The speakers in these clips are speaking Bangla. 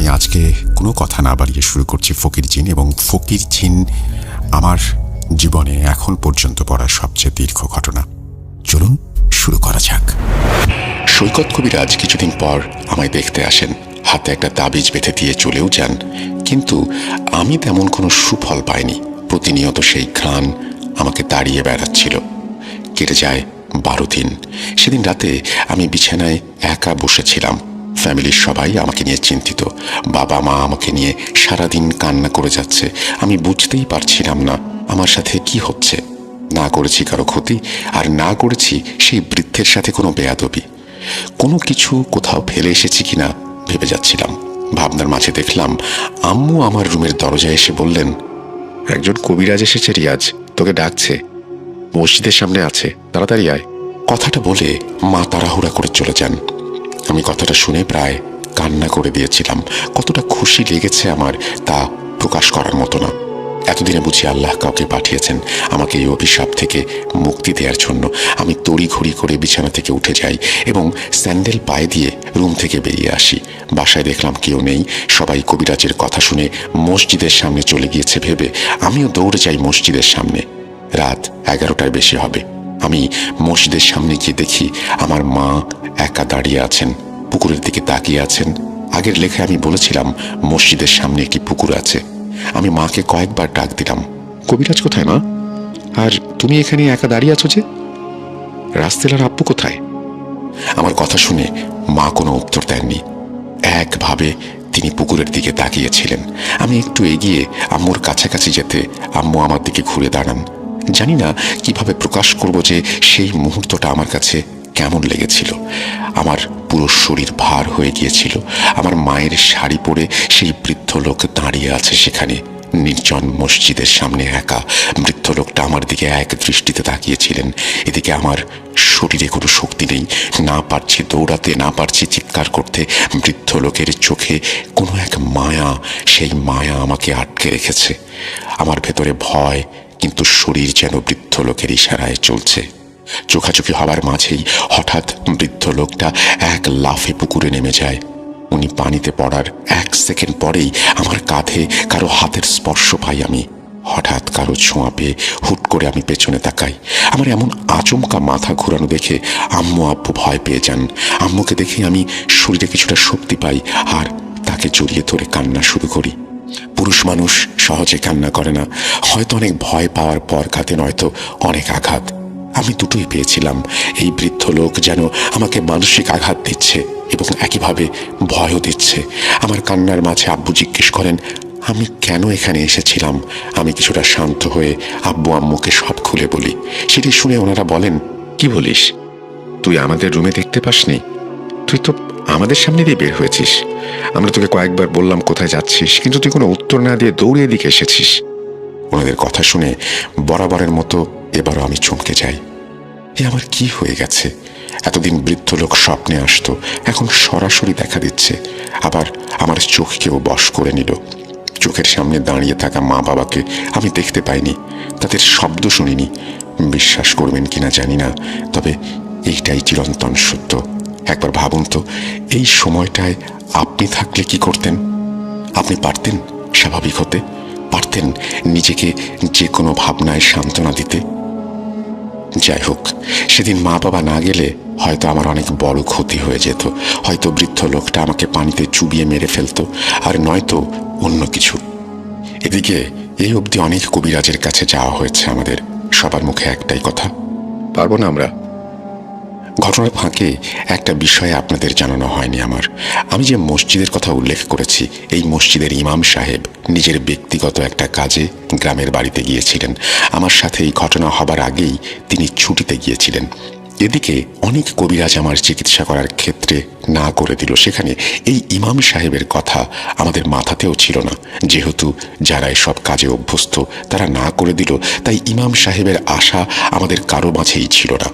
আমি আজকে কোনো কথা না বাড়িয়ে শুরু করছি ফকির জিন, এবং ফকির জিন আমার জীবনে এখন পর্যন্ত পড়া সবচেয়ে দীর্ঘ ঘটনা। চলুন শুরু করা যাক। সৈকত কবিরাজ কিছুদিন পর আমায় দেখতে আসেন, হাতে একটা তাবিজ বেঁধে দিয়ে চলেও যান। কিন্তু আমি তেমন কোনো সুফল পাইনি। প্রতিনিয়ত সেই ঘ্রাণ আমাকে তাড়িয়ে বেড়াচ্ছিল। কেটে যায় 12 দিন। সেদিন রাতে আমি বিছানায় একা বসেছিলাম। ফ্যামিলির সবাই আমাকে নিয়ে চিন্তিত। বাবা মা আমাকে নিয়ে সারাদিন কান্না করে যাচ্ছে। আমি বুঝতেই পারছিলাম না আমার সাথে কি হচ্ছে। না করেছি কারো ক্ষতি, আর না করেছি সেই বৃদ্ধের সাথে কোনো বেয়াদবি। কোনো কিছু কোথাও ফেলে এসেছি কিনা ভেবে যাচ্ছিলাম। ভাবনার মাঝে দেখলাম আম্মু আমার রুমের দরজায় এসে বললেন, একজন কবিরাজ এসেছে রিয়াজ, তোকে ডাকছে, মসজিদের সামনে আছে, তাড়াতাড়ি আয়। কথাটা বলে মা তাড়াহুড়া করে চলে যান। আমি কথাটা শুনে প্রায় কান্না করে দিয়েছিলাম। কতটা খুশি লেগেছে আমার তা প্রকাশ করার মতো না। এতদিনে বুঝি আল্লাহ কাউকে পাঠিয়েছেন আমাকে এই অভিশাপ থেকে মুক্তি দেওয়ার জন্য। আমি তড়িঘড়ি করে বিছানা থেকে উঠে যাই এবং স্যান্ডেল পায়ে দিয়ে রুম থেকে বেরিয়ে আসি। বাসায় দেখলাম কেউ নেই। সবাই কবিরাজের কথা শুনে মসজিদের সামনে চলে গিয়েছে ভেবে আমিও দৌড়ে যাই মসজিদের সামনে। রাত 11টার বেশি হবে। আমি মসজিদের সামনে গিয়ে দেখি আমার মা একা দাঁড়িয়ে আছেন, পুকুরের দিকে তাকিয়ে আছেন। আগের লেখায় আমি বলেছিলাম মসজিদের সামনে একটি পুকুর আছে। আমি মাকে কয়েকবার ডাক দিলাম, কবিরাজ কোথায় মা? আর তুমি এখানে একা দাঁড়িয়ে আছো যে? রাস্তেলার আব্বু কোথায়? আমার কথা শুনে মা কোনো উত্তর দেননি। একভাবে তিনি পুকুরের দিকে তাকিয়েছিলেন। আমি একটু এগিয়ে আম্মুর কাছাকাছি যেতে আম্মু আমার দিকে ঘুরে দাঁড়ান। জানি না কিভাবে প্রকাশ করব যে সেই মুহূর্তটা আমার কাছে কেমন লেগেছিল। আমার পুরো শরীর ভার হয়ে গিয়েছিল। আমার মায়ের শাড়ি পরে সেই বৃদ্ধ লোক দাঁড়িয়ে আছে সেখানে নির্জন মসজিদের সামনে একা। বৃদ্ধ লোকটা আমার দিকে এক দৃষ্টিতে তাকিয়েছিলেন। এদিকে আমার শরীরে কোনো শক্তি নেই, না পারছি দৌড়াতে, না পারছি চিৎকার করতে। বৃদ্ধ লোকের চোখে কোনো এক মায়া, সেই মায়া আমাকে আটকে রেখেছে। আমার ভেতরে ভয়, কিন্তু শরীর যেন বৃদ্ধ লোকের ইশারায় চলছে। চোখাচোখি হবার মাঝেই হঠাৎ বৃদ্ধ লোকটা এক লাফে পুকুরে নেমে যায়। উনি পানিতে পড়ার 1 সেকেন্ড পরেই আমার কাঁধে কারো হাতের স্পর্শ পাই আমি। হঠাৎ কারো ছোঁয়া পেয়ে হুট করে আমি পেছনে তাকাই। আমার এমন আচমকা মাথা ঘোরানো দেখে আম্মু আব্বু ভয় পেয়ে যান। আম্মুকে দেখে আমি শরীরে কিছুটা শক্তি পাই আর তাকে জড়িয়ে ধরে কান্না শুরু করি। পুরুষ মানুষ সহজে কান্না করে না, হয়তো অনেক ভয় পাওয়ার পর ঘাতে, নয়তো অনেক আঘাত। আমি দুটোই পেয়েছিলাম। এই বৃদ্ধ লোক যেন আমাকে মানসিক আঘাত দিচ্ছে এবং একইভাবে ভয়ও দিচ্ছে। আমার কান্নার মাঝে আব্বু জিজ্ঞেস করেন আমি কেন এখানে এসেছিলাম। আমি কিছুটা শান্ত হয়ে আব্বু আম্মুকে সব খুলে বলি। সেটি শুনে ওনারা বলেন, কি বলিস? তুই আমাদের রুমে দেখতে পাসনি? তুই তো আমাদের সামনে দিয়ে বের হয়েছিস। আমরা তোকে কয়েকবার বললাম কোথায় যাচ্ছিস, কিন্তু তুই কোনো উত্তর না দিয়ে দৌড়ে এদিকে এসেছিস। ওনাদের কথা শুনে বরাবরের মতো এবারও আমি চমকে যাই। এ আমার কি হয়ে গেছে? এতদিন বৃদ্ধ লোক স্বপ্নে আসতো, এখন সরাসরি দেখা দিচ্ছে। আবার আমার চোখকেও বশ করে নিল। চোখের সামনে দাঁড়িয়ে থাকা মা বাবাকে আমি দেখতে পাইনি, তাদের শব্দ শুনিনি। বিশ্বাস করবেন কিনা জানি না, তবে এইটাই চিরন্তন সত্য। একবার ভাবুন তো, এই সময়টায় আপনি থাকলে কি করতেন? আপনি পারতেন স্বাভাবিক হতে? পারতেন নিজেকে যে কোনো ভাবনায় সান্ত্বনা দিতে? যাই হোক, সেদিন মা বাবা না গেলে হয়তো আমার অনেক বড় ক্ষতি হয়ে যেত। হয়তো বৃদ্ধ লোকটা আমাকে পানিতে চুবিয়ে মেরে ফেলতো, আর নয়তো অন্য কিছু। এদিকে এই অবধি অনেক কবিরাজের কাছে যাওয়া হয়েছে আমাদের। সবার মুখে একটাই কথা, পারবো না আমরা। ঘটনার ফাঁকে একটা বিষয়ে আপনাদের জানানো হয়নি আমার। আমি যে মসজিদের কথা উল্লেখ করেছি, এই মসজিদের ইমাম সাহেব নিজের ব্যক্তিগত একটা কাজে গ্রামের বাড়িতে গিয়েছিলেন। আমার সাথে এই ঘটনা হবার আগেই তিনি ছুটিতে গিয়েছিলেন। এদিকে অনেক কবিরাজ আমার চিকিৎসা করার ক্ষেত্রে না করে দিল। সেখানে এই ইমাম সাহেবের কথা আমাদের মাথাতেও ছিল না। যেহেতু যারা এসব কাজে অভ্যস্ত তারা না করে দিল, তাই ইমাম সাহেবের আশা আমাদের কারো মাঝেই ছিল না।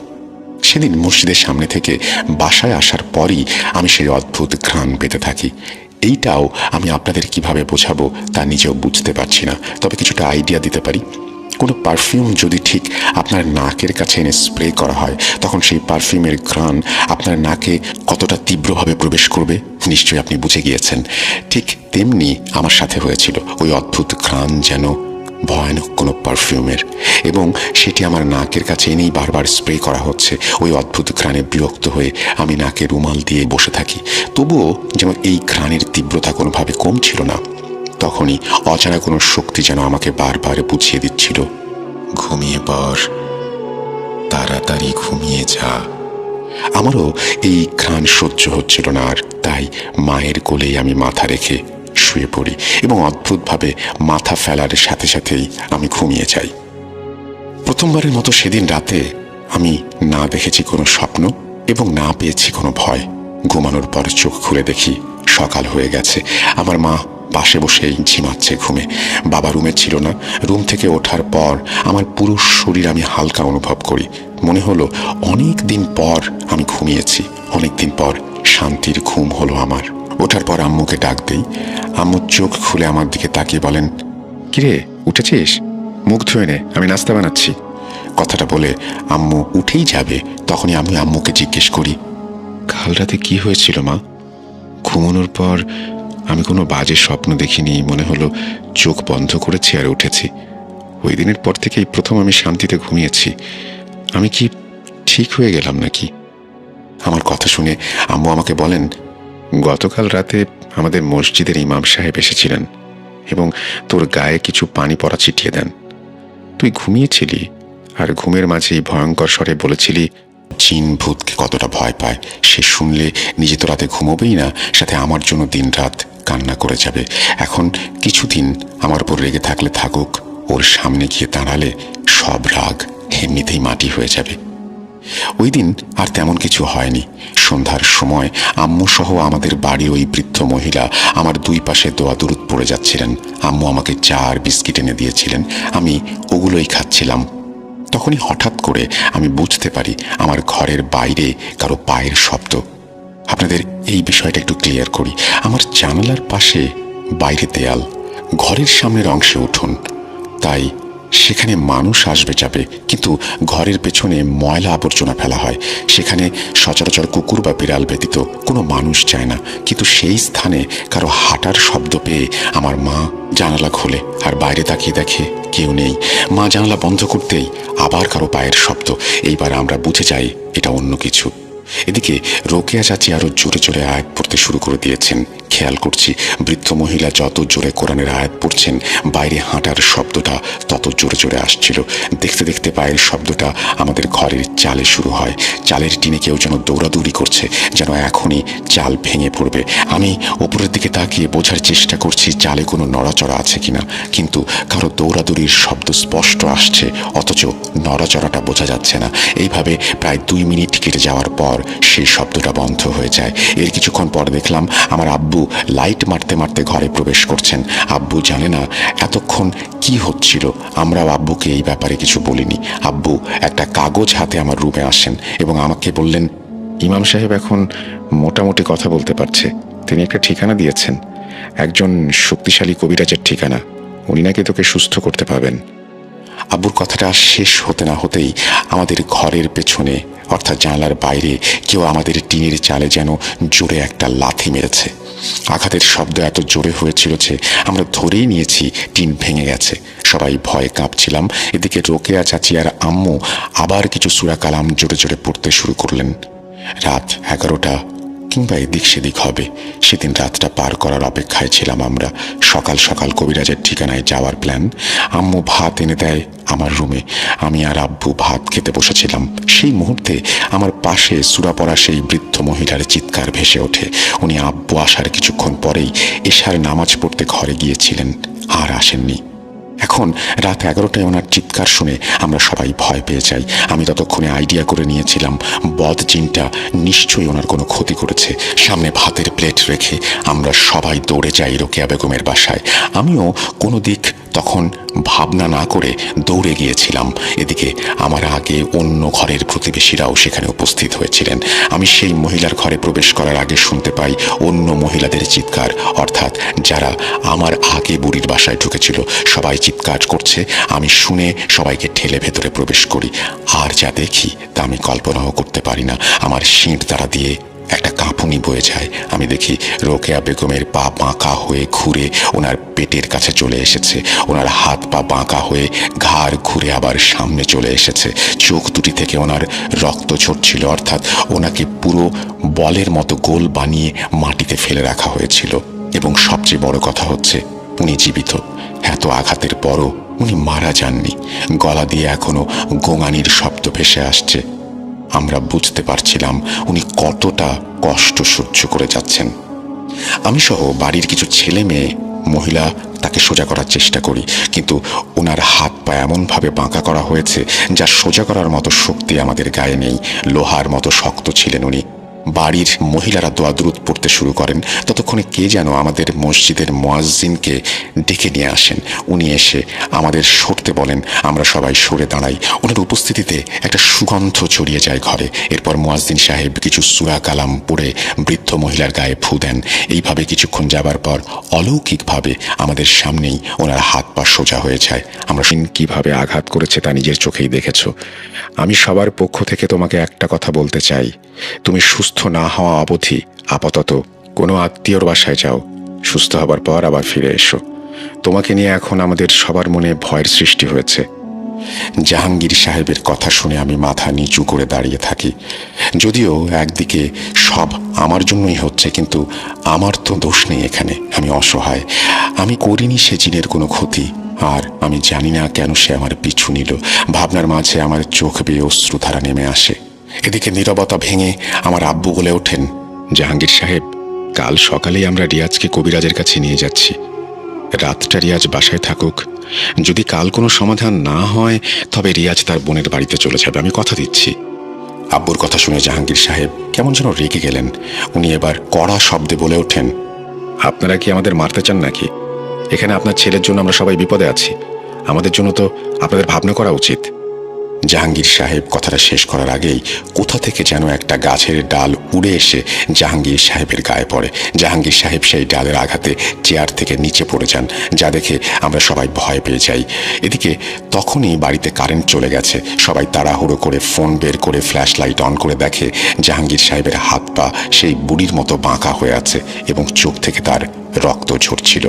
সেদিন মসজিদের সামনে থেকে বাসায় আসার পরই আমি সেই অদ্ভুত ঘ্রাণ পেতে থাকি। এইটাও আমি আপনাদের কিভাবে বোঝাবো তা নিজেও বুঝতে পারছি না, তবে কিছুটা আইডিয়া দিতে পারি। কোনো পারফিউম যদি ঠিক আপনার নাকের কাছে এনে স্প্রে করা হয়, তখন সেই পারফিউমের ঘ্রাণ আপনার নাকে কতটা তীব্রভাবে প্রবেশ করবে নিশ্চয়ই আপনি বুঝে গিয়েছেন। ঠিক তেমনি আমার সাথে হয়েছিল। ওই অদ্ভুত ঘ্রাণ যেন ভয়ানক কোনো পারফিউমের, এবং সেটি আমার নাকের কাছে এনেই বারবার স্প্রে করা হচ্ছে। ওই অদ্ভুত ঘ্রাণে বিরক্ত হয়ে আমি নাকে রুমাল দিয়ে বসে থাকি। তবুও যেন এই ঘ্রাণের তীব্রতা কোনোভাবে কমছিল না। তখনই অজানা কোনো শক্তি যেন আমাকে বারবার বুঝিয়ে দিচ্ছিল, ঘুমিয়ে পড়, তাড়াতাড়ি ঘুমিয়ে যা। আমারও এই ঘ্রাণ সহ্য হচ্ছিল না, আর তাই মায়ের কোলেই আমি মাথা রেখে শুয়ে পড়ি এবং অদ্ভুতভাবে মাথা ফেলার সাথে সাথেই আমি ঘুমিয়ে যাই। প্রথমবারের মতো সেদিন রাতে আমি না দেখেছি কোনো স্বপ্ন এবং না পেয়েছি কোনো ভয়। ঘুমানোর পর চোখ খুলে দেখি সকাল হয়ে গেছে। আমার মা পাশে বসেই ঝিমাচ্ছে ঘুমে। বাবা রুমে ছিল না। রুম থেকে ওঠার পর আমার পুরো শরীর আমি হালকা অনুভব করি। মনে হলো অনেক দিন পর আমি ঘুমিয়েছি, অনেক দিন পর শান্তির ঘুম হলো আমার। ওঠার পর আম্মুকে ডাক দেই। আম্মু চোখ খুলে আমার দিকে তাকিয়ে বলেন, কিরে, উঠেছিস? মুখ ধুয়ে নে, আমি নাস্তা বানাচ্ছি। কথাটা বলে আম্মু উঠেই যাবে, তখনই আমি আম্মুকে জিজ্ঞেস করি, কাল রাতে কি হয়েছিল মা? ঘুমানোর পর আমি কোনো বাজে স্বপ্ন দেখিনি। মনে হলো চোখ বন্ধ করেছি আর উঠেছি। ওই দিনের পর থেকেই প্রথম আমি শান্তিতে ঘুমিয়েছি। আমি কি ঠিক হয়ে গেলাম নাকি? আমার কথা শুনে আম্মু আমাকে বলেন, গতকাল রাতে আমাদের মসজিদের ইমাম সাহেব এসেছিলেন এবং তোর গায়ে কিছু পানি পড়া ছিটিয়ে দেন। তুই ঘুমিয়েছিলি আর ঘুমের মাঝেই ভয়ঙ্কর স্বরে বলেছিলি, জিন ভূতকে কতটা ভয় পায় সে শুনলে নিজে তো রাতে ঘুমোবেই না, সাথে আমার জন্য দিন রাত কান্না করে যাবে। এখন কিছুদিন আমার উপর রেগে থাকলে থাকুক, ওর সামনে গিয়ে দাঁড়ালে সব রাগ এমনিতেই মাটি হয়ে যাবে। ওই দিন আর তেমন কিছু হয়নি। সন্ধ্যার সময় আম্মু সহ আমাদের বাড়ির ওই বৃদ্ধ মহিলা আমার দুই পাশে দোয়া দুরুদ পড়ে যাচ্ছিলেন। আম্মু আমাকে চা আর বিস্কিট এনে দিয়েছিলেন, আমি ওগুলোই খাচ্ছিলাম। তখনই হঠাৎ করে আমি বুঝতে পারি আমার ঘরের বাইরে কারো পায়ের শব্দ। আপনাদের এই বিষয়টা একটু ক্লিয়ার করি। আমার জানালার পাশে বাইরে দেয়াল, ঘরের সামনের অংশে উঠোন, তাই সেখানে মানুষ আসবে যাবে, কিন্তু ঘরের পেছনে ময়লা আবর্জনা ফেলা হয়। সেখানে সচরাচর কুকুর বা বিড়াল ব্যতীত কোনো মানুষ যায় না, কিন্তু সেই স্থানে কারো হাঁটার শব্দ পেয়ে আমার মা জানালা খোলে আর বাইরে তাকিয়ে দেখে কেউ নেই। মা জানালা বন্ধ করতেই আবার কারো পায়ের শব্দ। এইবার আমরা বুঝে যাই এটা অন্য কিছু। এদিকে রোকেয়া চাচি আরো জোরে জোরে আয়াত পড়তে শুরু করে দিয়েছেন। খেয়াল করছি বৃদ্ধ মহিলা যত জোরে কোরআনের আয়াত পড়ছেন, বাইরে হাঁটার শব্দটা তত জোরে জোরে আসছিল। দেখতে দেখতে পায়ের শব্দটা আমাদের ঘরের চালে শুরু হয়। চালের টিনে কেউ যেন দৌড়াদৌড়ি করছে, যেন এখনই চাল ভেঙে পড়বে। আমি ওপরের দিকে তাকিয়ে বোঝার চেষ্টা করছি চালে কোনো নড়াচড়া আছে কিনা, কিন্তু কারো দৌড়াদৌড়ির শব্দ স্পষ্ট আসছে, অথচ নড়াচড়াটা বোঝা যাচ্ছে না। এইভাবে প্রায় 2 মিনিট কেটে যাওয়ার পর সেই শব্দটা বন্ধ হয়ে যায়। এর কিছুক্ষণ পর দেখলাম আমার আব্বু লাইট মারতে মারতে ঘরে প্রবেশ করছেন। আব্বু জানে না এতক্ষণ কি হচ্ছিল। আমরাও আব্বুকে এই ব্যাপারে কিছু বলিনি। আব্বু একটা কাগজ হাতে আমার রুমে আসেন এবং আমাকে বললেন, ইমাম সাহেব এখন মোটামুটি কথা বলতে পারছে। তিনি একটা ঠিকানা দিয়েছেন, একজন শক্তিশালী কবিরাজের ঠিকানা। উনি নাকি তোকে সুস্থ করতে পারবেন। আব্বুর কথাটা শেষ হতে না হতেই আমাদের ঘরের পেছনে অর্থাৎ জানালার বাইরে কেউ আমাদের টিনের চালে যেন জোরে একটা লাথি মেরেছে। আঘাতের শব্দ এত জোরে হয়েছিল যে আমরা ধরেই নিয়েছি টিন ভেঙে গেছে। সবাই ভয়ে কাঁপছিলাম। এদিকে রোকেয়া চাচি আর আম্মু আবার কিছু সূরা কালাম জোরে জোরে পড়তে শুরু করলেন। রাত 11টা কিংবা এদিক সেদিক হবে। সেদিন রাতটা পার করার অপেক্ষায় ছিলাম আমরা। সকাল সকাল কবিরাজের ঠিকানায় যাওয়ার প্ল্যান। আম্মু ভাত এনে দেয় আমার রুমে। আমি আর আব্বু ভাত খেতে বসেছিলাম। সেই মুহূর্তে আমার পাশে সূরা পড়া সেই বৃদ্ধ মহিলার চিৎকার ভেসে ওঠে। উনি আব্বু আসার কিছুক্ষণ পরেই এশার নামাজ পড়তে ঘরে গিয়েছিলেন, আর আসেননি। এখন রাত 11টায় ওনার চিৎকার শুনে আমরা সবাই ভয় পেয়ে যাই। আমি ততক্ষণে আইডিয়া করে নিয়েছিলাম বদ জিনটা নিশ্চয়ই ওনার কোনো ক্ষতি করেছে। সামনে ভাতের প্লেট রেখে আমরা সবাই দৌড়ে যাই রোকেয়া বেগমের বাসায়। আমিও কোনো দিক তখন ভাবনা না করে দৌড়ে গিয়েছিলাম। এদিকে আমার আগে অন্য ঘরের প্রতিবেশীরাও সেখানে উপস্থিত হয়েছিলেন। আমি সেই মহিলার ঘরে প্রবেশ করার আগে শুনতে পাই অন্য মহিলাদের চিৎকার, অর্থাৎ যারা আমার আগে বুড়ির বাসায় ঢুকেছিল সবাই চিৎকার করছে। আমি শুনে সবাইকে ঠেলে ভেতরে প্রবেশ করি। আর যা দেখি তা আমি কল্পনাও করতে পারি না। আমার শিঁট দ্বারা দিয়ে একটা কাঁপুনি বয়ে যায়। আমি দেখি রোকেয়া বেগমের পা বাঁকা হয়ে ঘুরে ওনার পেটের কাছে চলে এসেছে, ওনার হাত পা বাঁকা হয়ে ঘাড় ঘুরে আবার সামনে চলে এসেছে। চোখ দুটি থেকে ওনার রক্ত ঝরছিল, অর্থাৎ ওনাকে পুরো বলের মতো গোল বানিয়ে মাটিতে ফেলে রাখা হয়েছিল। এবং সবচেয়ে বড় কথা হচ্ছে উনি জীবিত। এত আঘাতের পরও উনি মারা যাননি। গলা দিয়ে এখনো গোঙানির শব্দ ভেসে আসছে। আমরা বুঝতে পারছিলাম উনি কতটা কষ্ট সহ্য করে যাচ্ছেন। আমি সহ বাড়ির কিছু ছেলে মেয়ে মহিলা তাকে সোজা করার চেষ্টা করি, কিন্তু ওনার হাত পা এমনভাবে বাঁকা করা হয়েছে যা সোজা করার মতো শক্তি আমাদের গায়ে নেই। লোহার মতো শক্ত ছিলেন উনি। বাড়ির মহিলারা দোয়া দুরুদ পড়তে শুরু করেন। ততক্ষণে কে যেন আমাদের মসজিদের মুয়াজ্জিনকে ডেকে নিয়ে আসেন। উনি এসে আমাদের সরতে বলেন। আমরা সবাই সরে দাঁড়াই। ওনার উপস্থিতিতে একটা সুগন্ধ ছড়িয়ে যায় ঘরে। এরপর মুয়াজ্জিন সাহেব কিছু সূরা কালাম পড়ে বৃদ্ধ মহিলার গায়ে ফু দেন। এইভাবে কিছুক্ষণ যাবার পর অলৌকিকভাবে আমাদের সামনেই ওনার হাত পা সোজা হয়ে যায়। আমরা কিভাবে আঘাত করেছে তা নিজের চোখেই দেখেছ। আমি সবার পক্ষ থেকে তোমাকে একটা কথা বলতে চাই, তুমি সুস্থ না হওয়া অবধি আপাতত কোনো আত্মীয়র বাসায় যাও। সুস্থ হবার পর আবার ফিরে এসো। তোমাকে নিয়ে এখন আমাদের সবার মনে ভয়ের সৃষ্টি হয়েছে। জাহাঙ্গীর সাহেবের কথা শুনে আমি মাথা নিচু করে দাঁড়িয়ে থাকি। যদিও একদিকে সব আমার জন্যই হচ্ছে, কিন্তু আমার তো দোষ নেই এখানে। আমি অসহায়। আমি করিনি সে জিনের কোনো ক্ষতি, আর আমি জানি না কেন সে আমার পিছু নিল। ভাবনার মাঝে আমার চোখ বেয়ে অশ্রুধারা নেমে আসে। এদিকে নীরবতা ভেঙে আমার আব্বু বলে ওঠেন, জাহাঙ্গীর সাহেব, কাল সকালেই আমরা রিয়াজকে কবিরাজের কাছে নিয়ে যাচ্ছি। রাতটা রিয়াজ বাসায় থাকুক। যদি কাল কোনো সমাধান না হয় তবে রিয়াজ তার বোনের বাড়িতে চলে যাবে, আমি কথা দিচ্ছি। আব্বুর কথা শুনে জাহাঙ্গীর সাহেব কেমন যেন রেগে গেলেন। উনি এবার কড়া শব্দে বলে ওঠেন, আপনারা কি আমাদের মারতে চান নাকি? এখানে আপনার ছেলের জন্য আমরা সবাই বিপদে আছি। আমাদের জন্য তো আপনাদের ভাবনা করা উচিত। জাহাঙ্গীর সাহেব কথাটা শেষ করার আগেই কোথা থেকে যেন একটা গাছের ডাল উড়ে এসে জাহাঙ্গীর সাহেবের গায়ে পড়ে। জাহাঙ্গীর সাহেব সেই ডালের আঘাতে চেয়ার থেকে নিচে পড়ে যান, যা দেখে আমরা সবাই ভয় পেয়ে যাই। এদিকে তখনই বাড়িতে কারেন্ট চলে গেছে। সবাই তাড়াহুড়ো করে ফোন বের করে ফ্ল্যাশ লাইট অন করে দেখে জাহাঙ্গীর সাহেবের হাত পা সেই বুড়ির মতো বাঁকা হয়ে আছে এবং চোখ থেকে তার রক্ত ঝরছিল।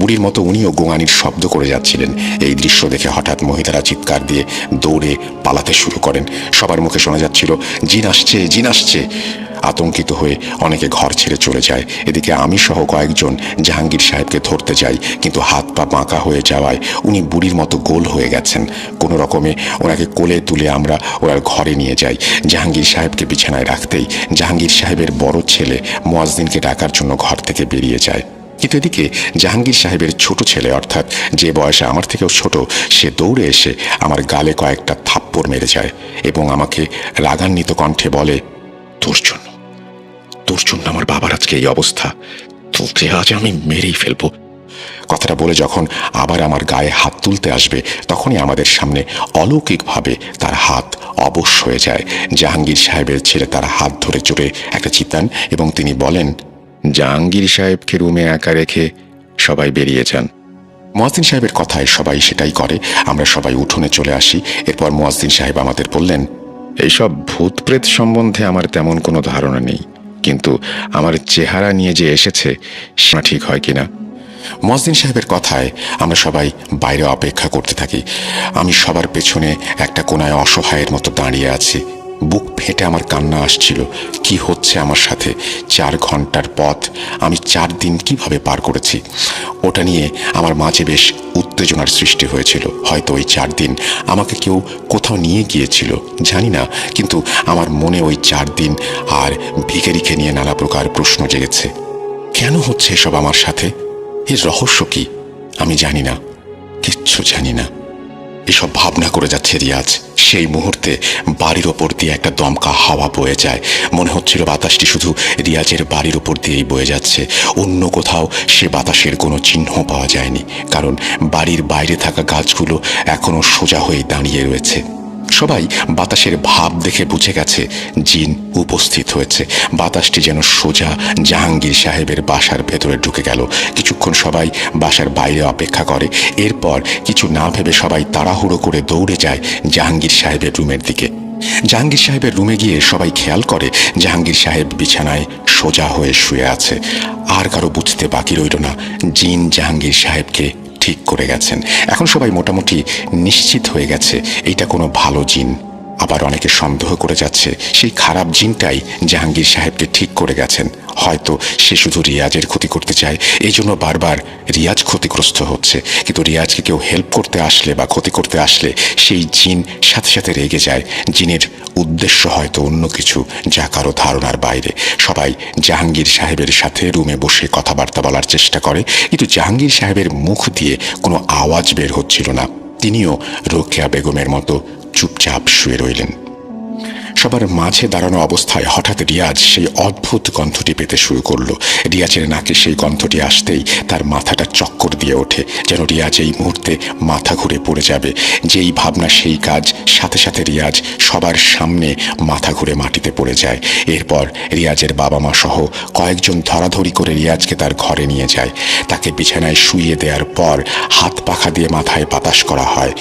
বুড়ির মতো উনিও গোঙানির শব্দ করে যাচ্ছিলেন। এই দৃশ্য দেখে হঠাৎ মহিলারা চিৎকার দিয়ে দৌড়ে পালাতে শুরু করেন। সবার মুখে শোনা যাচ্ছিল, জিন আসছে, জিন আসছে। আতঙ্কিত হয়ে অনেকে ঘর ছেড়ে চলে যায়। এদিকে আমি সহ কয়েকজন জাহাঙ্গীর সাহেবকে ধরতে যাই, কিন্তু হাত পা বাঁকা হয়ে যাওয়ায় উনি বুড়ির মতো গোল হয়ে গেছেন। কোনো রকমে ওনাকে কোলে তুলে আমরা ওনার ঘরে নিয়ে যাই। জাহাঙ্গীর সাহেবকে বিছানায় রাখতেই জাহাঙ্গীর সাহেবের বড় ছেলে মুয়াজ্জিনকে ডাকার জন্য ঘর থেকে বেরিয়ে যায়। কিন্তু এদিকে জাহাঙ্গীর সাহেবের ছোট ছেলে, অর্থাৎ যে বয়সে আমার থেকেও ছোট, সে দৌড়ে এসে আমার গালে কয়েকটা থাপ্পড় মেরে যায় এবং আমাকে রাগান্বিত কণ্ঠে বলে, তোর জন্য আমার বাবার আজকে এই অবস্থা। তোকে আজ আমি মেরেই ফেলবো। কথাটা বলে যখন আবার আমার গায়ে হাত তুলতে আসবে, তখনই আমাদের সামনে অলৌকিকভাবে তার হাত অবশ হয়ে যায়। জাহাঙ্গীর সাহেবের ছেলে তার হাত ধরে চড়ে একটা চিতান এবং তিনি বলেন, জাহাঙ্গীর সাহেবকে রুমে একা রেখে সবাই বেরিয়ে যান। মুয়াজ্জিন সাহেবের কথায় সবাই সেটাই করে। আমরা সবাই উঠোনে চলে আসি। এরপর মুয়াজ্জিন সাহেব আমাদের বললেন, এইসব ভূত প্রেত সম্বন্ধে আমার তেমন কোনো ধারণা নেই, কিন্তু আমার চেহারা নিয়ে যে এসেছে সেটা ঠিক হয় কিনা। মুয়াজ্জিন সাহেবের কথায় আমরা সবাই বাইরে অপেক্ষা করতে থাকি। আমি সবার পেছনে একটা কোনায় অসহায়ের মতো দাঁড়িয়ে আছি। বুক ফেটে আমার কান্না আসছিল। কি হচ্ছে আমার সাথে? 4 ঘন্টার পথ আমি 4 দিন কিভাবে পার করেছি, ওটা নিয়ে আমার মাঝে বেশ উত্তেজনার সৃষ্টি হয়েছিল। হয়তো ওই 4 দিন আমাকে কেউ কোথাও নিয়ে গিয়েছিল, জানি না, কিন্তু আমার মনে ওই 4 দিন আর ভিখারিকে নিয়ে নানা প্রকার প্রশ্ন জেগেছে। কেন হচ্ছে এসব আমার সাথে? এর রহস্য কি? আমি জানি না, কিচ্ছু জানি না। এসব ভাবনা করে যাচ্ছে রিয়াজ। সে সেই মুহূর্তে বাড়ির ওপর দিয়ে একটা দমকা হাওয়া বয়ে যায়। মনে হচ্ছিল বাতাসটি শুধু রিয়াজের বাড়ির ওপর দিয়েই বয়ে যাচ্ছে, অন্য কোথাও সে বাতাসের কোনো চিহ্ন পাওয়া যায়নি, কারণ বাড়ির বাইরে থাকা গাছগুলো এখনো সোজা হয়ে দাঁড়িয়ে রয়েছে। সবাই বাতাসের ভাব দেখে বুঝে গেছে জিন উপস্থিত হয়েছে। বাতাসটি যেন সোজা জাহাঙ্গীর সাহেবের বাসার ভেতরে ঢুকে গেল। কিছুক্ষণ সবাই বাসার বাইরে অপেক্ষা করে, এরপর কিছু না ভেবে সবাই তাড়াহুড়ো করে দৌড়ে যায় জাহাঙ্গীর সাহেবের রুমের দিকে। জাহাঙ্গীর সাহেবের রুমে গিয়ে সবাই খেয়াল করে জাহাঙ্গীর সাহেব বিছানায় সোজা হয়ে শুয়ে আছে। আর কারো বুঝতে বাকি রইল না জিন জাহাঙ্গীর সাহেবকে ঠিক করে গেছেন। এখন সবাই মোটামুটি নিশ্চিত হয়ে গেছে এটা কোনো ভালো জিন। আবার অনেকে সন্দেহ করে যাচ্ছে সেই খারাপ জিনটাই জাহাঙ্গীর সাহেবকে ঠিক করে গেছেন। হয়তো সে শুধু রিয়াজের ক্ষতি করতে চায়, এই জন্য বারবার রিয়াজ ক্ষতিগ্রস্ত হচ্ছে। কিন্তু রিয়াজকে কেউ হেল্প করতে আসলে বা ক্ষতি করতে আসলে সেই জিন সাথে সাথে রেগে যায়। জিনের উদ্দেশ্য হয়তো অন্য কিছু, যা কারো ধারণার বাইরে। সবাই জাহাঙ্গীর সাহেবের সাথে রুমে বসে কথাবার্তা বলার চেষ্টা করে, কিন্তু জাহাঙ্গীর সাহেবের মুখ দিয়ে কোনো আওয়াজ বের হচ্ছিল না। তিনিও রোকেয়া বেগমের মতো চুপচাপ শুয়ে রইলেন। সবার মাঝে দাঁড়ানো অবস্থায় হঠাৎ রিয়াজ সেই অদ্ভুত গন্ধটি পেতে শুরু করলো। রিয়াজের নাকে সেই গন্ধটি আসতেই তার মাথাটা চক্কর দিয়ে ওঠে, যেন রিয়াজ এই মুহূর্তে মাথা ঘুরে পড়ে যাবে। যেই ভাবনা সেই কাজ, সাথে সাথে রিয়াজ সবার সামনে মাথা ঘুরে মাটিতে পড়ে যায়। এরপর রিয়াজের বাবা মা সহ কয়েকজন ধরাধরি করে রিয়াজকে তার ঘরে নিয়ে যায়। তাকে বিছানায় শুইয়ে দেওয়ার পর হাত পাখা দিয়ে মাথায় বাতাস করা হয়।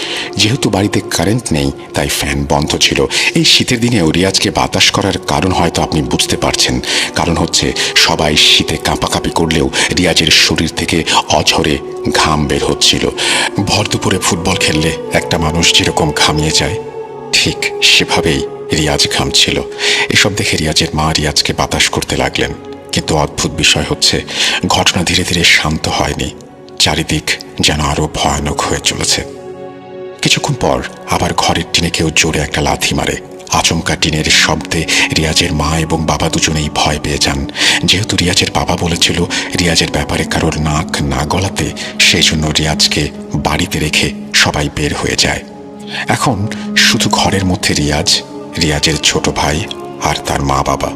যেহেতু বাড়িতে কারেন্ট নেই তাই ফ্যান বন্ধ ছিল। এই শীতের দিনেও রিয়াজকে বাতাস করার কারণ হয়তো আপনি বুঝতে পারছেন। কারণ হচ্ছে সবাই শীতে কাঁপাকাঁপি করলেও রিয়াজের শরীর থেকে অঝরে ঘাম বের হচ্ছিল। ভর দুপুরে ফুটবল খেললে একটা মানুষ যেরকম ঘামিয়ে যায়, ঠিক সেভাবেই রিয়াজ ঘামছিল। এসব দেখে রিয়াজের মা রিয়াজকে বাতাস করতে লাগলেন। কিন্তু অদ্ভুত বিষয় হচ্ছে ঘটনা ধীরে ধীরে শান্ত হয়নি, চারিদিক যেন আরো ভয়ানক হয়ে চলেছে। কিছুক্ষণ পর আবার ঘরের টিনে কেউ জোরে একটা লাথি মারে। আচমকা টিনের শব্দে রিয়াজের মা এবং বাবা দুজনেই ভয় পেয়ে যান। যেহেতু রিয়াজের বাবা বলেছিল রিয়াজের ব্যাপারে কারোর নাক না গলাতে, সেই জন্য রিয়াজকে বাড়িতে রেখে সবাই বের হয়ে যায়। এখন শুধু ঘরের মধ্যে রিয়াজ, রিয়াজের ছোট ভাই আর তার মা বাবা।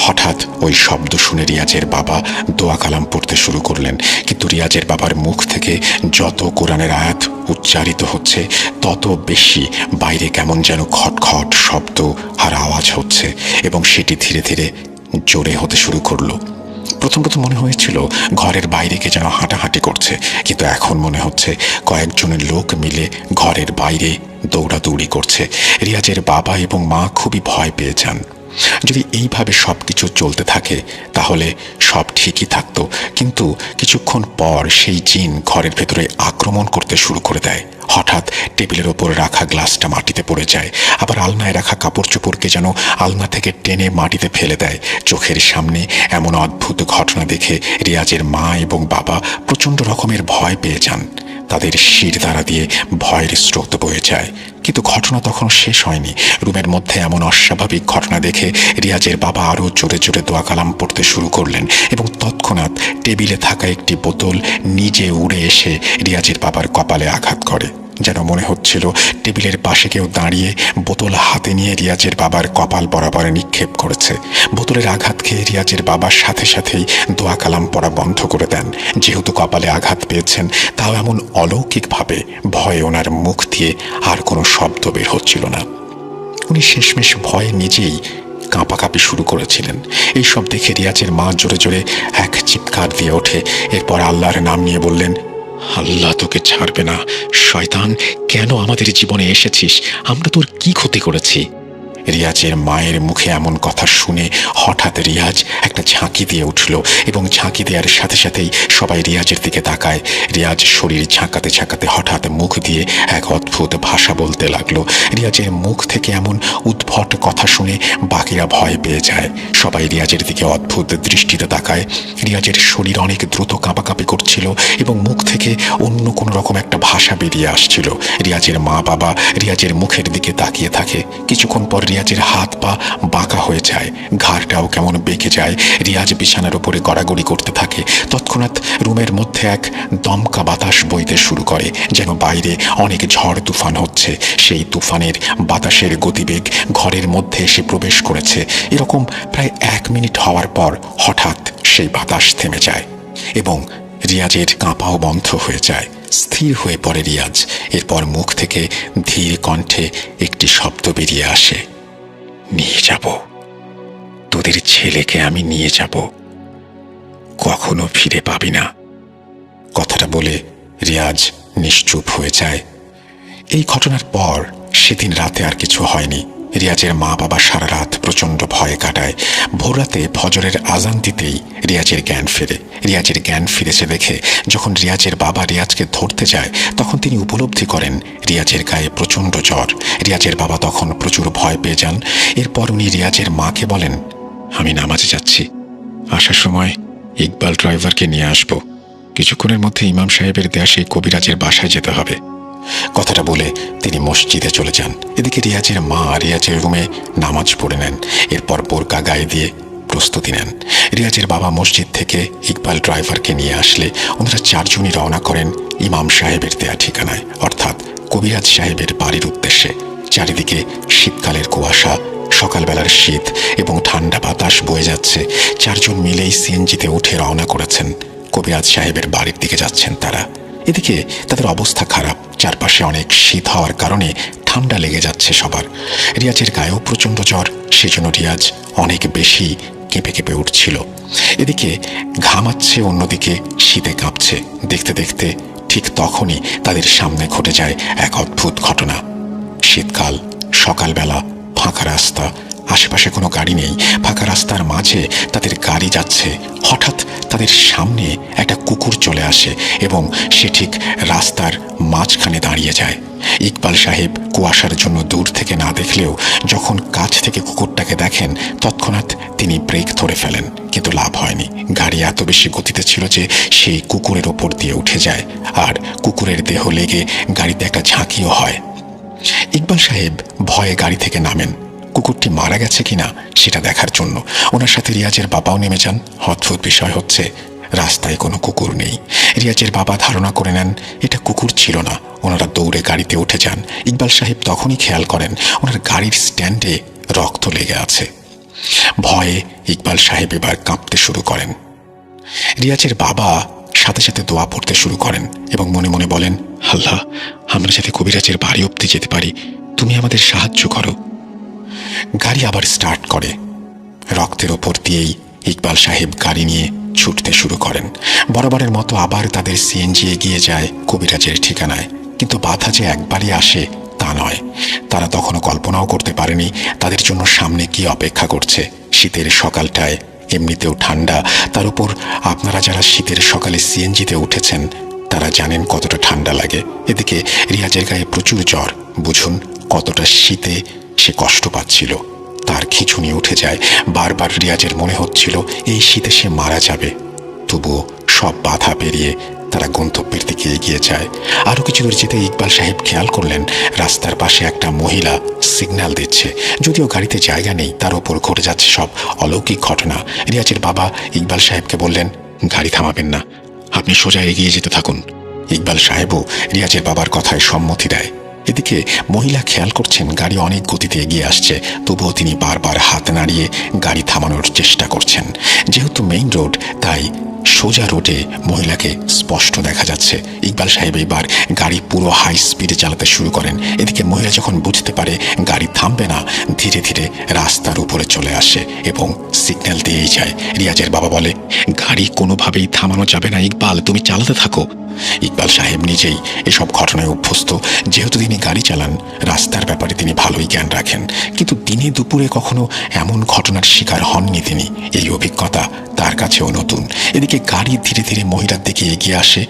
হঠাৎ ওই শব্দ শুনে রিয়াজের বাবা দোয়া কালাম পড়তে শুরু করলেন, কিন্তু রিয়াজের বাবার মুখ থেকে যত কোরআনের আয়াত উচ্চারিত হচ্ছে তত বেশি বাইরে কেমন যেন খটখট শব্দ আর আওয়াজ হচ্ছে, এবং সেটি ধীরে ধীরে জোরে হতে শুরু করলো। প্রথম মনে হয়েছিল ঘরের বাইরে কে যেন হাঁটাহাঁটি করছে, কিন্তু এখন মনে হচ্ছে কয়েকজনের লোক মিলে ঘরের বাইরে দৌড়াদৌড়ি করছে। রিয়াজের বাবা এবং মা খুবই ভয় পেয়ে যান। যদি এইভাবে সব কিছু চলতে থাকে তাহলে সব ঠিকই থাকতো, কিন্তু কিছুক্ষণ পর সেই জিন ঘরের ভেতরে আক্রমণ করতে শুরু করে দেয়। হঠাৎ টেবিলের ওপর রাখা গ্লাসটা মাটিতে পড়ে যায়, আবার আলনায় রাখা কাপড় চোপড়কে যেন আলনা থেকে টেনে মাটিতে ফেলে দেয়। চোখের সামনে এমন অদ্ভুত ঘটনা দেখে রিয়াজের মা এবং বাবা প্রচণ্ড রকমের ভয় পেয়ে যান। তাদের শির দ্বারা দিয়ে ভয়ের স্রোত বয়ে যায়। কিন্তু ঘটনা তখন শেষ হয়নি। রুমের মধ্যে এমন অস্বাভাবিক ঘটনা দেখে রিয়াজের বাবা আরও জোরে জোরে দোয়া কালাম পড়তে শুরু করলেন, এবং তৎক্ষণাৎ টেবিলে থাকা একটি বোতল নিজে উড়ে এসে রিয়াজের বাবার কপালে আঘাত করে। যেন মনে হচ্ছিল টেবিলের পাশে কেউ দাঁড়িয়ে বোতল হাতে নিয়ে রিয়াজের বাবার কপাল বরাবর নিক্ষেপ করেছে। বোতলের আঘাত খেয়ে রিয়াজের বাবার সাথে সাথেই দোয়া কালাম পড়া বন্ধ করে দেন। যেহেতু কপালে আঘাত পেয়েছেন, তাও এমন অলৌকিকভাবে ভয়ে ওনার মুখ দিয়ে আর কোনো শব্দ বের হচ্ছিল না। উনি শেষমেশ ভয়ে নিজেই কাঁপাকাঁপি শুরু করেছিলেন। এইসব দেখে রিয়াজের মা জোরে জোরে এক চিৎকার দিয়ে ওঠে। এরপর আল্লাহর নাম নিয়ে বললেন, আল্লাহ তোকে ছাড়বে না। শয়তান, কেন আমাদের জীবনে এসেছিস? আমরা তোর কি ক্ষতি করেছি? রিয়াজের মায়ের মুখে এমন কথা শুনে হঠাৎ রিয়াজ একটা ঝাঁকি দিয়ে উঠল, এবং ঝাঁকি দেওয়ার সাথে সাথেই সবাই রিয়াজের দিকে তাকায়। রিয়াজ শরীর ঝাঁকাতে ঝাঁকাতে হঠাৎ মুখ দিয়ে এক অদ্ভুত ভাষা বলতে লাগলো। রিয়াজের মুখ থেকে এমন উদ্ভট কথা শুনে বাকিরা ভয় পেয়ে যায়। সবাই রিয়াজের দিকে অদ্ভুত দৃষ্টিতে তাকায়। রিয়াজের শরীর অনেক দ্রুত কাঁপাকাঁপি করছিল, এবং মুখ থেকে অন্য কোনো রকম একটা ভাষা বেরিয়ে আসছিল। রিয়াজের মা বাবা রিয়াজের মুখের দিকে তাকিয়ে থাকে। কিছুক্ষণ পর রিয়াজের হাত পা বাঁকা হয়ে যায়, ঘাড়টাও কেমন বেঁকে যায়। রিয়াজ বিছানার উপরে গড়াগড়ি করতে থাকে। তৎক্ষণাৎ রুমের মধ্যে এক দমকা বাতাস বইতে শুরু করে, যেন বাইরে অনেক ঝড় তুফান হচ্ছে। সেই তুফানের বাতাসের গতিবেগ ঘরের মধ্যে এসে প্রবেশ করেছে। এরকম প্রায় 1 মিনিট হওয়ার পর হঠাৎ সেই বাতাস থেমে যায় এবং রিয়াজের কাঁপাও বন্ধ হয়ে যায়। স্থির হয়ে পড়ে রিয়াজ। এরপর মুখ থেকে ধীর কণ্ঠে একটি শব্দ বেরিয়ে আসে, নিয়ে যাব, তোদের ছেলেকে আমি নিয়ে যাব, কখনো ফিরে পাবি না। কথাটা বলে রিয়াজ নিশ্চুপ হয়ে যায়। এই ঘটনার পর সেদিন রাতে আর কিছু হয়নি। রিয়াজের মা বাবা সারা রাত প্রচণ্ড ভয়ে কাটায়। ভোররাতে ফজরের আজান দিতেই রিয়াজের জ্ঞান ফেরে। রিয়াজের জ্ঞান ফিরেছে দেখে যখন রিয়াজের বাবা রিয়াজকে ধরতে যায়, তখন তিনি উপলব্ধি করেন রিয়াজের গায়ে প্রচণ্ড জ্বর। রিয়াজের বাবা তখন প্রচুর ভয় পেয়ে যান। এরপর উনি রিয়াজের মাকে বলেন, আমি নামাজে যাচ্ছি, আসার সময় ইকবাল ড্রাইভারকে নিয়ে আসব, কিছুক্ষণের মধ্যে ইমাম সাহেবের দেয়া সেই কবিরাজের বাসায় যেতে হবে। কথাটা বলে তিনি মসজিদে চলে যান। এদিকে রিয়াজের মা রিয়াজের রুমে নামাজ পড়ে নেন। এরপর বোরকা গায়ে দিয়ে প্রস্তুতি নেন। রিয়াজের বাবা মসজিদ থেকে ইকবাল ড্রাইভারকে নিয়ে আসলে ওনারা 4 জনই রওনা করেন ইমাম সাহেবের দেয়া ঠিকানায়, অর্থাৎ কবিরাজ সাহেবের বাড়ির উদ্দেশ্যে। চারিদিকে শীতকালের কুয়াশা, সকালবেলার শীত এবং ঠান্ডা বাতাস বয়ে যাচ্ছে। 4 জন মিলেই সিএনজিতে উঠে রওনা করেছেন। কবিরাজ সাহেবের বাড়ির দিকে যাচ্ছেন তারা। এদিকে তাদের অবস্থা খারাপ, চারপাশে অনেক শীত হওয়ার কারণে ঠান্ডা লেগে যাচ্ছে সবার। রিয়াজের গায়েও প্রচণ্ড জ্বর, সেজন্য রিয়াজ অনেক বেশি কেঁপে কেঁপে উঠছিল। এদিকে ঘামাচ্ছে, অন্যদিকে শীতে কাঁপছে। দেখতে দেখতে ঠিক তখনই তাদের সামনে ঘটে যায় এক অদ্ভুত ঘটনা। শীতকাল, সকালবেলা, ফাঁকা রাস্তা, আশেপাশে কোনো গাড়ি নেই। ফাঁকা রাস্তার মাঝে তাদের গাড়ি যাচ্ছে। হঠাৎ তাদের সামনে একটা কুকুর চলে আসে এবং সে ঠিক রাস্তার মাঝখানে দাঁড়িয়ে যায়। ইকবাল সাহেব কুয়াশার জন্য দূর থেকে না দেখলেও যখন কাছ থেকে কুকুরটাকে দেখেন, তৎক্ষণাৎ তিনি ব্রেক ধরে ফেলেন, কিন্তু লাভ হয়নি। গাড়ি এত বেশি গতিতে ছিল যে সেই কুকুরের ওপর দিয়ে উঠে যায়, আর কুকুরের দেহ লেগে গাড়িতে একটা ঝাঁকিও হয়। ইকবাল সাহেব ভয়ে গাড়ি থেকে নামেন, কুকুরটি মারা গেছে কিনা সেটা দেখার জন্য। ওনার সাথে রিয়াজের বাবাও নেমে যান। অদ্ভুত বিষয় হচ্ছে, রাস্তায় কোনো কুকুর নেই। রিয়াজের বাবা ধারণা করে নেন এটা কুকুর ছিল না। ওনারা দৌড়ে গাড়িতে উঠে যান। ইকবাল সাহেব তখনই খেয়াল করেন ওনার গাড়ির স্ট্যান্ডে রক্ত লেগে আছে। ভয়ে ইকবাল সাহেব এবার কাঁপতে শুরু করেন। রিয়াজের বাবা সাথে সাথে দোয়া পড়তে শুরু করেন এবং মনে মনে বলেন, আল্লাহ, আমরা যাতে কবিরাজের বাড়ি অবধি যেতে পারি, তুমি আমাদের সাহায্য করো। গাড়ি আবার স্টার্ট করে। রক্তের ওপর দিয়েই ইকবাল সাহেব গাড়ি নিয়ে ছুটতে শুরু করেন। বরাবরের মতো আবার তাদের সিএনজি এগিয়ে যায় কবিরাজের ঠিকানায়। কিন্তু বাধা যে একবারই আসে তা নয়। তারা তখনও কল্পনাও করতে পারেনি তাদের জন্য সামনে কি অপেক্ষা করছে। শীতের সকালটায় এমনিতেও ঠান্ডা, তার উপর আপনারা যারা শীতের সকালে সিএনজিতে উঠেছেন তারা জানেন কতটা ঠান্ডা লাগে। এদিকে রিয়াজের গায়ে প্রচুর জ্বর, বুঝুন কতটা শীতে সে কষ্ট পাচ্ছিল। তার খিঁচুনি উঠে যায়। বারবার রিয়াজের মনে হচ্ছিল এই শীতে সে মারা যাবে। তবুও সব বাধা পেরিয়ে তারা গন্তব্যের দিকে এগিয়ে যায়। আরও কিছু দূর যেতে ইকবাল সাহেব খেয়াল করলেন রাস্তার পাশে একটা মহিলা সিগন্যাল দিচ্ছে। যদিও গাড়িতে জায়গা নেই, তার ওপর ঘটে যাচ্ছে সব অলৌকিক ঘটনা। রিয়াজের বাবা ইকবাল সাহেবকে বললেন, গাড়ি থামাবেন না, আপনি সোজা এগিয়ে যেতে থাকুন। ইকবাল সাহেবও রিয়াজের বাবার কথায় সম্মতি দেয়। এদিকে মহিলা খেয়াল করছেন গাড়ি অনেক গতিতে এগিয়ে আসছে, তবুও তিনি বারবার হাত নাড়িয়ে গাড়ি থামানোর চেষ্টা করছেন। যেহেতু মেইন রোড, তাই সোজা রোডে মহিলাকে স্পষ্ট দেখা যাচ্ছে। ইকবাল সাহেব এবার গাড়ি পুরো হাই স্পিডে চালাতে শুরু করেন। এদিকে মহিলা যখন বুঝতে পারে গাড়ি থামবে না, ধীরে ধীরে রাস্তার উপরে চলে আসে এবং সিগন্যাল দিয়েই যায়। রিয়াজের বাবা বলে, গাড়ি কোনোভাবেই থামানো যাবে না ইকবাল, তুমি চালাতে থাকো। ইকবাল সাহেব নিজেই এসব ঘটনায় অভ্যস্ত। যেহেতু তিনি গাড়ি চালান, রাস্তার ব্যাপারে তিনি ভালোই জ্ঞান রাখেন, কিন্তু দিনে দুপুরে কখনো এমন ঘটনার শিকার হননি তিনি। এই অভিজ্ঞতা তার কাছেও নতুন। এদিকে গাড়ি ধীরে ধীরে মহিলার দিকে এগিয়ে আসে।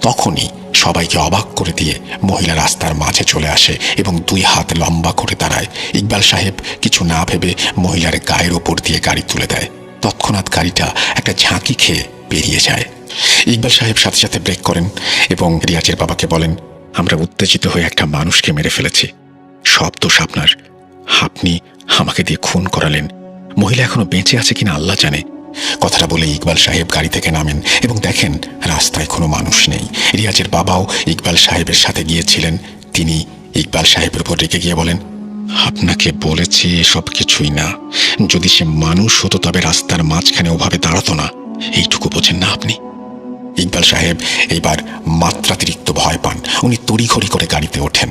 তখনই সবাইকে অবাক করে দিয়ে মহিলা রাস্তার মাঝে চলে আসে এবং 2 হাত লম্বা করে দাঁড়ায়। ইকবাল সাহেব কিছু না ভেবে মহিলার গায়ের ওপর দিয়ে গাড়ি তুলে দেয়। তৎক্ষণাৎ গাড়িটা একটা ঝাঁকি খেয়ে বেরিয়ে যায়। ইকবাল সাহেব সাথে সাথে ব্রেক করেন এবং রিয়াজের বাবাকে বলেন, আমরা উত্তেজিত হয়ে একটা মানুষকে মেরে ফেলেছি, সব দোষ আপনার। আপনি আমাকে দিয়ে খুন করালেন। মহিলা এখনো বেঁচে আছে কিনা আল্লাহ জানে। কথাটা বলে ইকবাল সাহেব গাড়ি থেকে নামেন এবং দেখেন রাস্তায় কোনো মানুষ নেই। রিয়াজের বাবাও ইকবাল সাহেবের সাথে গিয়েছিলেন। তিনি ইকবাল সাহেবের উপর রেগে গিয়ে বলেন, আপনাকে বলেছি এসব কিছুই না। যদি সে মানুষ হতো তবে রাস্তার মাঝখানে ওভাবে দাঁড়াতো না। এইটুকু বোঝেন না আপনি? ইকবাল সাহেব এইবার মাত্রাতিরিক্ত ভয় পান। উনি তড়িঘড়ি করে গাড়িতে ওঠেন।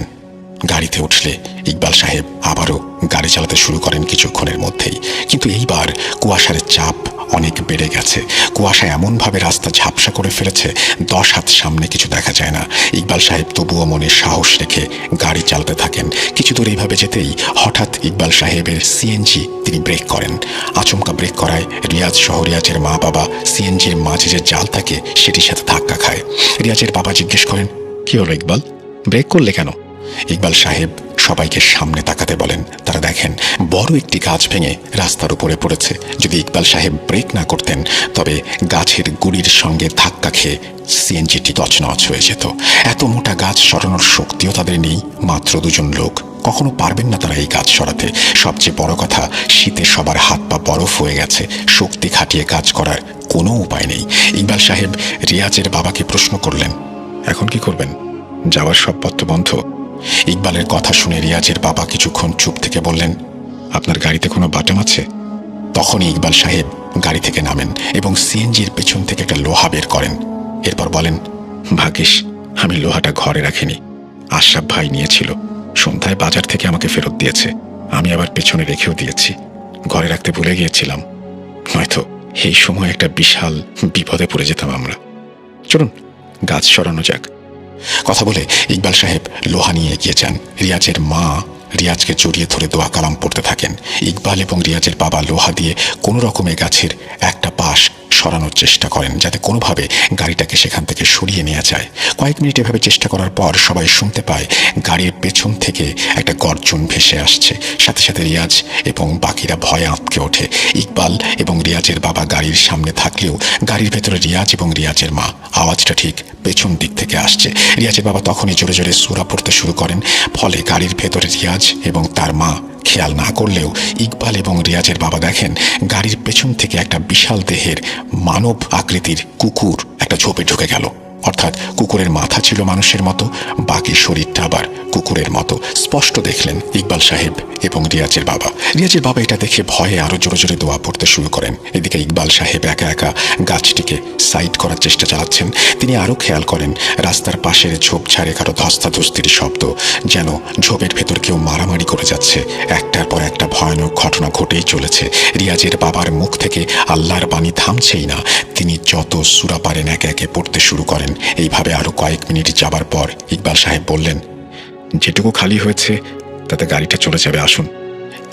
গাড়িতে উঠলে ইকবাল সাহেব আবারও গাড়ি চালাতে শুরু করেন কিছুক্ষণের মধ্যেই। কিন্তু এইবার কুয়াশার চাপ অনেক বেড়ে গেছে। কুয়াশা এমনভাবে রাস্তা ঝাপসা করে ফেলেছে 10 হাত সামনে কিছু দেখা যায় না। ইকবাল সাহেব তবুও মনে সাহস রেখে গাড়ি চালাতে থাকেন। কিছু দূর এইভাবে যেতেই হঠাৎ ইকবাল সাহেবের সিএনজি তিনি ব্রেক করেন। আচমকা ব্রেক করায় রিয়াজ সহ রিয়াজের মা বাবা সিএনজির মাঝে যে জাল থাকে সেটির সাথে ধাক্কা খায়। রিয়াজের বাবা জিজ্ঞেস করেন, কি হলো ইকবাল, ব্রেক করলে কেন? ইকবাল সাহেব সবাইকে সামনে তাকাতে বলেন। তারা দেখেন বড় একটি গাছ ভেঙে রাস্তার উপরে পড়েছে। যদি ইকবাল সাহেব ব্রেক না করতেন তবে গাছের গুড়ির সঙ্গে ধাক্কা খেয়ে সিএনজিটি তছনছ হয়ে যেত। এত মোটা গাছ সরানোর শক্তিও তাদের নেই। মাত্র 2 জন লোক, কখনো পারবেন না তারা এই গাছ সরাতে। সবচেয়ে বড় কথা, শীতে সবার হাত পা বরফ হয়ে গেছে। শক্তি খাটিয়ে কাজ করার কোনো উপায় নেই। ইকবাল সাহেব রিয়াজের বাবাকে প্রশ্ন করলেন, এখন কি করবেন? যাওয়ার সব পথ বন্ধ। ইকবালের কথা শুনে রিয়াজের বাবা কিছুক্ষণ চুপ থেকে বললেন, আপনার গাড়িতে কোনো বাটাম আছে? তখনই ইকবাল সাহেব গাড়ি থেকে নামেন এবং সিএনজির পেছন থেকে একটা লোহা বের করেন। এরপর বলেন, ভাগ্যিস আমি লোহাটা ঘরে রাখিনি। আশরাফ ভাই নিয়েছিল। সন্ধ্যায় বাজার থেকে আমাকে ফেরত দিয়েছে। আমি আবার পেছনে রেখেও দিয়েছি। ঘরে রাখতে ভুলে গিয়েছিলাম। নয়তো এই সময় একটা বিশাল বিপদে পড়ে যেতাম আমরা। চলুন গাছ সরানো যাক। কথা বলে ইকবাল সাহেব লোহা নিয়ে এগিয়ে যান। রিয়াজের মা রিয়াজকে জড়িয়ে ধরে দোয়া কালাম পড়তে থাকেন। ইকবাল এবং রিয়াজের বাবা লোহা দিয়ে কোনো রকমে গাছের একটা পাশ সরানোর চেষ্টা করেন, যাতে কোনোভাবে গাড়িটাকে সেখান থেকে সরিয়ে নেওয়া যায়। কয়েক মিনিট এভাবে চেষ্টা করার পর সবাই শুনতে পায় গাড়ির পেছন থেকে একটা গর্জন ভেসে আসছে। সাথে সাথে রিয়াজ এবং বাকিরা ভয়ে আঁতকে ওঠে। ইকবাল এবং রিয়াজের বাবা গাড়ির সামনে থাকলেও গাড়ির ভেতরে রিয়াজ এবং রিয়াজের মা। আওয়াজটা ঠিক পেছন দিক থেকে আসছে। রিয়াজের বাবা তখনই জোরে জোরে সূরা পড়তে শুরু করেন। ফলে গাড়ির ভেতরে রিয়াজ এবং তার মা খেয়াল না করলেও ইকবাল এবং রিয়াজের বাবা দেখেন গাড়ির পেছন থেকে একটা বিশাল দেহের মানব আকৃতির কুকুর একটা ঝোপে ঢুকে গেল। অর্থাৎ কুকুরের মাথা ছিল মানুষের মতো, বাকি শরীরটা আবার কুকুরের মতো। স্পষ্ট দেখলেন ইকবাল সাহেব এবং রিয়াজের বাবা। রিয়াজের বাবা এটা দেখে ভয়ে আরো জোরে জোরে দোয়া পড়তে শুরু করেন। এদিকে ইকবাল সাহেব একা একা গাছটিকে সাইড করার চেষ্টা চালাচ্ছেন। তিনি আরো খেয়াল করেন রাস্তার পাশের ঝোপঝাড়ে কারো ধস্তাধস্তির শব্দ, যেন ঝোপের ভেতর কেউ মারামারি করে যাচ্ছে। একটার পর একটা ভয়ানক ঘটনা ঘটেই চলেছে। রিয়াজের বাবার মুখ থেকে আল্লাহর বাণী থামছেই না। তিনি যত সূরা পারেন একে একে পড়তে শুরু করেন। এইভাবে আরো কয়েক মিনিট যাবার পর ইকবাল সাহেব বললেন, যেটুকু খালি হয়েছে তাতে গাড়িটা চলে যাবে, আসুন।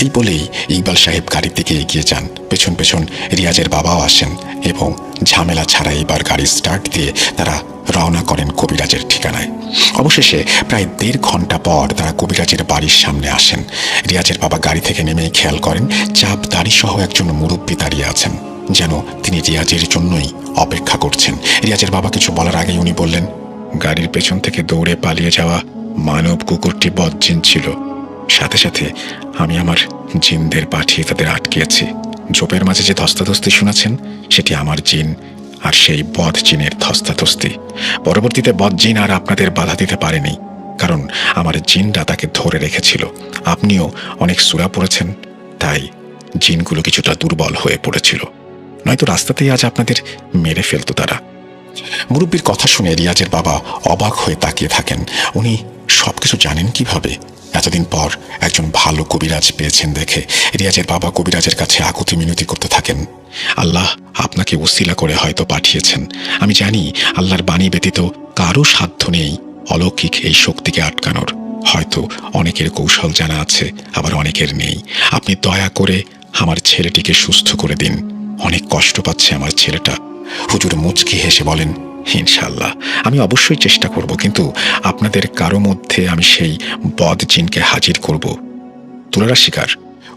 এই বলেই ইকবাল সাহেব গাড়ির দিকে এগিয়ে যান। পেছন পেছন রিয়াজের বাবাও আসেন এবং ঝামেলা ছাড়া এবার গাড়ি স্টার্ট দিয়ে তারা রওনা করেন কবিরাজের ঠিকানায়। অবশেষে প্রায় 1.5 ঘন্টা পর তারা কবিরাজের বাড়ির সামনে আসেন। রিয়াজের বাবা গাড়ি থেকে নেমেই খেয়াল করেন চাপ দাড়ি সহ একজন মুরব্বী দাঁড়িয়ে আছেন, যেন তিনি রিয়াজের জন্যই অপেক্ষা করছেন। রিয়াজের বাবা কিছু বলার আগেই উনি বললেন, গাড়ির পেছন থেকে দৌড়ে পালিয়ে যাওয়া মানব কুকুরটি বদজিন ছিল। সাথে সাথে আমি আমার জিনদের পাঠিয়ে তাদের আটকিয়েছি। ঝোপের মাঝে যে ধস্তাধস্তি শুনেছেন সেটি আমার জিন আর সেই বদ জিনের ধস্তাধস্তি। পরবর্তীতে বদ জিন আর আপনাদের বাধা দিতে পারেনি, কারণ আমার জিনরা তাকে ধরে রেখেছিল। আপনিও অনেক সূরা পড়েছেন, তাই জিনগুলো কিছুটা দুর্বল হয়ে পড়েছিল, নয়তো রাস্তাতেই আজ আপনাদের মেরে ফেলতো তারা। মুরব্বীর কথা শুনে রিয়াজের বাবা অবাক হয়ে তাকিয়ে থাকেন। উনি সবকিছু জানেন কিভাবে? এতদিন পর একজন ভালো কবিরাজ পেয়েছেন দেখে রিয়াজের বাবা কবিরাজের কাছে আকুতি মিনতি করতে থাকেন। আল্লাহ আপনাকে ওসিলা করে হয়তো পাঠিয়েছেন। আমি জানি আল্লাহর বাণী ব্যতীত কারো সাধ্য নেই অলৌকিক এই শক্তিকে আটকানোর। হয়তো অনেকের কৌশল জানা আছে, আবার অনেকের নেই। আপনি দয়া করে আমার ছেলেটিকে সুস্থ করে দিন। অনেক কষ্ট পাচ্ছে আমার ছেলেটা। হুজুর মুচকি হেসে বলেন, ইনশাআল্লাহ আমি অবশ্যই চেষ্টা করব, কিন্তু আপনাদের কারো মধ্যে আমি সেই বদ জিনকে হাজির করব। তুলারা শিকার।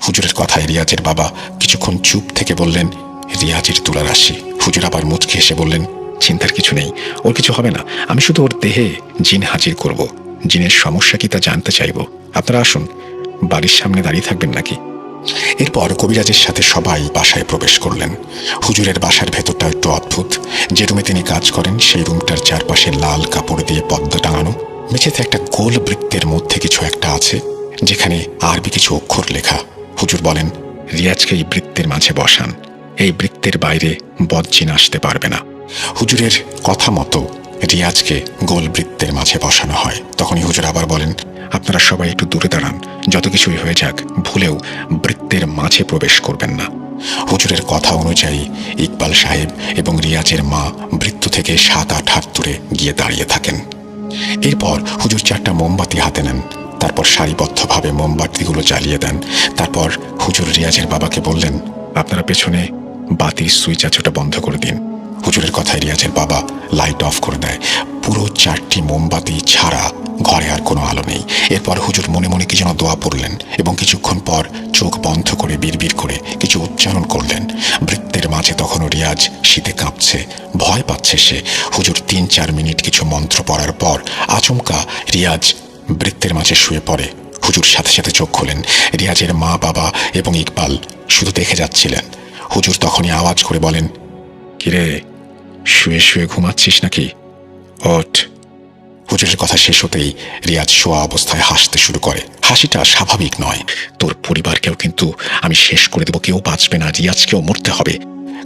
হুজুরের কথায় রিয়াজের বাবা কিছুক্ষণ চুপ থেকে বললেন, রিয়াজের তুলা রাশি। হুজুর আবার মুচকি হেসে বললেন, চিন্তার কিছু নেই, ওর কিছু হবে না। আমি শুধু ওর দেহে জিন হাজির করব। জিনের সমস্যা কি তা জানতে চাইব। আপনারা আসুন, বাড়ির সামনে দাঁড়িয়ে থাকবেন নাকি? এরপর কবিরাজের সাথে সবাই বাসায় প্রবেশ করলেন। হুজুরের বাসার ভেতরটা একটু অদ্ভুত। যে রুমে তিনি কাজ করেন সেই রুমটার চারপাশে লাল কাপড় দিয়ে পর্দা টাঙানো। মেঝেতে একটা গোল বৃত্তের মধ্যে কিছু একটা আছে, যেখানে আরবি কিছু অক্ষর লেখা। হুজুর বলেন, রিয়াজকে এই বৃত্তের মাঝে বসান, এই বৃত্তের বাইরে বদজিন আসতে পারবে না। হুজুরের কথা মতো রিয়াজকে গোল বৃত্তের মাঝে বসানো হয়। তখনই হুজুর আবার বলেন, আপনারা সবাই একটু দূরে দাঁড়ান, যত কিছুই হয়ে যাক ভুলেও বৃত্তের মাঝে প্রবেশ করবেন না। হুজুরের কথা অনুযায়ী ইকবাল সাহেব এবং রিয়াজের মা বৃত্ত থেকে 7-8 হাত দূরে গিয়ে দাঁড়িয়ে থাকেন। এরপর হুজুর 4টা মোমবাতি হাতে নেন, তারপর সারিবদ্ধভাবে মোমবাতিগুলো জ্বালিয়ে দেন। তারপর হুজুর রিয়াজের বাবাকে বললেন, আপনারা পেছনে বাতির সুইচ আছে ওটা বন্ধ করে দিন। হুজুরের কথায় রিয়াজের বাবা লাইট অফ করে দেয়। পুরো 4টি মোমবাতি ছাড়া ঘরে আর কোনো আলো নেই। এরপর হুজুর মনে মনে কি যেন দোয়া পড়লেন এবং কিছুক্ষণ পর চোখ বন্ধ করে বিড়বিড় করে কিছু উচ্চারণ করলেন। বৃত্তের মাঝে তখনও রিয়াজ শীতে কাঁপছে, ভয় পাচ্ছে সে। হুজুর 3-4 মিনিট কিছু মন্ত্র পড়ার পর আচমকা রিয়াজ বৃত্তের মাঝে শুয়ে পড়ে। হুজুর সাথে সাথে চোখ খোলেন। রিয়াজের মা, বাবা এবং ইকবাল শুধু দেখে যাচ্ছিলেন। হুজুর তখনই আওয়াজ করে বলেন, কিরে, শুয়ে শুয়ে ঘুমাচ্ছিস নাকি? ওঠ। হুজুরের কথা শেষ হতেই রিয়াজ শোয়া অবস্থায় হাসতে শুরু করে। হাসিটা স্বাভাবিক নয়। তোর পরিবারকেও কিন্তু আমি শেষ করে দেবো, কেউ বাঁচবে না, রিয়াজকেও মরতে হবে।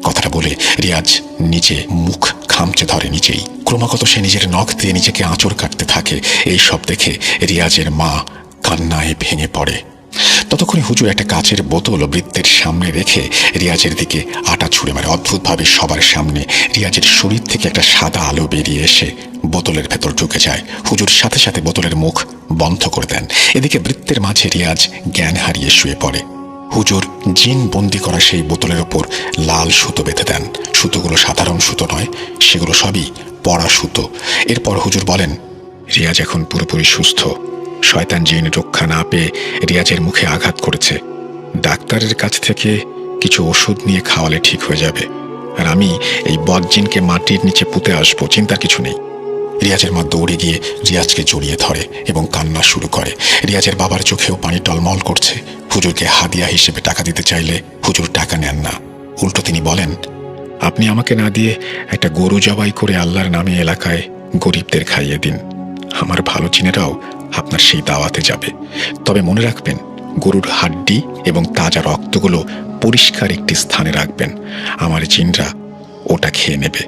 কথাটা বলে রিয়াজ নিজে মুখ খামচে ধরে নিজেই। ক্রমাগত সে নিজের নখ দিয়ে নিজেকে আঁচড় কাটতে থাকে। এই সব দেখে রিয়াজের মা কান্নায় ভেঙে পড়ে। ততক্ষণে হুজুর একটা কাচের বোতল বৃত্তের সামনে রেখে রিয়াজের দিকে আটা ছুঁড়ে মারে। অদ্ভুতভাবে সবার সামনে রিয়াজের শরীর থেকে একটা সাদা আলো বেরিয়ে এসে বোতলের ভেতর ঢুকে যায়। হুজুর সাথে সাথে বোতলের মুখ বন্ধ করে দেন। এদিকে বৃত্তের মাঝে রিয়াজ জ্ঞান হারিয়ে শুয়ে পড়ে। হুজুর জিন বন্দি করা সেই বোতলের ওপর লাল সুতো বেঁধে দেন। সুতোগুলো সাধারণ সুতো নয়, সেগুলো সবই পড়া সুতো। এরপর হুজুর বলেন, রিয়াজ এখন পুরোপুরি সুস্থ। শয়তান জিন রক্ষা না পেয়ে রিয়াজের মুখে আঘাত করেছে। ডাক্তারের কাছ থেকে কিছু ওষুধ নিয়ে খাওয়ালে ঠিক হয়ে যাবে। আর আমি এই বদজিনকে মাটির নিচে পুঁতে আসবো, চিন্তার কিছু নেই। রিয়াজের মা দৌড়ে গিয়ে রিয়াজকে জড়িয়ে ধরে এবং কান্না শুরু করে। রিয়াজের বাবার চোখেও পানি টলমল করছে। হুজুরকে হাদিয়া হিসেবে টাকা দিতে চাইলে হুজুর টাকা নেন না। উল্টো তিনি বলেন, আপনি আমাকে না দিয়ে একটা গরু জবাই করে আল্লাহর নামে এলাকায় গরিবদের খাইয়ে দিন। আমার ভালো জিনেরাও আপনার সেই দাওয়াতে যাবে। তবে মনে রাখবেন, গরুর হাড্ডি এবং তাজা রক্তগুলো পরিষ্কার একটি স্থানে রাখবেন। আমার জিনরা ওটা খেয়ে নেবে।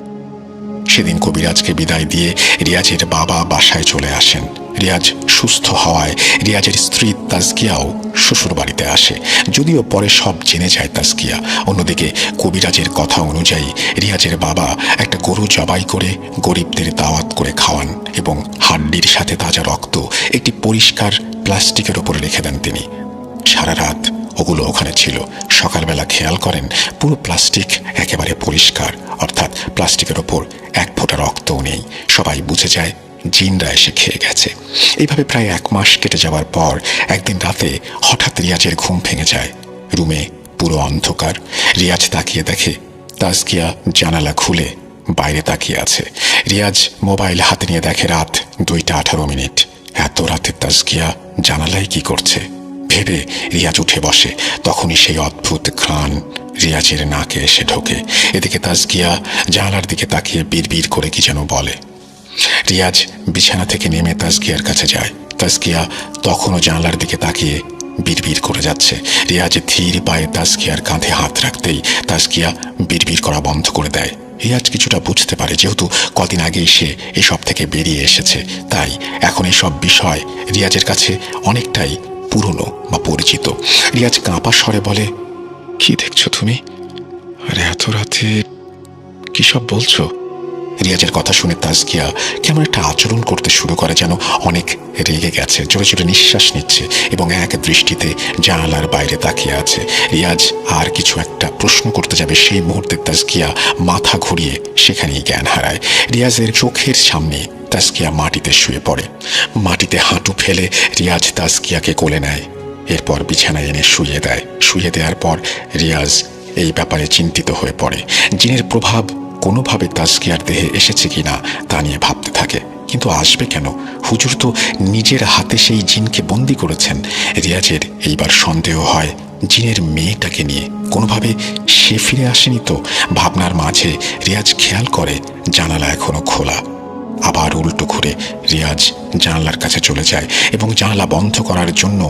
সেদিন কবিরাজকে বিদায় দিয়ে রিয়াজের বাবা বাসায় চলে আসেন। রিয়াজ সুস্থ হওয়ায় রিয়াজের স্ত্রী তাজকিয়াও শ্বশুর বাড়িতে আসে। যদিও পরে সব জেনে যায় তাজকিয়া। অন্যদিকে কবিরাজের কথা অনুযায়ী রিয়াজের বাবা একটা গরু জবাই করে গরিবদের দাওয়াত করে খাওয়ান এবং হাড্ডির সাথে তাজা রক্ত একটি পরিষ্কার প্লাস্টিকের ওপর রেখে দেন তিনি। সারা রাত ওগুলো ওখানে ছিল। সকালবেলা খেয়াল করেন পুরো প্লাস্টিক একেবারে পরিষ্কার, অর্থাৎ প্লাস্টিকের ওপর এক ফোঁটা রক্তও নেই। সবাই বুঝে যায় জিনরা এসে খেয়ে গেছে। এইভাবে প্রায় 1 মাস কেটে যাওয়ার পর একদিন রাতে হঠাৎ রিয়াজের ঘুম ভেঙে যায়। রুমে পুরো অন্ধকার। রিয়াজ তাকিয়ে দেখে তাজকিয়া জানালা খুলে বাইরে তাকিয়ে আছে। রিয়াজ মোবাইল হাতে নিয়ে দেখে রাত 2:18। এত রাতে তাজকিয়া জানালায় কি করছে ভেবে রিয়াজ উঠে বসে। তখনই সেই অদ্ভুত ঘ্রাণ রিয়াজের নাকে এসে ঢোকে। এদিকে তাজকিয়া জানালার দিকে তাকিয়ে বিড়বিড় করে কি যেন বলে। রিয়াজ বিছানা থেকে নেমে তাজকিয়ার কাছে যায়। তাজকিয়া তখনও জানালার দিকে তাকিয়ে বিড়বিড় করে যাচ্ছে। রিয়াজ ধীর পায়ে তাজকিয়ার কাঁধে হাত রাখতেই তাজকিয়া বিড়বিড় করা বন্ধ করে দেয়। রিয়াজ কিছুটা বুঝতে পারে, যেহেতু কদিন আগেই সে এসব থেকে বেরিয়ে এসেছে, তাই এখন এসব বিষয় রিয়াজের কাছে অনেকটাই পুরনো বা পরিচিত। রিয়াজ কাঁপা স্বরে বলে, কি দেখছো তুমি? আর এত রাতে কি সব বলছো? রিয়াজের কথা শুনে তাজকিয়া কেমন একটা আচরণ করতে শুরু করে, যেন অনেক রেগে গেছে। জোরে জোরে নিঃশ্বাস নিচ্ছে এবং এক দৃষ্টিতে জানালার বাইরে তাকিয়ে আছে। রিয়াজ আর কিছু একটা প্রশ্ন করতে যাবে, সেই মুহূর্তে তাজকিয়া মাথা ঘুরিয়ে সেখানেই জ্ঞান হারায়। রিয়াজের চোখের সামনে তাজকিয়া মাটিতে শুয়ে পড়ে। মাটিতে হাঁটু ফেলে রিয়াজ তাজকিয়াকে কোলে নেয়। এরপর বিছানায় এনে শুয়ে দেয়। শুয়ে দেওয়ার পর রিয়াজ এই ব্যাপারে চিন্তিত হয়ে পড়ে। জিনের প্রভাব কোনোভাবে তাজকিয়ার দেহে এসেছে কিনা তা নিয়ে ভাবতে থাকে। কিন্তু আসবে কেন? হুজুর তো নিজের হাতে সেই জিনকে বন্দি করেছেন। রিয়াজের এইবার সন্দেহ হয় জিনের মেয়েটাকে নিয়ে কোনোভাবে সে ফিরে আসেনি তো। ভাবনার মাঝে রিয়াজ খেয়াল করে জানালা এখনো খোলা। আবার উল্টো ঘুরে রিয়াজ জানালার কাছে চলে যায় এবং জানালা বন্ধ করার জন্য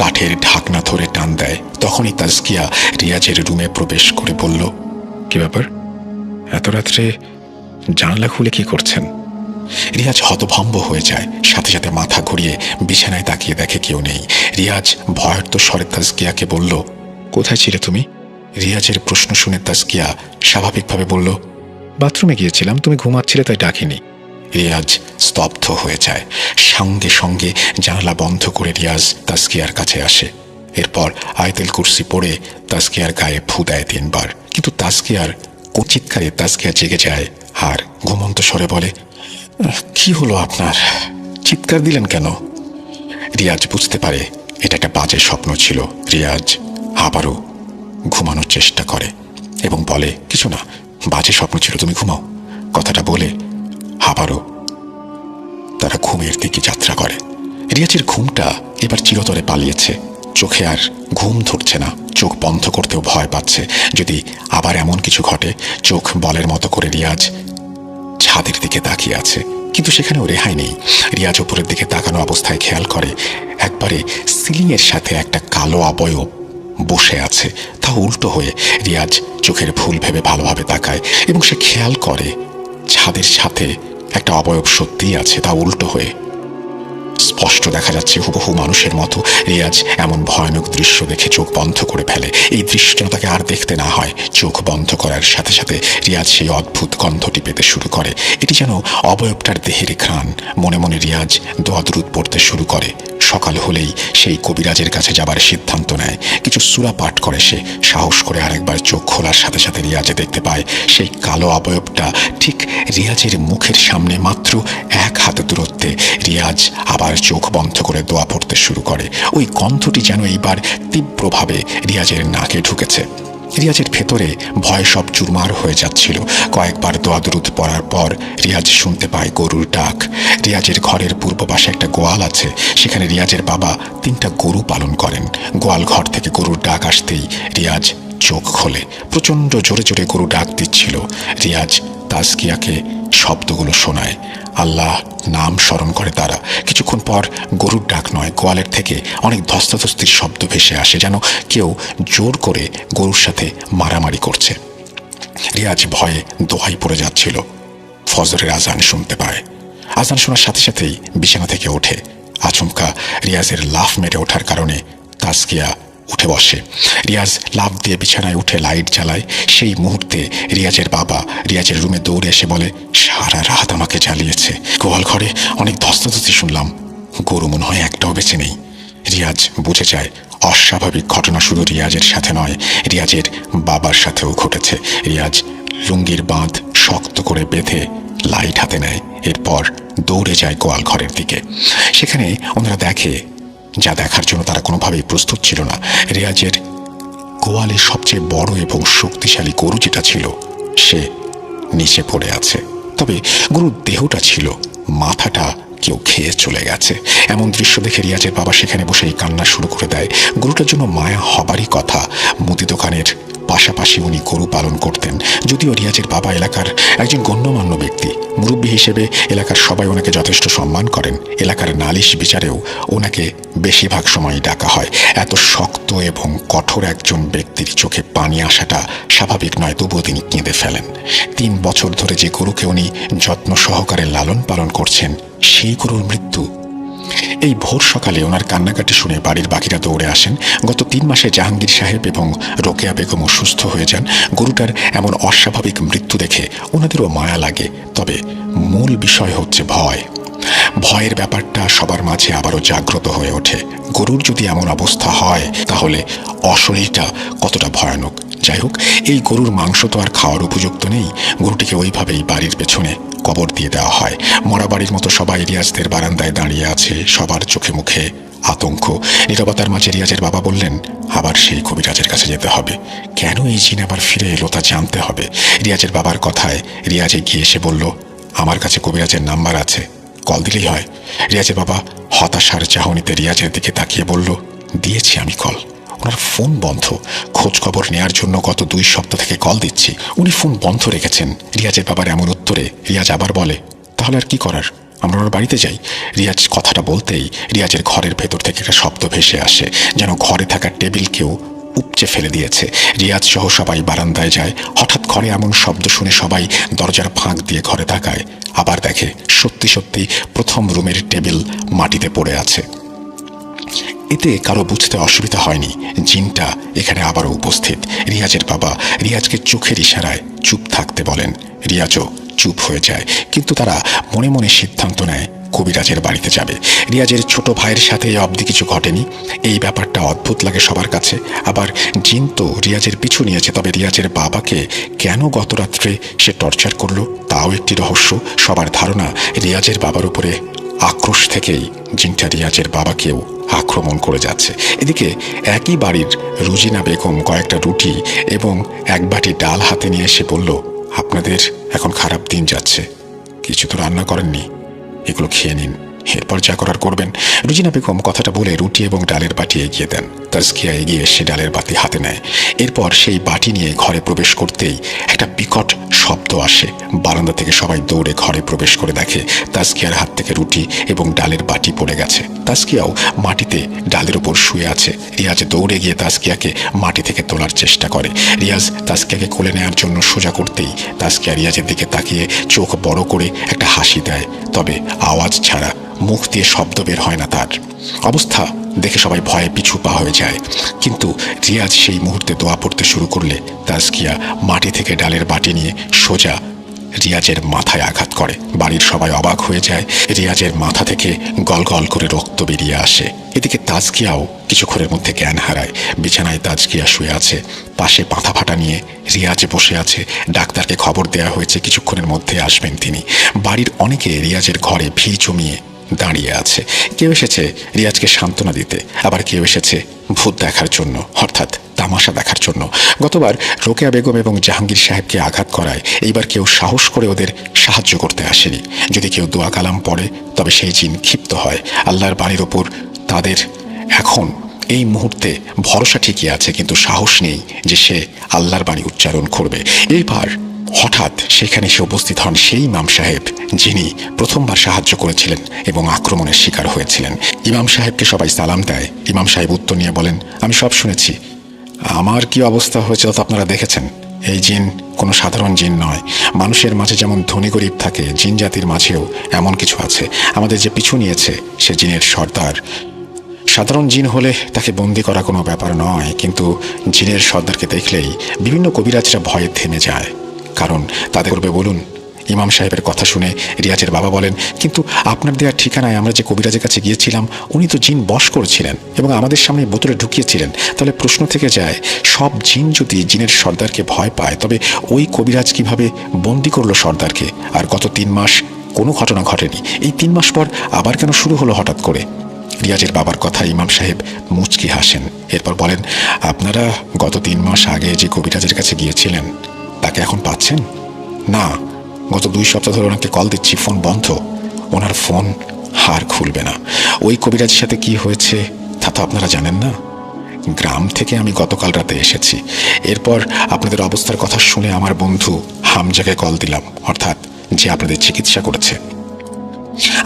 কাঠের ঢাকনা ধরে টান দেয়। তখনই তাজকিয়া রিয়াজের রুমে প্রবেশ করে বলল, কি ব্যাপার, এত রাত্রে জানলা খুলে কি করছেন? রিয়াজ হতভম্ব হয়ে যায়। সাথে সাথে মাথা ঘুরিয়ে বিছানায় তাকিয়ে দেখে কেউ নেই। রিয়াজ ভয়ার্ত স্বরে তাজকিয়াকে বলল, কোথায় ছিলে তুমি? রিয়াজের প্রশ্ন শুনে তাজকিয়া স্বাভাবিকভাবে বলল, বাথরুমে গিয়েছিলাম, তুমি ঘুমাচ্ছিলে তাই ডাকিনি। রিয়াজ স্তব্ধ হয়ে যায়। সঙ্গে সঙ্গে জানালা বন্ধ করে রিয়াজ তাজকিয়ার কাছে আসে। এরপর আয়াতুল কুরসি পড়ে তাজকিয়ার গায়ে ফু দেয় 3 বার। কিন্তু তাজকিয়ার চিৎকারে তাজকিয়া জেগে যায় আর ঘুমন্ত স্বরে বলে, কি হলো আপনার? চিৎকার দিলেন কেন? রিয়াজ বুঝতে পারে এটা একটা বাজে স্বপ্ন ছিল। রিয়াজ আবারও ঘুমানোর চেষ্টা করে এবং বলে, কিছু না, বাজে স্বপ্ন ছিল, তুমি ঘুমাও। কথাটা বলে আবারও তারা ঘুমের দিকে যাত্রা করে। রিয়াজের ঘুমটা এবার চিরতরে পালিয়েছে। চোখে আর ঘুম ধরছে না, চোখ বন্ধ করতেও ভয় পাচ্ছে যদি আবার এমন কিছু ঘটে। চোখ বলের মতো করে রিয়াজ ছাদের দিকে তাকিয়ে আছে, কিন্তু সেখানেও রেহাই নেই। রিয়াজ উপরের দিকে তাকানো অবস্থায় খেয়াল করে একবারে সিলিংয়ের সাথে একটা কালো অবয়ব বসে আছে, তা উল্টো হয়ে। রিয়াজ চোখের ভুল ভেবে ভালোভাবে তাকায় এবং সে খেয়াল করে ছাদের সাথে একটা অবয়ব সত্যিই আছে, তা উল্টো হয়ে। স্পষ্ট দেখা যাচ্ছে হুবহু মানুষের মতো। রিয়াজ এমন ভয়ানক দৃশ্য দেখে চোখ বন্ধ করে ফেলে। এই দৃশ্য যেন তাকে আর দেখতে না হয়। চোখ বন্ধ করার সাথে সাথে রিয়াজ সেই অদ্ভুত গন্ধটি পেতে শুরু করে। এটি যেন অবয়বটার দেহের ঘ্রাণ। মনে মনে রিয়াজ দোয়া দুরূদ পড়তে শুরু করে। সকাল হলেই সেই কবিরাজের কাছে যাবার সিদ্ধান্ত নেয়। কিছু সূরা পাঠ করে সে। সাহস করে আরেকবার চোখ খোলার সাথে সাথে রিয়াজে দেখতে পায় সেই কালো অবয়বটা ঠিক রিয়াজের মুখের সামনে, মাত্র 1 হাত দূরত্বে। রিয়াজ আবার চোখ বন্ধ করে দোয়া পড়তে শুরু করে। ওই গন্ধটি যেন এইবার তীব্রভাবে রিয়াজের নাকে ঢুকেছে। রিয়াজের ভেতরে ভয় সব চুরমার হয়ে যাচ্ছিল। কয়েকবার দোয়া দুরূদ পড়ার পর রিয়াজ শুনতে পায় গরুর ডাক। রিয়াজের ঘরের পূর্ব পাশে একটা গোয়াল আছে, সেখানে রিয়াজের বাবা 3টা গরু পালন করেন। গোয়াল ঘর থেকে গরুর ডাক আসতেই রিয়াজ চোখ খোলে। প্রচণ্ড জোরে জোরে গরু ডাক দিচ্ছিল। রিয়াজ তাজকিয়াকে শব্দগুলো শোনায়। আল্লাহ নাম স্মরণ করে তারা। কিছুক্ষণ পর গরুর ডাক নয়, গোয়ালের থেকে অনেক ধস্তাধস্তির শব্দ ভেসে আসে, যেন কেউ জোর করে গরুর সাথে মারামারি করছে। রিয়াজ ভয়ে দোহাই পড়ে যাচ্ছিল। ফজরের আজান শুনতে পায়। আজান শোনার সাথে সাথেই বিছানা থেকে ওঠে। আচমকা রিয়াজের লাফ মেরে ওঠার কারণে তাজকিয়া উঠে বসে। রিয়াজ লাফ দিয়ে বিছানায় উঠে লাইট জ্বালায়। সেই মুহূর্তে রিয়াজের বাবা রিয়াজের রুমে দৌড়ে এসে বলে, সারা রাত আমাকে জ্বালিয়েছে। গোয়াল ঘরে অনেক ধস্তাধস্তি শুনলাম, গরু মনে হয় একটাও বেঁচে নেই। রিয়াজ বুঝে যায় অস্বাভাবিক ঘটনা শুধু রিয়াজের সাথে নয়, রিয়াজের বাবার সাথেও ঘটেছে। রিয়াজ লুঙ্গির বাঁধ শক্ত করে বেঁধে লাইট হাতে নেয়। এরপর দৌড়ে যায় গোয়াল ঘরের দিকে। সেখানে ওনারা দেখে যা দেখার জন্য তারা কোনোভাবেই প্রস্তুত ছিল না। রিয়াজের গোয়ালে সবচেয়ে বড় এবং শক্তিশালী গরু যেটা ছিল সে নিচে পড়ে আছে। তবে গরুর দেহটা ছিল, মাথাটা কেউ খেয়ে চলে গেছে। এমন দৃশ্য দেখে রিয়াজের বাবা সেখানে বসেই কান্না শুরু করে দেয়। গরুটার জন্য মায়া হবারই কথা। মুদি দোকানের পাশাপাশি উনি গরু পালন করতেন। যদিও রিয়াজের বাবা এলাকার একজন গণ্যমান্য ব্যক্তি, মুরব্বী হিসেবে এলাকার সবাই ওনাকে যথেষ্ট সম্মান করেন। এলাকার নালিশ বিচারেও ওনাকে বেশিরভাগ সময়ই ডাকা হয়। এত শক্ত এবং কঠোর একজন ব্যক্তির চোখে পানি আসাটা স্বাভাবিক নয়, তবুও তিনি কেঁদে ফেলেন। 3 বছর ধরে যে গরুকে উনি যত্ন সহকারে লালন পালন করছেন, সেই গরুর মৃত্যু। এই ভোর সকালে ওনার কান্নাকাটি শুনে বাড়ির বাকিরা দৌড়ে আসেন। গত 3 মাসে জাহাঙ্গীর সাহেব এবং রোকেয়া বেগম অসুস্থ হয়ে যান। গরুটার এমন অস্বাভাবিক মৃত্যু দেখে ওনাদেরও মায়া লাগে। তবে মূল বিষয় হচ্ছে ভয়। ভয়ের ব্যাপারটা সবার মাঝে আবারও জাগ্রত হয়ে ওঠে। গরুর যদি এমন অবস্থা হয় তাহলে অশরীরটা কতটা ভয়ানক। যাই হোক, এই গরুর মাংস তো আর খাওয়ার উপযুক্ত নেই। গরুটিকে ওইভাবেই বাড়ির পেছনে কবর দিয়ে দেওয়া হয়। মরা বাড়ির মতো সবাই রিয়াজদের বারান্দায় দাঁড়িয়ে আছে। সবার চোখে মুখে আতঙ্ক। নীরবতার মাঝে রিয়াজের বাবা বললেন, আবার সেই কবিরাজের কাছে যেতে হবে। কেন এই জিন আবার ফিরে এলো তা জানতে হবে। রিয়াজের বাবার কথায় রিয়াজ এগিয়ে এসে বলল, আমার কাছে কবিরাজের নাম্বার আছে, কল দিলেই হয়। রিয়াজের বাবা হতাশার চাহনিতে রিয়াজের দিকে তাকিয়ে বলল, দিয়েছি আমি কল, ওনার ফোন বন্ধ। খোঁজ খবর নেয়ার জন্য গত 2 সপ্তাহ থেকে কল দিচ্ছি, উনি ফোন বন্ধ রেখেছেন। রিয়াজের বাবার এমন উত্তরে রিয়াজ আবার বলে, তাহলে আর কি করার, আমরা ওনার বাড়িতে যাই। রিয়াজ কথাটা বলতেই রিয়াজের ঘরের ভেতর থেকে একটা শব্দ ভেসে আসে, যেন ঘরে থাকা টেবিল কেউ উপচে ফেলে দিয়েছে। রিয়াজ সহ সবাই বারান্দায় যায়। হঠাৎ ঘরে এমন শব্দ শুনে সবাই দরজার ফাঁক দিয়ে ঘরে তাকায়। আবার দেখে সত্যি সত্যি প্রথম রুমের টেবিল মাটিতে পড়ে আছে। এতে কারো বুঝতে অসুবিধা হয়নি, জিনটা এখানে আবারও উপস্থিত। রিয়াজের বাবা রিয়াজকে চোখের ইশারায় চুপ থাকতে বলেন। রিয়াজও চুপ হয়ে যায়, কিন্তু তারা মনে মনে সিদ্ধান্ত নেয় কবিরাজের বাড়িতে যাবে। রিয়াজের ছোট ভাইয়ের সাথে এ অবধি কিছু ঘটেনি, এই ব্যাপারটা অদ্ভুত লাগে সবার কাছে। আবার জিন তো রিয়াজের পিছু নিয়েছে, তবে রিয়াজের বাবাকে কেন গত রাত্রে সে টর্চার করলো তাও একটি রহস্য। সবার ধারণা রিয়াজের বাবার উপরে আক্রোশ থেকেই জিনটা রিয়াজের বাবাকেও আক্রমণ করে যাচ্ছে। এদিকে একই বাড়ির রুজিনা বেগম কয়েকটা রুটি এবং 1 বাটি ডাল হাতে নিয়ে এসে বলল, আপনাদের এখন খারাপ দিন যাচ্ছে, কিছু তো রান্না করেননি, এগুলো খেয়ে নিন, এরপর যা করার করবেন। রুজিনা বেগম কথাটা বলে রুটি এবং ডালের বাটি এগিয়ে দেন। তাজকিয়া এগিয়ে এসে ডালের বাটি হাতে নেয়। এরপর সেই বাটি নিয়ে ঘরে প্রবেশ করতেই একটা বিকট শব্দ আসে। বারান্দা থেকে সবাই দৌড়ে ঘরে প্রবেশ করে দেখে তাজকিয়ার হাত থেকে রুটি এবং ডালের বাটি পড়ে গেছে। তাজকিয়াও মাটিতে ডালের উপর শুয়ে আছে। রিয়াজ দৌড়ে গিয়ে তাজকিয়াকে মাটি থেকে তোলার চেষ্টা করে। রিয়াজ তাজকিয়াকে কোলে নেওয়ার জন্য সোজা করতেই তাজকিয়া রিয়াজের দিকে তাকিয়ে চোখ বড় করে একটা হাসি দেয়, তবে আওয়াজ ছাড়া, মুখ দিয়ে শব্দ বের হয় না তার। অবস্থা দেখে সবাই ভয়ে পিছু পা হয়ে যায়, কিন্তু রিয়াজ সেই মুহূর্তে দোয়া পড়তে শুরু করলে তাজকিয়া মাটি থেকে ডালের বাটি নিয়ে সোজা রিয়াজের মাথায় আঘাত করে। বাড়ির সবাই অবাক হয়ে যায়। রিয়াজের মাথা থেকে গল গল করে রক্ত বেরিয়ে আসে। এদিকে তাজকিয়াও কিছুক্ষণের মধ্যে জ্ঞান হারায়। বিছানায় তাজকিয়া শুয়ে আছে, পাশে মাথা ফাটা নিয়ে রিয়াজ বসে আছে। ডাক্তারকে খবর দেওয়া হয়েছে কিছুক্ষণের মধ্যে আসবেন তিনি। বাড়ির অনেকে রিয়াজের ঘরে ভিড় জমিয়ে দাঁড়িয়ে আছে। কেউ এসেছে রিয়াজকে সান্ত্বনা দিতে, আবার কেউ এসেছে ভূত দেখার জন্য, অর্থাৎ তামাশা দেখার জন্য। গতবার রোকেয়া বেগম এবং জাহাঙ্গীর সাহেবকে আঘাত করায় এইবার কেউ সাহস করে ওদের সাহায্য করতে আসেনি। যদি কেউ দোয়া কালাম পড়ে তবে সেই জিন ক্ষিপ্ত হয়। আল্লাহর বাণীর ওপর তাদের এখন এই মুহূর্তে ভরসা ঠিকই আছে, কিন্তু সাহস নেই যে সে আল্লাহর বাণী উচ্চারণ করবে। এইবার হঠাৎ সেখানে এসে উপস্থিত হন সেই ইমাম সাহেব যিনি প্রথমবার সাহায্য করেছিলেন এবং আক্রমণের শিকার হয়েছিলেন। ইমাম সাহেবকে সবাই সালাম দেয়। ইমাম সাহেব উত্তর নিয়ে বলেন, আমি সব শুনেছি, আমার কি অবস্থা হয়েছিল তো আপনারা দেখেছেন। এই জিন কোনো সাধারণ জিন নয়। মানুষের মাঝে যেমন ধনী গরিব থাকে, জিন জাতির মাঝেও এমন কিছু আছে। আমাদের যে পিছু নিয়েছে সে জিনের সর্দার। সাধারণ জিন হলে তাকে বন্দি করা কোনো ব্যাপার নয়, কিন্তু জিনের সর্দারকে দেখলেই বিভিন্ন কবিরাজরা ভয়ে থেমে যায়। কারণ তাদের করবে বলুন। ইমাম সাহেবের কথা শুনে রিয়াজের বাবা বলেন, কিন্তু আপনার দেওয়ার ঠিকানায় আমরা যে কবিরাজের কাছে গিয়েছিলাম উনি তো জিন বশ করেছিলেন এবং আমাদের সামনে বোতলে ঢুকিয়েছিলেন। তাহলে প্রশ্ন থেকে যায়, সব জিন যদি জিনের সর্দারকে ভয় পায় তবে ওই কবিরাজ কিভাবে বন্দি করলো সর্দারকে? আর গত 3 মাস কোনো ঘটনা ঘটেনি, এই 3 মাস পর আবার কেন শুরু হলো হঠাৎ করে? রিয়াজের বাবার কথা ইমাম সাহেব মুচকি হাসেন। এরপর বলেন, আপনারা গত 3 মাস আগে যে কবিরাজের কাছে গিয়েছিলেন তাকে এখন পাচ্ছেন না? গত 2 সপ্তাহ ধরে ওনাকে কল দিচ্ছি, ফোন বন্ধ। ওনার ফোন আর খুলবে না। ওই কবিরাজের সাথে কি হয়েছে তা তো আপনারা জানেন না। গ্রাম থেকে আমি গতকাল রাতে এসেছি। এরপর আপনাদের অবস্থার কথা শুনে আমার বন্ধু হামজাকে কল দিলাম, অর্থাৎ যে আপনাদের চিকিৎসা করেছে।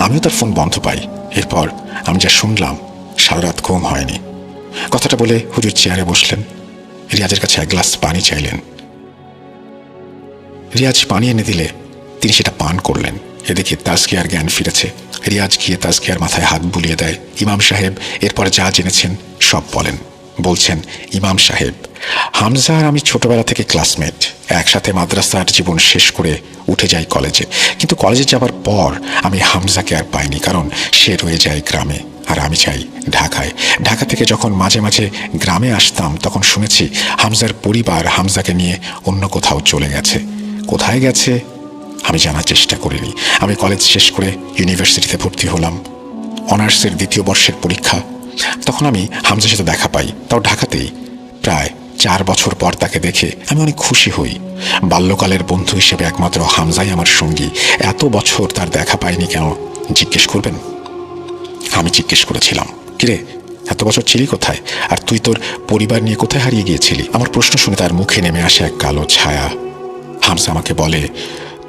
আমিও তার ফোন বন্ধ পাই। এরপর আমি যা শুনলাম, সারা রাত ঘুম হয়নি। কথাটা বলে হুজুর চেয়ারে বসলেন। রিয়াজের কাছে 1 গ্লাস পানি চাইলেন। রিয়াজ পানি এনে দিলে তিনি সেটা পান করলেন। এদিকে তাজকিয়ার জ্ঞান ফিরেছে। রিয়াজ গিয়ে তাজকিয়ার মাথায় হাত বুলিয়ে দেয়। ইমাম সাহেব এরপর যা জেনেছেন সব বলেন। বলছেন, ইমাম সাহেব, হামজা আর আমি ছোটবেলা থেকে ক্লাসমেট, একসাথে মাদ্রাসার জীবন শেষ করে উঠে যাই কলেজে। কিন্তু কলেজে যাবার পর আমি হামজাকে আর পাইনি, কারণ সে রয়ে যায় গ্রামে আর আমি চাই ঢাকায়। ঢাকা থেকে যখন মাঝে মাঝে গ্রামে আসতাম তখন শুনেছি হামজার পরিবার হামজাকে নিয়ে অন্য কোথাও চলে গেছে। কোথায় গেছে আমি জানার চেষ্টা করিনি। আমি কলেজ শেষ করে ইউনিভার্সিটিতে ভর্তি হলাম। অনার্সের 2য় বর্ষের পরীক্ষা। তখন আমি হামজার সাথে দেখা পাই, তাও ঢাকাতেই। প্রায় 4 বছর পর তাকে দেখে আমি অনেক খুশি হই। বাল্যকালের বন্ধু হিসেবে একমাত্র হামজাই আমার সঙ্গী। এত বছর তার দেখা পাইনি কেন জিজ্ঞেস করবেন? আমি জিজ্ঞেস করেছিলাম, কিরে এত বছর ছিলি কোথায়, আর তুই তোর পরিবার নিয়ে কোথায় হারিয়ে গিয়েছিলি? আমার প্রশ্ন শুনে তার মুখে নেমে আসে এক কালো ছায়া। হামজা আমাকে বলে,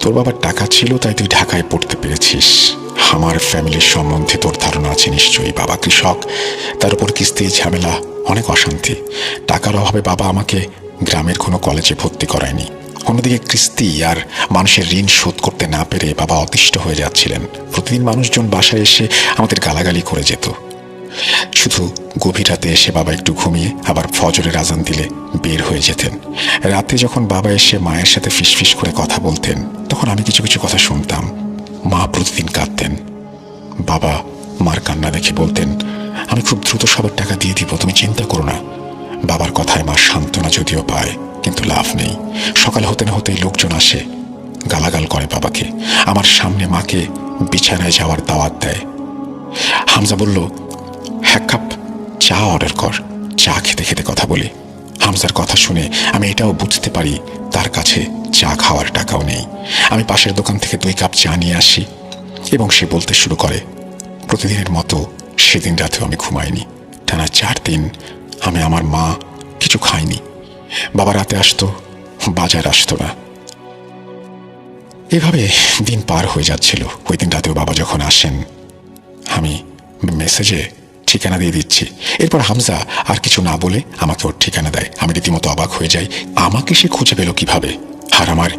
তোর বাবার টাকা ছিল তাই তুই ঢাকায় পড়তে পেরেছিস। আমার ফ্যামিলির সম্বন্ধে তোর ধারণা আছে নিশ্চয়ই। বাবা কৃষক, তার উপর কিস্তির ঝামেলা, অনেক অশান্তি। টাকার অভাবে বাবা আমাকে গ্রামের কোনো কলেজে ভর্তি করায়নি। অন্যদিকে কিস্তি আর মানুষের ঋণ শোধ করতে না পেরে বাবা অতিষ্ঠ হয়ে যাচ্ছিলেন। প্রতিদিন মানুষজন বাসায় এসে আমাদের গালাগালি করে যেত। শুধু গভীর রাতে এসে বাবা একটু ঘুমিয়ে আবার ফজরের আজান দিলে বের হয়ে যেতেন। রাতে যখন বাবা এসে মায়ের সাথে ফিসফিস করে কথা বলতেন, তখন আমি কিছু কিছু কথা শুনতাম। মা প্রতিদিন কাঁদতেন। বাবা মার কান্না দেখে বলতেন, আমি খুব দ্রুত সবার টাকা দিয়ে দিব, তুমি চিন্তা করো না। বাবার কথায় মা সান্ত্বনা যদিও পায়, কিন্তু লাভ নেই। সকাল হতে না হতেই লোকজন আসে, গালাগাল করে বাবাকে। আমার সামনে মাকে বিছানায় যাওয়ার দাওয়াত দেয়। হামজা বলল, 1 কাপ চা অর্ডার কর, চা খেতে খেতে কথা বলি। হামজার কথা শুনে আমি এটাও বুঝতে পারি তার কাছে চা খাওয়ার টাকাও নেই। আমি পাশের দোকান থেকে 2 কাপ চা নিয়ে আসি এবং সে বলতে শুরু করে, প্রতিদিনের মতো সেদিন রাতেও আমি ঘুমাইনি। টানা 4 দিন আমি আমার মা কিছু খাইনি। বাবা রাতে আসতো, বাজার আসতো না। এভাবে দিন পার হয়ে যাচ্ছিল। ওই দিন রাতেও বাবা যখন আসেন, আমি মেসেজে ঠিকানা দিয়ে দিচ্ছি। এরপর হামজা আর কিছু না বলে আমাকে ওর ঠিকানা দেয়। আমি রীতিমতো অবাক হয়ে যাই, আমাকে সে খুঁজে পেল কিভাবে, আর আমার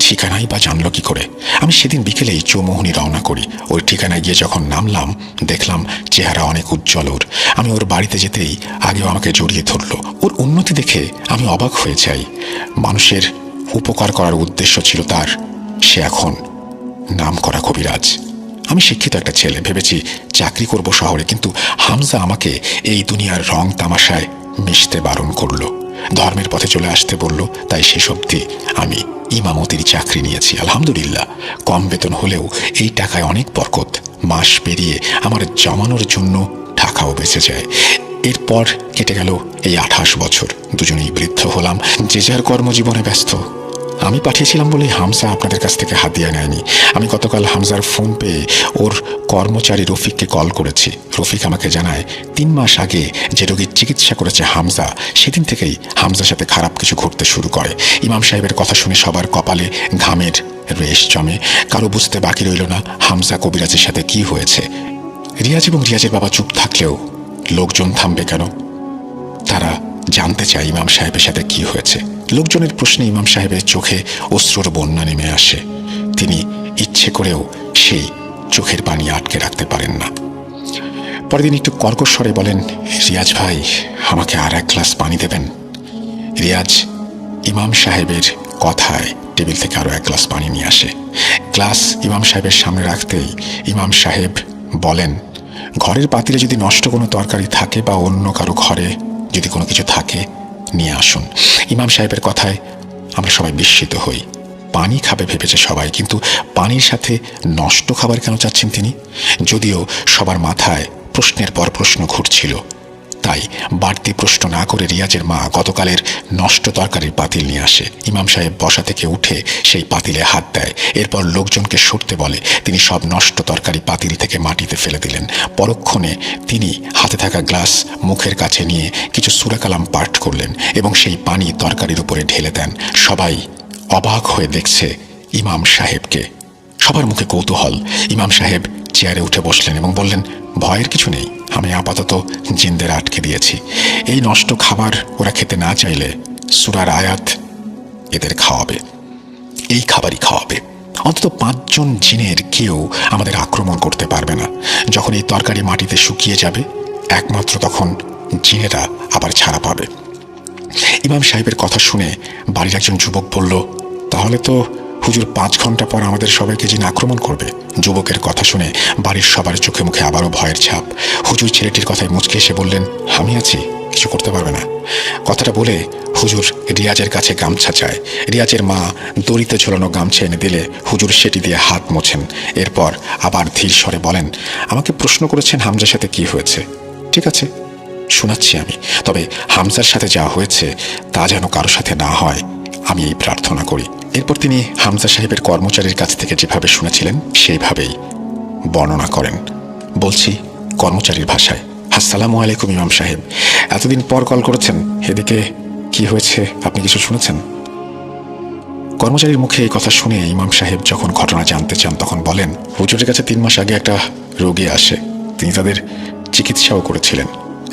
ঠিকানাই বা জানলো কি করে? আমি সেদিন বিকেলেই চৌমোহনী রওনা করি। ওর ঠিকানায় গিয়ে যখন নামলাম, দেখলাম চেহারা অনেক উজ্জ্বল ওর। আমি ওর বাড়িতে যেতেই আগেও আমাকে জড়িয়ে ধরলো। ওর উন্নতি দেখে আমি অবাক হয়ে যাই। মানুষের উপকার করার উদ্দেশ্য ছিল তার। সে এখন নামকরা কবিরাজ। আমি শিক্ষিত একটা ছেলে, ভেবেছি চাকরি করব শহরে, কিন্তু হামজা আমাকে এই দুনিয়ার রং তামাশায় মিশতে বারণ করলো, ধর্মের পথে চলে আসতে বলল। তাই শেষ অবধি আমি ইমামতির চাকরি নিয়েছি। আলহামদুলিল্লাহ, কম বেতন হলেও এই টাকায় অনেক বরকত। মাস পেরিয়ে আমার জমানোর জন্য টাকাও বেঁচে যায়। এরপর কেটে গেল এই 28 বছর। দুজনেই বৃদ্ধ হলাম, যে যার কর্মজীবনে ব্যস্ত। আমি পাঠিয়েছিলাম বলেই হামজা আপনাদের কাছ থেকে হাদিয়া নেয়নি। আমি গতকাল হামজার ফোন পেয়ে ওর কর্মচারী রফিককে কল করেছি। রফিক আমাকে জানায় 3 মাস আগে যে রোগীর চিকিৎসা করেছে হামজা, সেদিন থেকেই হামজার সাথে খারাপ কিছু ঘটতে শুরু করে। ইমাম সাহেবের কথা শুনে সবার কপালে ঘামের রেশ জমে। কারো বুঝতে বাকি রইল না হামজা কবিরাজের সাথে কি হয়েছে। রিয়াজ এবং রিয়াজের বাবা চুপ থাকলেও লোকজন থামবে কেন? তারা জানতে চায় ইমাম সাহেবের সাথে কি হয়েছে। লোকজনের প্রশ্নে ইমাম সাহেবের চোখে অশ্রুর বন্যা নেমে আসে। তিনি ইচ্ছে করেও সেই চোখের পানি আটকে রাখতে পারেন না। পরের দিন একটু কর্কশ স্বরে বলেন, রিয়াজ ভাই, আমাকে আর 1 গ্লাস পানি দেবেন? রিয়াজ ইমাম সাহেবের কথায় টেবিল থেকে আরো 1 গ্লাস পানি নিয়ে আসে। গ্লাস ইমাম সাহেবের সামনে রাখতেই ইমাম সাহেব বলেন, ঘরের পাতিলে যদি নষ্ট কোনো তরকারি থাকে বা অন্য কারো ঘরে যদি কোনো কিছু থাকে নিয়ে আসুন। ইমাম সাহেবের কথায় আমরা সবাই বিস্মিত হই। পানি খাবে ভেবেছে সবাই, কিন্তু পানির সাথে নষ্ট খাবার কেন চাচ্ছেন তিনি? যদিও সবার মাথায় প্রশ্নের পর প্রশ্ন ঘুরছিল, তাই বাড়তি প্রশ্ন না করে রিয়াজের মা গতকালের নষ্ট তরকারির পাতিল নিয়ে আসে। ইমাম সাহেব বসা থেকে উঠে সেই পাতিলে হাত দেয়। এরপর লোকজনকে সরতে বলে। তিনি সব নষ্ট তরকারি পাতিল থেকে মাটিতে ফেলে দিলেন। পরক্ষণে তিনি হাতে থাকা গ্লাস মুখের কাছে নিয়ে কিছু সূরা কালাম পাঠ করলেন এবং সেই পানি তরকারির উপরে ঢেলে দেন। সবাই অবাক হয়ে দেখছে ইমাম সাহেবকে। সবার মুখে কৌতূহল। ইমাম সাহেব চেয়ারে উঠে বসলেন এবং বললেন, ভয়ের কিছু নেই, আমি আপাতত জিনদের আটকে দিয়েছি। এই নষ্ট খাবার ওরা খেতে না চাইলে সূরার আয়াত এদের খাওয়াবে, এই খাবারই খাওয়াবে। অন্তত 5 জন জিনের কেউ আমাদের আক্রমণ করতে পারবে না। যখন এই তরকারি মাটিতে শুকিয়ে যাবে, একমাত্র তখন জিনেরা আবার ছাড়া পাবে। ইমাম সাহেবের কথা শুনে বাড়ির একজন যুবক বলল, তাহলে তো হুজুর 5 ঘন্টা পর আমাদের সবাইকে জিন আক্রমণ করবে। যুবকের কথা শুনে বাড়ির সবার চোখে মুখে আবারও ভয়ের ছাপ। হুজুর ছেলেটির কথায় মুচকে এসে বললেন, আমি আছি, কিছু করতে পারবে না। কথাটা বলে হুজুর রিয়াজের কাছে গামছা চায়। রিয়াজের মা দড়িতে ঝোলানো গামছা এনে দিলে হুজুর সেটি দিয়ে হাত মোছেন। এরপর আবার ধীর স্বরে বলেন, আমাকে প্রশ্ন করেছেন হামজার সাথে কি হয়েছে। ঠিক আছে, শোনাচ্ছি আমি। তবে হামজার সাথে যা হয়েছে তা যেন কারো সাথে না হয়, আমি এই প্রার্থনা করি। এরপর তিনি হামজা সাহেবের কর্মচারীর কাছ থেকে যেভাবে শুনেছিলেন সেইভাবেই বর্ণনা করেন। বলছি কর্মচারীর ভাষায়, আসসালামু আলাইকুম ইমাম সাহেব, এতদিন পর কল করেছেন, এদিকে কি হয়েছে আপনি কিছু শুনেছেন? কর্মচারীর মুখে এই কথা শুনে ইমাম সাহেব যখন ঘটনা জানতে চান তখন বলেন, হুজুরের কাছে 3 মাস আগে একটা রোগী আসে, তিনি তাদের চিকিৎসাও করেছিলেন।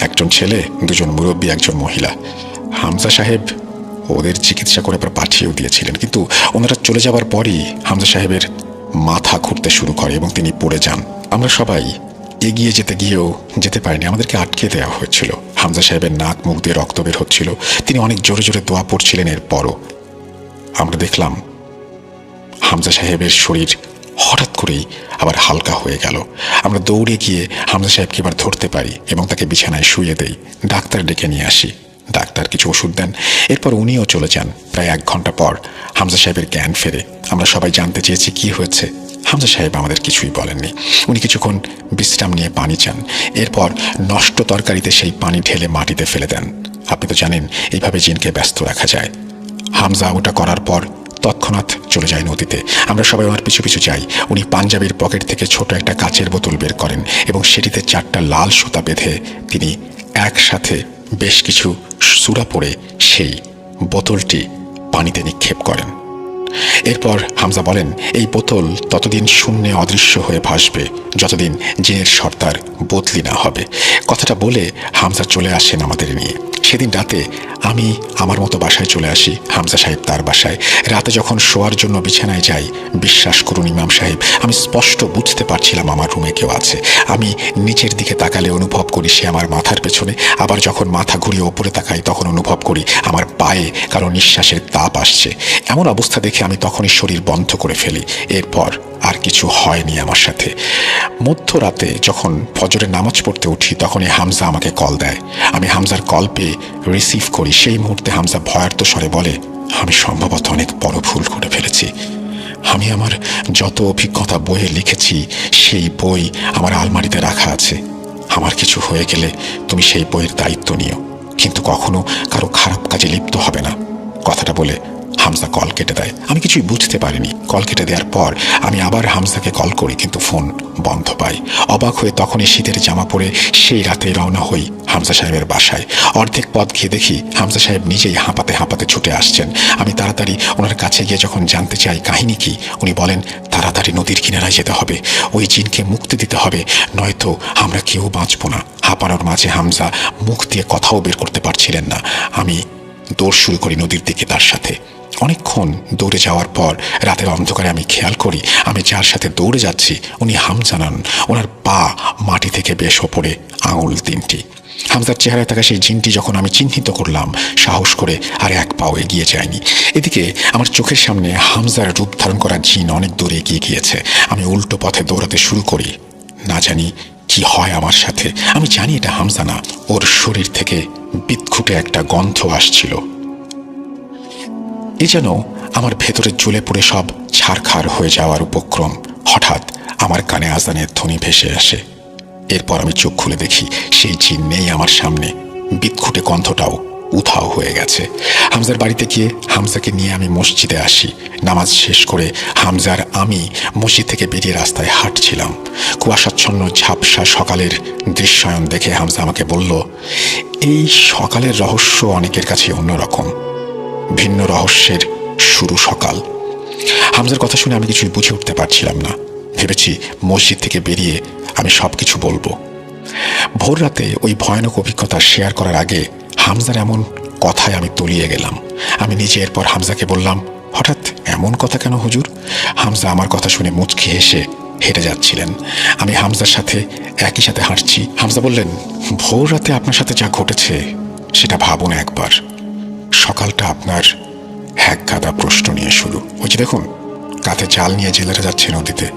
একজন ছেলে, 2 জন মুরব্বী, 1 জন মহিলা। হামজা সাহেব ওদের চিকিৎসা করে পর পাঠিয়েও দিয়েছিলেন, কিন্তু ওনারা চলে যাবার পরই হামজা সাহেবের মাথা ঘুরতে শুরু করে এবং তিনি পড়ে যান। আমরা সবাই এগিয়ে যেতে গিয়েও যেতে পারিনি, আমাদেরকে আটকে দেওয়া হয়েছিল। হামজা সাহেবের নাক মুখ দিয়ে রক্ত বের হচ্ছিল, তিনি অনেক জোরে জোরে দোয়া পড়ছিলেন। এরপরও আমরা দেখলাম হামজা সাহেবের শরীর হঠাৎ করেই আবার হালকা হয়ে গেল। আমরা দৌড়ে গিয়ে হামজা সাহেবকে এবার ধরতে পারি এবং তাকে বিছানায় শুয়ে দেই। ডাক্তার ডেকে নিয়ে আসি, ডাক্তার কিছু ওষুধ দেন, এরপর উনিও চলে যান। প্রায় 1 ঘন্টা পর হামজা সাহেবের জ্ঞান ফেরে। আমরা সবাই জানতে চেয়েছি কি হয়েছে। হামজা সাহেব আমাদের কিছুই বলেননি। উনি কিছুক্ষণ বিশ্রাম নিয়ে পানি চান, এরপর নষ্ট তরকারিতে সেই পানি ঢেলে মাটিতে ফেলে দেন। আপনি তো জানেন এইভাবে জিনকে ব্যস্ত রাখা যায়। হামজা ওটা করার পর তৎক্ষণাৎ চলে যায় নদীতে। আমরা সবাই ওনার পিছু পিছু যাই। উনি পাঞ্জাবির পকেট থেকে ছোট একটা কাচের বোতল বের করেন এবং সেটিতে 4টা লাল সুতা বেঁধে তিনি একসাথে বেশ কিছু সূরা পড়ে সেই বোতলটি পানিতে নিক্ষেপ করেন। এরপর হামজা বলেন, এই বোতল ততদিন শূন্যে অদৃশ্য হয়ে ভাসবে যতদিন জিনের সর্দার বদলি না হবে। কথাটা বলে হামজা চলে আসেন আমাদের নিয়ে। সেদিন রাতে আমি আমার মতো বাসায় চলে আসি, হামজা সাহেব তার বাসায়। রাতে যখন শোয়ার জন্য বিছানায় যাই, বিশ্বাস করুন ইমাম সাহেব, আমি স্পষ্ট বুঝতে পারছিলাম আমার রুমে কেউ আছে। আমি নিচের দিকে তাকালে অনুভব করি সে আমার মাথার পেছনে, আবার যখন মাথা ঘুরিয়ে ওপরে তাকাই তখন অনুভব করি আমার পায়ে কারো নিঃশ্বাসের তাপ আসছে। এমন অবস্থা দেখে আমি তখনই শরীর বন্ধ করে ফেলি। এরপর আর কিছু হয়নি আমার সাথে। মধ্যরাতে যখন ফজরের নামাজ পড়তে উঠি তখনই হামজা আমাকে কল দেয়। আমি হামজার কল পেয়ে রিসিভ করি। সেই মুহূর্তে হামজা ভয়ার্ত স্বরে বলে, আমি সম্ভবত অনেক বড় ভুল করে ফেলেছি। আমি আমার যত অভিজ্ঞতা বইয়ে লিখেছি সেই বই আমার আলমারিতে রাখা আছে। আমার কিছু হয়ে গেলে তুমি সেই বইয়ের দায়িত্ব নিও, কিন্তু কখনো কারো খারাপ কাজে লিপ্ত হবে না। কথাটা বলে হামজা কল কেটে দেয়। আমি কিছুই বুঝতে পারিনি। কল কেটে দেওয়ার পর আমি আবার হামজাকে কল করি, কিন্তু ফোন বন্ধ পাই। অবাক হয়ে তখনই শীতের জামা পরে সেই রাতে রওনা হই হামজা সাহেবের বাসায়। অর্ধেক পথ গিয়ে দেখি হামজা সাহেব নিজেই হাঁপাতে হাঁপাতে ছুটে আসছেন। আমি তাড়াতাড়ি ওনার কাছে গিয়ে যখন জানতে চাই কাহিনী কি, উনি বলেন, তাড়াতাড়ি নদীর কিনারায় যেতে হবে, ওই জিনকে মুক্তি দিতে হবে, নয়তো আমরা কেউ বাঁচব না। হাঁপানোর মাঝে হামজা মুখ দিয়ে কথাও বের করতে পারছিলেন না। আমি দৌড় শুরু করি নদীর দিকে তার সাথে। অনেকক্ষণ দৌড়ে যাওয়ার পর রাতের অন্ধকারে আমি খেয়াল করি আমি যার সাথে দৌড়ে যাচ্ছি উনি হামজা নন। ওনার পা মাটি থেকে বেশ ওপরে, আঙুল 3টি। হামজার চেহারায় থাকা সেই জিনটি যখন আমি চিহ্নিত করলাম, সাহস করে আর 1 পাও এগিয়ে যায়নি। এদিকে আমার চোখের সামনে হামজার রূপ ধারণ করা জিন অনেক দূর এগিয়ে গিয়েছে। আমি উল্টো পথে দৌড়াতে শুরু করি। না জানি কি হয় আমার সাথে। আমি জানি এটা হামজা না। ওর শরীর থেকে বিদঘুটে একটা গন্ধ আসছিল। এ যেন আমার ভেতরে জ্বলে পড়ে সব ছারখার হয়ে যাওয়ার উপক্রম। হঠাৎ আমার কানে আজানের ধ্বনি ভেসে আসে। এরপর আমি চোখ খুলে দেখি সেই জিন নেই আমার সামনে। বিদঘুটে গন্ধটাও উধাও হয়ে গেছে। হামজার বাড়িতে গিয়ে হামজাকে নিয়ে আমি মসজিদে আসি। নামাজ শেষ করে হামজার আমি মসজিদ থেকে বেরিয়ে রাস্তায় হাঁটছিলাম। কুয়াশাচ্ছন্ন ঝাপসা সকালের দৃশ্যায়ন দেখে হামজা আমাকে বলল, এই সকালের রহস্য অনেকের কাছে অন্যরকম, ভিন্ন রহস্যের শুরু সকাল। হামজার কথা শুনে আমি কিছুই বুঝে উঠতে পারছিলাম না। ভেবেছি মসজিদ থেকে বেরিয়ে আমি সবকিছু বলবো। ভোর রাতে ওই ভয়ানক অভিজ্ঞতা শেয়ার করার আগে হামজার এমন কথায় আমি তলিয়ে গেলাম। আমি নিজে এরপর হামজাকে বললাম, হঠাৎ এমন কথা কেন হুজুর? হামজা আমার কথা শুনে মুচকি হেসে হেঁটে যাচ্ছিলেন। আমি হামজার সাথে একই সাথে হাঁটছি। হামজা বললেন, ভোর রাতে আপনার সাথে যা ঘটেছে সেটা ভাবুন একবার। সকালটা আপনার এক গাদা প্রশ্ন নিয়ে শুরু। ওই যে দেখুন, কাঁধে জাল নিয়ে জেলেরা যাচ্ছে নদীতে।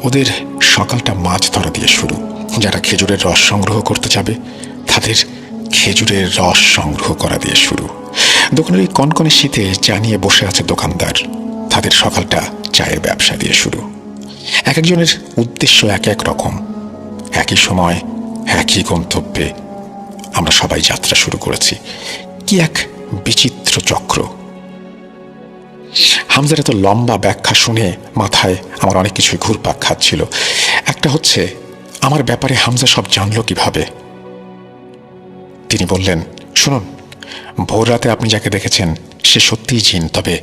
ওদের সকালটা মাছ ধরা দিয়ে শুরু। যারা খেজুরের রস সংগ্রহ করতে যাবে তাদের খেজুরের রস সংগ্রহ করা দিয়ে শুরু। দোকানের এই কনকনে শীতে চা নিয়ে বসে আছে দোকানদার, তাদের সকালটা চায়ের ব্যবসা দিয়ে শুরু। এক একজনের উদ্দেশ্য এক এক রকম। একই সময় একই গন্তব্যে আমরা সবাই যাত্রা শুরু করেছি। কি এক বিচিত্র চক্র! হামজার এত লম্বা ব্যাখ্যা শুনে মাথায় আমার অনেক কিছুই ঘুরপাক খাচ্ছিল। একটা হচ্ছে, আমার ব্যাপারে হামজা সব জানলো কিভাবে। তিনি বললেন, শুনুন, ভোর রাতে আপনি যাকে দেখেছেন সে সত্যিই জিন, তবে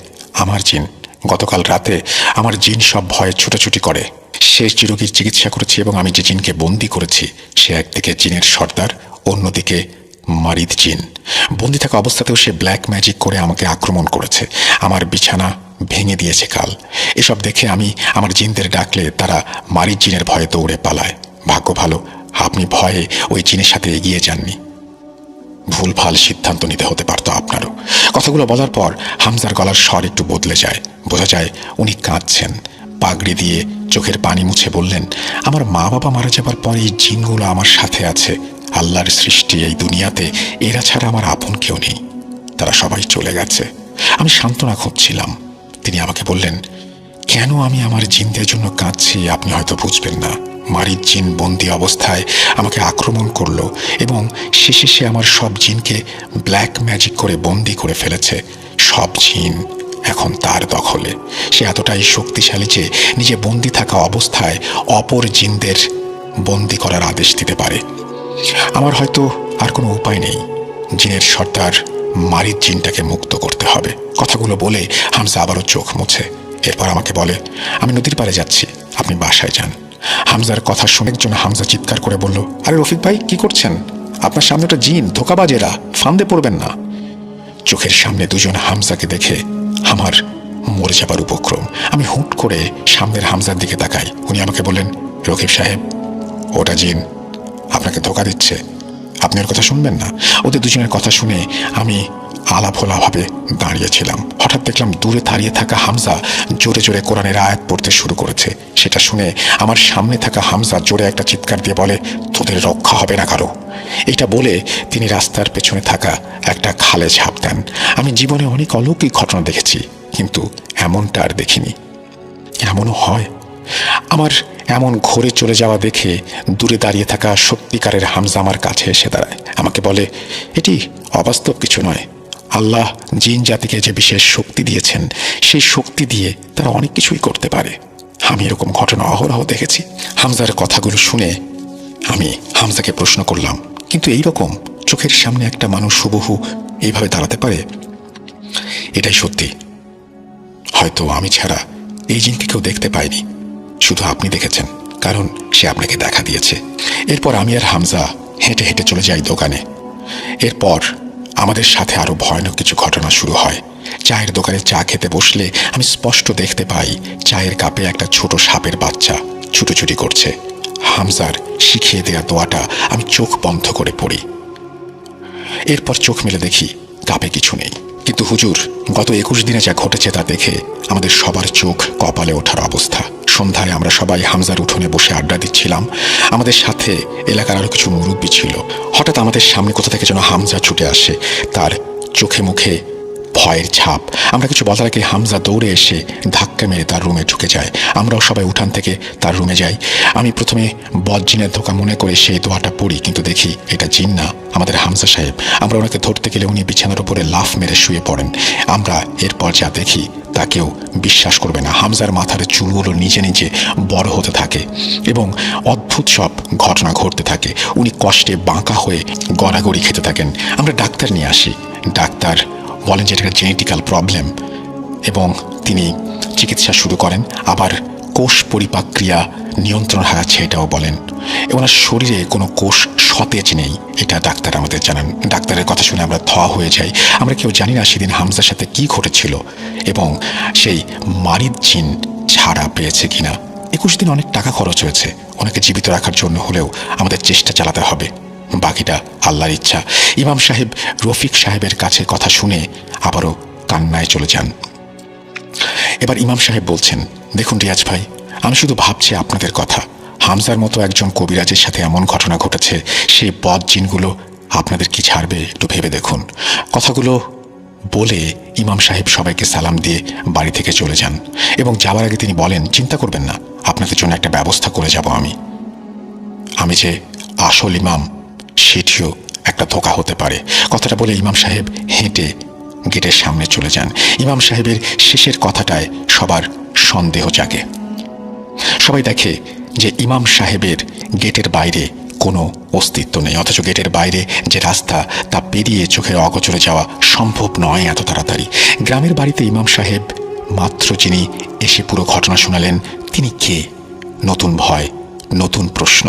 আমার জিন। গতকাল রাতে আমার জিন সব ভয়ে ছুটোছুটি করে। শেষ যে রোগীর চিকিৎসা করেছি এবং আমি যে জিনকে বন্দি করেছি সে একদিকে জিনের সর্দার, অন্যদিকে মারিদ জিন। বন্দি থাকা অবস্থাতেও সে ব্ল্যাক ম্যাজিক করে আমাকে আক্রমণ করেছে, আমার বিছানা ভেঙে দিয়েছে কাল। এসব দেখে আমি আমার জিনদের ডাকলে তারা মারিদ জিনের ভয়ে দৌড়ে পালায়। ভাগ্য ভালো আপনি ভয়ে ওই জিনের সাথে এগিয়ে যাননি, ভুলভাল সিদ্ধান্ত নিতে হতে পারতো আপনারও। কথাগুলো বলার পর হামজার গলার স্বর একটু বদলে যায়, বোঝা যায় উনি কাঁদছেন। পাগড়ি দিয়ে চোখের পানি মুছে বললেন, আমার মা বাবা মারা যাবার পর এই জিনগুলো আমার সাথে আছে। আল্লাহর সৃষ্টি এই দুনিয়াতে এরা ছাড়া আমার আপন কেউ নেই, তারা সবাই চলে গেছে। আমি সান্ত্বনা খুঁজছিলাম। তিনি আমাকে বললেন, কেন আমি আমার জিনদের জন্য কাঁদছি আপনি হয়তো বুঝবেন না। মারিদ জিন বন্দি অবস্থায় আমাকে আক্রমণ করলো এবং শেষে সে আমার সব জিনকে ব্ল্যাক ম্যাজিক করে বন্দি করে ফেলেছে। সব জিন এখন তার দখলে। সে এতটাই শক্তিশালী যে নিজে বন্দি থাকা অবস্থায় অপর জিনদের বন্দি করার আদেশ দিতে পারে। আমার হয়তো আর কোনো উপায় নেই, জিনের সর্দার মারিদ জিনটাকে মুক্ত করতে হবে। কথাগুলো বলে হামজা আবারও চোখ মুছে। এরপর আমাকে বলে, আমি নদীর পাড়ে যাচ্ছি, আপনি বাসায় যান। হামজার কথা শুনে একজন হামজা চিৎকার করে বলল, আরে রফিক ভাই, কি করছেন? আপনার সামনে একটা জিন, ধোঁকাবাজেরা, ফান্দে পড়বেন না। চোখের সামনে দুজন হামজাকে দেখে আমার মরে যাবার উপক্রম। আমি হুট করে সামনের হামজার দিকে তাকাই। উনি আমাকে বললেন, রকিব সাহেব, ওটা জিন আপনাকে ধোঁকা দিচ্ছে, আপনি ওর কথা শুনবেন না। ওদের দুজনের কথা শুনে আমি আলাভোলাভাবে দাঁড়িয়েছিলাম। হঠাৎ দেখলাম দূরে দাঁড়িয়ে থাকা হামজা জোরে জোরে কোরআনের আয়াত পড়তে শুরু করেছে। সেটা শুনে আমার সামনে থাকা হামজা জোরে একটা চিৎকার দিয়ে বলে, তোদের রক্ষা হবে না কারো। এটা বলে তিনি রাস্তার পেছনে থাকা একটা খালে ঝাঁপ দেন। আমি জীবনে অনেক অলৌকিক ঘটনা দেখেছি, কিন্তু এমনটা আর দেখিনি। এমনও হয়। আমার এমন ঘোরে চলে যাওয়া দেখে দূরে দাঁড়িয়ে থাকা সত্যিকারের হামজা আমার কাছে এসে দাঁড়ায়। আমাকে বলে, এটি অবাস্তব কিছু নয়, আল্লাহ জিন জাতিকে যে বিশেষ শক্তি দিয়েছেন সেই শক্তি দিয়ে তারা অনেক কিছুই করতে পারে। আমি এরকম ঘটনা অহরহ দেখেছি। হামজার কথাগুলো শুনে আমি হামজাকে প্রশ্ন করলাম, কিন্তু এইরকম চোখের সামনে একটা মানুষ হুবহু এইভাবে দাঁড়াতে পারে? এটাই সত্যি, হয়তো আমি ছাড়া এই জিনকে কেউ দেখতে পায়নি, শুধু আপনি দেখেছেন, কারণ সে আপনাকে দেখা দিয়েছে। এরপর আমি আর হামজা হেঁটে হেঁটে চলে যাই দোকানে। এরপর আমাদের সাথে আরো ভয়ানক কিছু ঘটনা শুরু হয়। চায়ের দোকানে চা খেতে বসলে আমি স্পষ্ট দেখতে পাই চায়ের কাপে একটা ছোট সাপের বাচ্চা ছুটোছুটি করছে। হামজার শিখিয়ে দেওয়া দোয়াটা আমি চোখ বন্ধ করে পড়ি। এরপর চোখ মেলে দেখি কাপে কিছু নেই, কিন্তু হুজুর, গত 21 দিনে যা ঘটেছে তা দেখে আমাদের সবার চোখ কপালে ওঠার অবস্থা। সন্ধ্যায় আমরা সবাই হামজার উঠোনে বসে আড্ডা দিচ্ছিলাম। আমাদের সাথে এলাকার আরো কিছু মুরব্বী ছিল। হঠাৎ আমাদের সামনে কোথা থেকে যেন হামজা ছুটে আসে, তার চোখে মুখে ভয়ের ছাপ। আমরা কিছু বলার আগে হামজা দৌড়ে এসে ধাক্কা মেরে তার রুমে ঢুকে যায়। আমরাও সবাই উঠান থেকে তার রুমে যাই। আমি প্রথমে বদজিনের ধোঁকা মনে করে সেই দোয়াটা পড়ি, কিন্তু দেখি এটা জিন না, আমাদের হামজা সাহেব। আমরা ওনাকে ধরতে গেলে উনি বিছানার উপরে লাফ মেরে শুয়ে পড়েন। আমরা এরপর যা দেখি তা কেউ বিশ্বাস করবে না। হামজার মাথার চুলগুলো নিজে নিজে বড় হতে থাকে এবং অদ্ভুত সব ঘটনা ঘটতে থাকে। উনি কষ্টে বাঁকা হয়ে গড়াগড়ি খেতে থাকেন। আমরা ডাক্তার নিয়ে আসি। ডাক্তার বলেন যে এটা একটা জেনেটিক্যাল প্রবলেম এবং তিনি চিকিৎসা শুরু করেন। আবার কোষ পরিপাক্রিয়া নিয়ন্ত্রণ হারাচ্ছে এটাও বলেন। ওনার শরীরে কোনো কোষ সতেজ নেই, এটা ডাক্তার আমাদের জানান। ডাক্তারের কথা শুনে আমরা হয়ে যাই। আমরা কেউ জানি না সেদিন হামজার সাথে কি ঘটেছিল এবং সেই মারিদ জিন ছাড়া পেয়েছে কিনা। 21 দিন অনেক টাকা খরচ হয়েছে, ওনাকে জীবিত রাখার জন্য হলেও আমাদের চেষ্টা চালাতে হবে, বাকিটা আল্লাহর ইচ্ছা। ইমাম সাহেব রফিক সাহেবের কাছে কথা শুনে আবারও কান্নায় চলে যান। এবার ইমাম সাহেব বলছেন, দেখুন রিয়াজ ভাই, আমি শুধু ভাবছি আপনাদের কথা। হামজার মতো একজন কবিরাজের সাথে এমন ঘটনা ঘটেছে, সেই বদ জিনগুলো আপনাদের কি ছাড়বে? একটু ভেবে দেখুন। কথাগুলো বলে ইমাম সাহেব সবাইকে সালাম দিয়ে বাড়ি থেকে চলে যান এবং যাওয়ার আগে তিনি বলেন, চিন্তা করবেন না, আপনাদের জন্য একটা ব্যবস্থা করে যাব আমি যে আসল ইমাম সেটিও একটা ধোঁকা হতে পারে। কথাটা বলে ইমাম সাহেব হেঁটে গেটের সামনে চলে যান। ইমাম সাহেবের শেষের কথাটায় সবার সন্দেহ জাগে। সবাই দেখে যে ইমাম সাহেবের গেটের বাইরে কোনো অস্তিত্ব নেই, অথচ গেটের বাইরে যে রাস্তা তা পেরিয়ে চোখের অগোচরে যাওয়া সম্ভব নয় এত তাড়াতাড়ি। গ্রামের বাড়িতে ইমাম সাহেব মাত্র যিনি এসে পুরো ঘটনা শোনালেন, তিনি কে? নতুন ভয়, নতুন প্রশ্ন।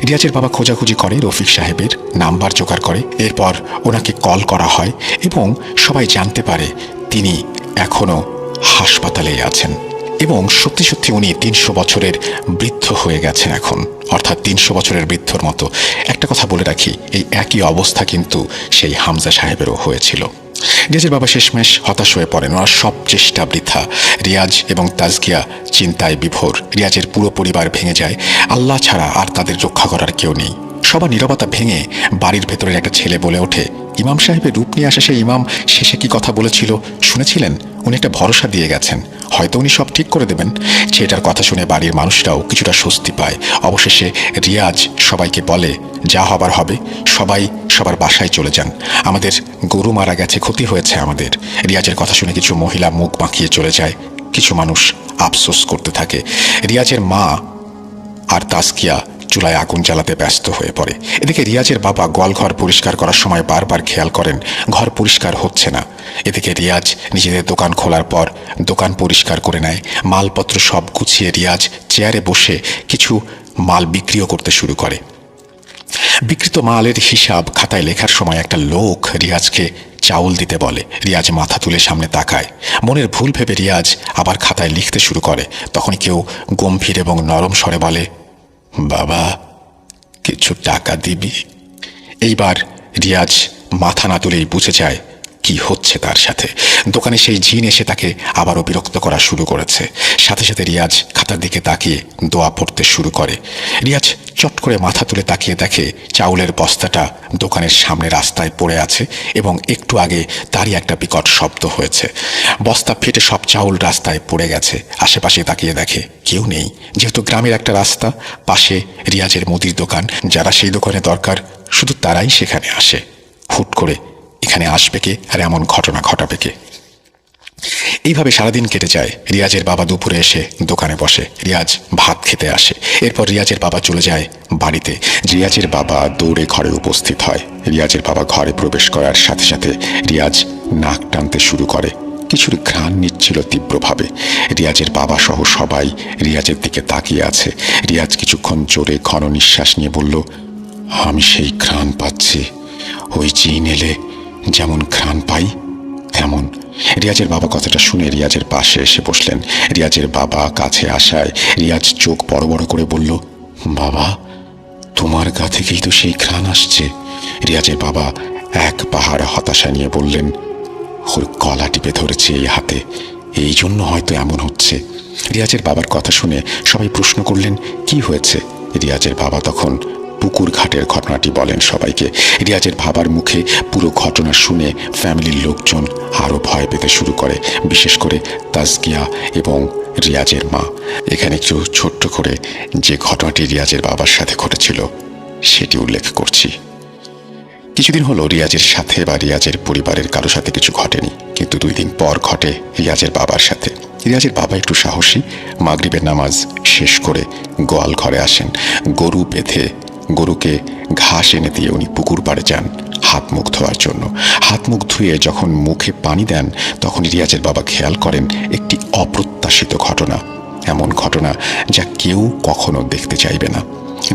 রিয়াজের বাবা খোঁজাখুঁজি করে, রফিক সাহেবের নাম্বার জোগাড় করে, এরপর ওনাকে কল করা হয় এবং সবাই জানতে পারে তিনি এখনও হাসপাতালেই আছেন এবং সত্যি সত্যি উনি 300 বছরের বৃদ্ধ হয়ে গেছেন এখন, অর্থাৎ 300 বছরের বৃদ্ধর মতো। একটা কথা বলে রাখি, এই একই অবস্থা কিন্তু সেই হামজা সাহেবেরও হয়েছিল। রিয়াজের বাবা শেষমেশ হতাশ হয়ে পড়েন, ওনার সব চেষ্টা বৃথা। রিয়াজ এবং তাজকিয়া চিন্তায় বিভোর, রিয়াজের পুরো পরিবার ভেঙে যায়। আল্লাহ ছাড়া আর তাদের রক্ষা করার কেউ নেই। সবার নীরবতা ভেঙে বাড়ির ভেতরের একটা ছেলে বলে ওঠে, ইমাম সাহেবের রূপ নিয়ে আসা সেই ইমাম শেষে কি কথা বলেছিল শুনেছিলেন? উনি একটা ভরসা দিয়ে গেছেন, হয়তো উনি সব ঠিক করে দেবেন। ছেলেটার কথা শুনে বাড়ির মানুষরাও কিছুটা স্বস্তি পায়। অবশেষে রিয়াজ সবাইকে বলে, যা হবার হবে, সবাই সবার বাসায় চলে যান, আমাদের গরু মারা গেছে, ক্ষতি হয়েছে আমাদের। রিয়াজের কথা শুনে কিছু মহিলা মুখ বাঁকিয়ে চলে যায়, কিছু মানুষ আফসোস করতে থাকে। রিয়াজের মা আর তাজকিয়া চুলায় আগুন জ্বালাতে ব্যস্ত হয়ে পড়ে। এদিকে রিয়াজের বাবা গোয়ালঘর পরিষ্কার করার সময় বারবার খেয়াল করেন ঘর পরিষ্কার হচ্ছে না। এদিকে রিয়াজ নিজেদের দোকান খোলার পর দোকান পরিষ্কার করে নেয়, মালপত্র সব গুছিয়ে রিয়াজ চেয়ারে বসে কিছু মাল বিক্রিও করতে শুরু করে। বিক্রিত মালের হিসাব খাতায় লেখার সময় একটা লোক রিয়াজকে চাউল দিতে বলে। রিয়াজ মাথা তুলে সামনে তাকায়, মনের ভুল ভেবে রিয়াজ আবার খাতায় লিখতে শুরু করে। তখন কেউ গম্ভীর এবং নরম স্বরে বলে, বাবা কিছু টাকা দিবি? এইবার রিয়াজ মাথা না তুলেই বুঝে যায় কি হচ্ছে তার সাথে। দোকানে সেই জিন এসে তাকে আবারও বিরক্ত করা শুরু করেছে। সাথে সাথে রিয়াজ খাতার দিকে তাকিয়ে দোয়া পড়তে শুরু করে। রিয়াজ চট করে মাথা তুলে তাকিয়ে দেখে চাউলের বস্তাটা দোকানের সামনে রাস্তায় পড়ে আছে এবং একটু আগে তারই একটা বিকট শব্দ হয়েছে। বস্তা ফেটে সব চাউল রাস্তায় পড়ে গেছে। আশেপাশে তাকিয়ে দেখে কেউ নেই, যেহেতু গ্রামের একটা রাস্তা, পাশে রিয়াজের মুদির দোকান। যারা সেই দোকানে দরকার শুধু তারাই সেখানে আসে। হুট করে এখানে আসবে কে আর এমন ঘটনা ঘটাবে কে? এইভাবে সারাদিন কেটে যায়। রিয়াজের বাবা দুপুরে এসে দোকানে বসে, রিয়াজ ভাত খেতে আসে। এরপর রিয়াজের বাবা চলে যায় বাড়িতে। রিয়াজের বাবা দৌড়ে ঘরে উপস্থিত হয়। রিয়াজের বাবা ঘরে প্রবেশ করার সাথে সাথে রিয়াজ নাক টানতে শুরু করে। কিছুর ঘ্রাণ নিচ্ছিল তীব্রভাবে। রিয়াজের বাবা সহ সবাই রিয়াজের দিকে তাকিয়ে আছে। রিয়াজ কিছুক্ষণ জোরে ঘন নিঃশ্বাস নিয়ে বলল, আমি সেই ঘ্রাণ পাচ্ছি, ওই জিন এলে যেমন ঘ্রাণ পাই তেমন। রিয়াজের বাবা কথাটা শুনে রিয়াজের পাশে এসে বসলেন। রিয়াজের বাবা কাছে আসায় রিয়াজ চোখ বড় বড় করে বলল, বাবা তোমার গা থেকেই তো সেই ঘ্রাণ আসছে। রিয়াজের বাবা এক পাহাড় হতাশা নিয়ে বললেন, ওর গলা টিপে ধরেছে এই হাতে, এই জন্য হয়তো এমন হচ্ছে। রিয়াজের বাবার কথা শুনে সবাই প্রশ্ন করলেন, কি হয়েছে? রিয়াজের বাবা তখন পুকুর ঘাটের ঘটনাটি বলেন সবাইকে। রিয়াজের বাবার মুখে পুরো ঘটনা শুনে ফ্যামিলির লোকজন আরও ভয় পেতে শুরু করে, বিশেষ করে তাজকিয়া এবং রিয়াজের মা। এখানে একটু ছোট্ট করে যে ঘটনাটি রিয়াজের বাবার সাথে ঘটেছিল সেটি উল্লেখ করছি। কিছুদিন হলো রিয়াজের সাথে বা রিয়াজের পরিবারের কারো সাথে কিছু ঘটেনি, কিন্তু 2 দিন পর ঘটে রিয়াজের বাবার সাথে। রিয়াজের বাবা একটু সাহসী, মাগরিবের নামাজ শেষ করে গোয়াল ঘরে আসেন। গরু বেঁধে গরুকে ঘাস এনে দিয়ে উনি পুকুর পাড়ে যান হাত মুখ ধোয়ার জন্য। হাত মুখ ধুয়ে যখন মুখে পানি দেন তখন রিয়াজের বাবা খেয়াল করেন একটি অপ্রত্যাশিত ঘটনা, এমন ঘটনা যা কেউ কখনো দেখতে চাইবে না।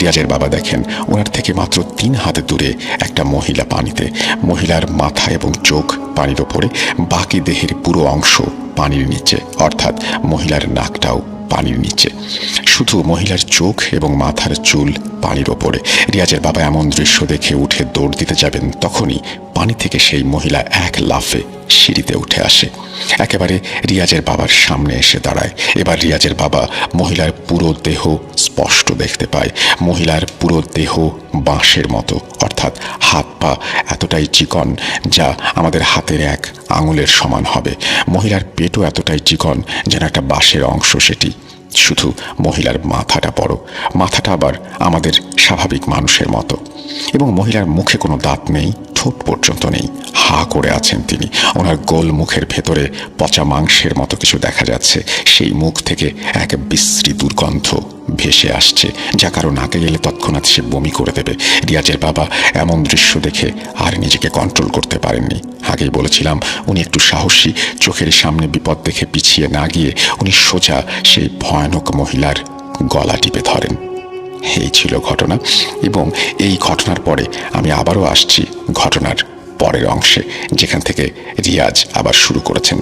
রিয়াজের বাবা দেখেন ওনার থেকে মাত্র 3 হাত দূরে একটা মহিলা পানিতে। মহিলার মাথা এবং চোখ পানির ওপরে, বাকি দেহের পুরো অংশ পানির নিচে, অর্থাৎ মহিলার নাকটাও পানির নিচে, শুধু মহিলার চোখ এবং মাথার চুল পানির ওপরে। রিয়াজের বাবা এমন দৃশ্য দেখে উঠে দৌড় দিতে যাবেন, তখনই পানি থেকে সেই মহিলা এক লাফে সিঁড়িতে উঠে আসে, একেবারে রিয়াজের বাবার সামনে এসে দাঁড়ায়। এবার রিয়াজের বাবা মহিলার পুরো দেহ স্পষ্ট দেখতে পায়। মহিলার পুরো দেহ বাঁশের মতো, অর্থাৎ হাত পা এতটাই চিকন যা আমাদের হাতের এক আঙুলের সমান হবে। মহিলার পেটও এতটাই চিকন যেন একটা বাঁশের অংশ সেটি। শুধু মহিলার মাথাটা বড়, মাথাটা আবার আমাদের স্বাভাবিক মানুষের মতো, এবং মহিলার মুখে কোনো দাঁত নেই, ঠোঁট পর্যন্ত নেই, হা করে আছেন তিনি। ওনার গোল মুখের ভেতরে পচা মাংসের মতো কিছু দেখা যাচ্ছে। সেই মুখ থেকে এক বিশ্রী দুর্গন্ধ ভেসে আসছে, যা কারো নাকে গেলে তৎক্ষণাৎ সে বমি করে দেবে। রিয়াজের বাবা এমন দৃশ্য দেখে আর নিজেকে কন্ট্রোল করতে পারেননি। আগেই বলেছিলাম উনি একটু সাহসী। চোখের সামনে বিপদ দেখে পিছিয়ে না গিয়ে উনি সোজা সেই ভয়ানক মহিলার গলা টিপে ধরেন। এই ছিল ঘটনা, এবং এই ঘটনার পরে আমি আবারও আসছি ঘটনার পরের অংশে, যেখান থেকে রিয়াজ আবার শুরু করেছেন।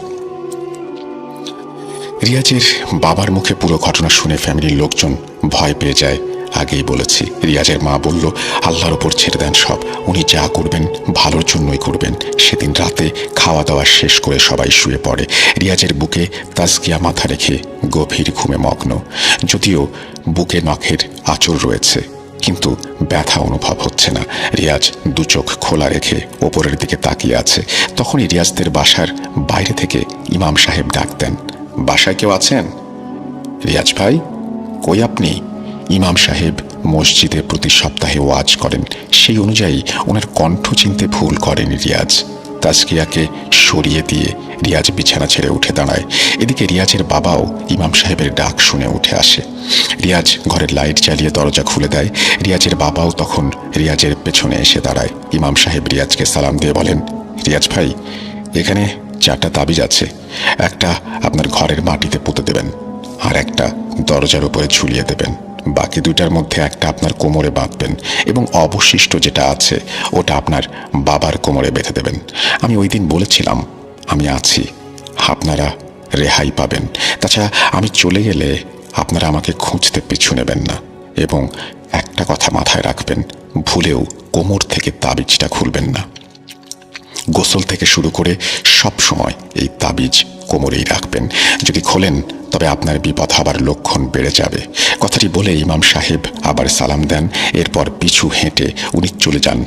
রিয়াজের বাবার মুখে পুরো ঘটনা শুনে ফ্যামিলির লোকজন ভয় পেয়ে যায়। আগেই বলেছি, রিয়াজের মা বলল, আল্লাহর ওপর ছেড়ে দেন সব, উনি যা করবেন ভালোর জন্যই করবেন। সেদিন রাতে খাওয়া দাওয়া শেষ করে সবাই শুয়ে পড়ে। রিয়াজের বুকে তাজকিয়া মাথা রেখে গভীর ঘুমে মগ্ন। যদিও বুকে নখের আঁচড় রয়েছে, কিন্তু ব্যথা অনুভব হচ্ছে না। রিয়াজ দু চোখ খোলা রেখে ওপরের দিকে তাকিয়ে আছে। তখনই রিয়াজদের বাসার বাইরে থেকে ইমাম সাহেব ডাক দেন, বাসায় কেউ আছেন? রিয়াজ ভাই, কই আপনি? ইমাম সাহেব মসজিদে প্রতি সপ্তাহে ওয়াজ করেন, সেই অনুযায়ী ওনার কণ্ঠ চিনতে ভুল করেন রিয়াজ। তাজকিয়াকে সরিয়ে দিয়ে রিয়াজ বিছানা ছেড়ে উঠে দাঁড়ায়। এদিকে রিয়াজের বাবাও ইমাম সাহেবের ডাক শুনে উঠে আসে। রিয়াজ ঘরের লাইট জ্বালিয়ে দরজা খুলে দেয়। রিয়াজের বাবাও তখন রিয়াজের পেছনে এসে দাঁড়ায়। ইমাম সাহেব রিয়াজকে সালাম দিয়ে বলেন, রিয়াজ ভাই, এখানে 4টা তাবিজ আছে। একটা আপনার ঘরের মাটিতে পুঁতে দেবেন, আর একটা দরজার উপরে ঝুলিয়ে দেবেন। বাকি 2টার মধ্যে একটা আপনার কোমরে বাঁধবেন, এবং অবশিষ্ট যেটা আছে ওটা আপনার বাবার কোমরে বেঁধে দেবেন। আমি ওই দিন বলেছিলাম আমি আছি, আপনারা রেহাই পাবেন। তাছাড়া আমি চলে গেলে আপনারা আমাকে খুঁজতে পিছু নেবেন না। এবং একটা কথা মাথায় রাখবেন, ভুলেও কোমর থেকে তাবিজটা খুলবেন না। গোসল থেকে শুরু করে সব সময় এই তাবিজ কোমরেই রাখবেন। যদি খোলেন তবে আপনার বিপদ হবার লক্ষণ বেড়ে যাবে। কথাটি বলে ইমাম সাহেব আবার সালাম দেন। এরপর পিছু হেঁটে উনি চলে যান।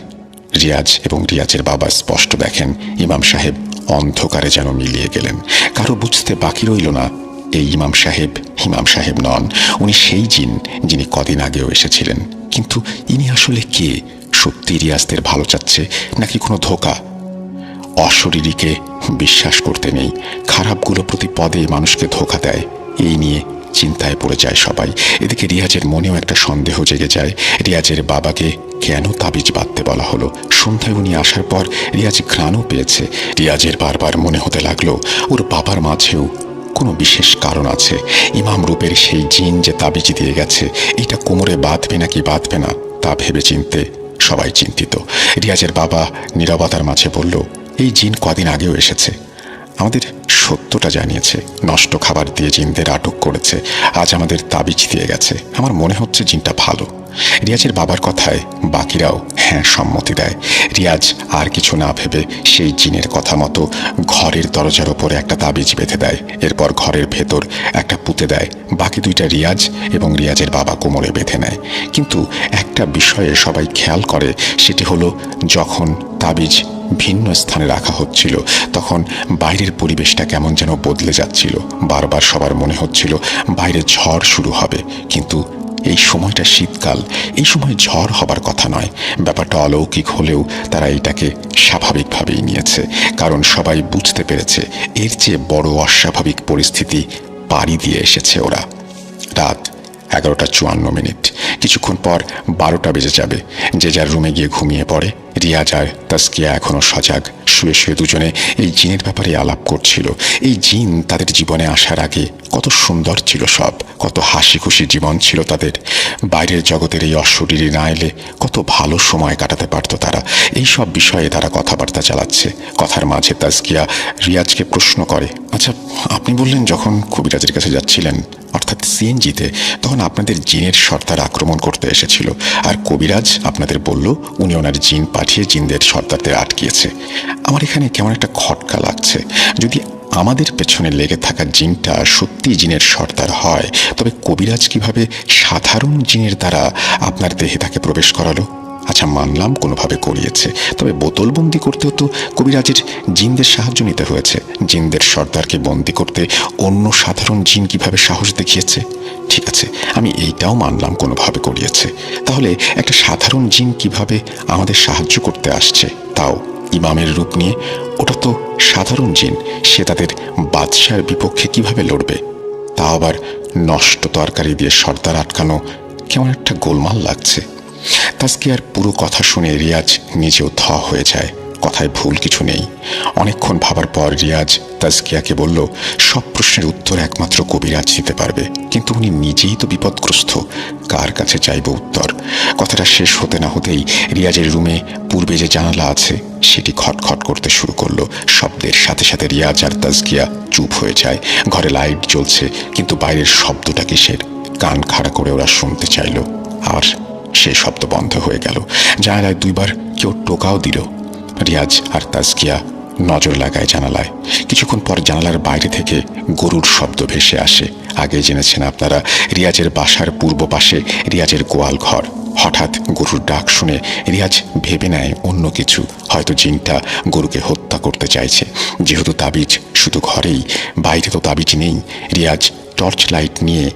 রিয়াজ এবং রিয়াজের বাবা স্পষ্ট দেখেন ইমাম সাহেব অন্ধকারে যেন মিলিয়ে গেলেন। কারো বুঝতে বাকি রইল না এই ইমাম সাহেব নন, উনি সেই জিন যিনি কদিন আগেও এসেছিলেন। কিন্তু ইনি আসলে কে? সত্যি রিয়াজদের ভালো চাচ্ছে নাকি কোনো ধোঁকা? অশরীরীকে বিশ্বাস করতে নেই, খারাপগুলো প্রতি পদে মানুষকে ধোঁকা দেয়। এই নিয়ে চিন্তায় পড়ে যায় সবাই। এদিকে রিয়াজের মনেও একটা সন্দেহ জেগে যায়, রিয়াজের বাবাকে কেন তাবিজ বাঁধতে বলা হলো? সন্ধ্যায় উনি আসার পর রিয়াজ ঘ্রাণও পেয়েছে। রিয়াজের বারবার মনে হতে লাগলো ওর বাবার মাঝেও কোনো বিশেষ কারণ আছে। ইমাম রূপের সেই জিন যে তাবিজ দিয়ে গেছে, এটা কোমরে বাঁধবে নাকি বাঁধবে না তা ভেবে চিনতে সবাই চিন্তিত। রিয়াজের বাবা নীরবতার মাঝে বলল, এই জিন কদিন আগেও এসেছে, আমাদের সত্যটা জানিয়েছে, নষ্ট খাবার দিয়ে জিনদের আটক করেছে, আজ আমাদের তাবিজ দিয়ে গেছে। আমার মনে হচ্ছে জিনটা ভালো। রিয়াজের বাবার কথায় বাকিরাও হ্যাঁ সম্মতি দেয়। রিয়াজ আর কিছু না ভেবে সেই জিনের কথা মতো ঘরের দরজার ওপরে একটা তাবিজ বেঁধে দেয়। এরপর ঘরের ভেতর একটা পুঁতে দেয়। বাকি 2টা রিয়াজ এবং রিয়াজের বাবা কোমরে বেঁধে নেয়। কিন্তু একটা বিষয়ে সবাই খেয়াল করে, সেটি হলো যখন তাবিজ ভিন্ন স্থানে রাখা হচ্ছিল তখন বাইরের পরিবেশটা কেমন যেন বদলে যাচ্ছিল। বারবার সবার মনে হচ্ছিল বাইরে ঝড় শুরু হবে, কিন্তু এই সময়টা শীতকাল, এই সময় ঝড় হবার কথা নয়। ব্যাপারটা অলৌকিক হলেও তারা এটাকে স্বাভাবিকভাবেই নিয়েছে, কারণ সবাই বুঝতে পেরেছে এর চেয়ে বড় অস্বাভাবিক পরিস্থিতি পাড়ি দিয়ে এসেছে ওরা। রাত 11:54। কিছুক্ষণ পর 12টা বেজে যাবে। যে যার রুমে গিয়ে ঘুমিয়ে পড়ে। রিয়াজ আর তাজকিয়া এখনো সজাগ। শুয়ে শুয়ে দুজনে এই জিনের ব্যাপারে আলাপ করছিল। এই জিন তাদের জীবনে আসার আগে কত সুন্দর ছিল সব, কত হাসি খুশি জীবন ছিল তাদের। বাইরের জগতের এই অশরীরী না এলে কত ভালো সময় কাটাতে পারত তারা। এই সব বিষয়ে তারা কথাবার্তা চালাচ্ছে। কথার মাঝে তাজকিয়া রিয়াজকে প্রশ্ন করে, আচ্ছা আপনি বললেন যখন কবিরাজের কাছে যাচ্ছিলেন, অর্থাৎ সিএনজিতে, তখন আপনাদের জিনের সর্দার আক্রমণ করতে এসেছিল, আর কবিরাজ আপনাদের বলল উনি ওনার জিন পাঠিয়ে জিনদের সর্দারদের আটকিয়েছে। আমার এখানে কেমন একটা খটকা লাগছে। যদি আমাদের পেছনে লেগে থাকা জিনটা সত্যি জিনের সর্দার হয়, তবে কবিরাজ কিভাবে সাধারণ জিনের দ্বারা আপনার দেহে তাকে প্রবেশ করালো? আচ্ছা মানলাম কোনোভাবে করিয়েছে, তবে বোতলবন্দি করতেও তো কবিরাজের জিনদের সাহায্য নিতে হয়েছে। জিনদের সর্দারকে বন্দি করতে অন্য সাধারণ জিন কিভাবে সাহস দেখিয়েছে? ঠিক আছে, আমি এইটাও মানলাম কোনোভাবে করিয়েছে। তাহলে একটা সাধারণ জিন কিভাবে আমাদের সাহায্য করতে আসছে, তাও ইমামের রূপ নিয়ে? ওটা তো সাধারণ জিন, সে তাদের বাদশার বিপক্ষে কিভাবে লড়বে? তা আবার নষ্ট তরকারি দিয়ে সর্দার আটকানো কেমন একটা গোলমাল লাগছে। তাসকিয়ার পুরো কথা শুনে রিয়াজ নিজেও থ হয়ে যায়। কথায় ভুল কিছু নেই। অনেকক্ষণ ভাবার পর রিয়াজ তাসকিয়াকে বলল, সব প্রশ্নের উত্তর একমাত্র কবিরাজ দিতে পারবে, কিন্তু উনি নিজেই তো বিপদগ্রস্ত, কার কাছে চাইব উত্তর? কথাটা শেষ হতে না হতেই রিয়াজের রুমে পূর্বে যে জানালা আছে সেটি খটখট করতে শুরু করলো। শব্দের সাথে সাথে রিয়াজ আর তাসকিয়া চুপ হয়ে যায়। ঘরে লাইট জ্বলছে, কিন্তু বাইরের শব্দটা কিসের? কান খাড়া করে ওরা শুনতে চাইল, আর সেই শব্দ বন্ধ হয়ে গেল। জানালায় দুইবার কেউ টোকাও দিল। রিয়াজ আর তাসকিয়া নজর লাগায় জানালায়। কিছুক্ষণ পর জানালার বাইরে থেকে গরুর শব্দ ভেসে আসে। আগে জেনেছেন আপনারা, রিয়াজের বাসার পূর্ব পাশে রিয়াজের গোয়াল ঘর। হঠাৎ গরুর ডাক শুনে রিয়াজ ভেবে নেয় অন্য কিছু, হয়তো জিনটা গরুকে হত্যা করতে চাইছে। যেহেতু তাবিজ শুধু ঘরেই, বাইরে তো তাবিজ নেই। রিয়াজ টর্চ লাইট নিয়ে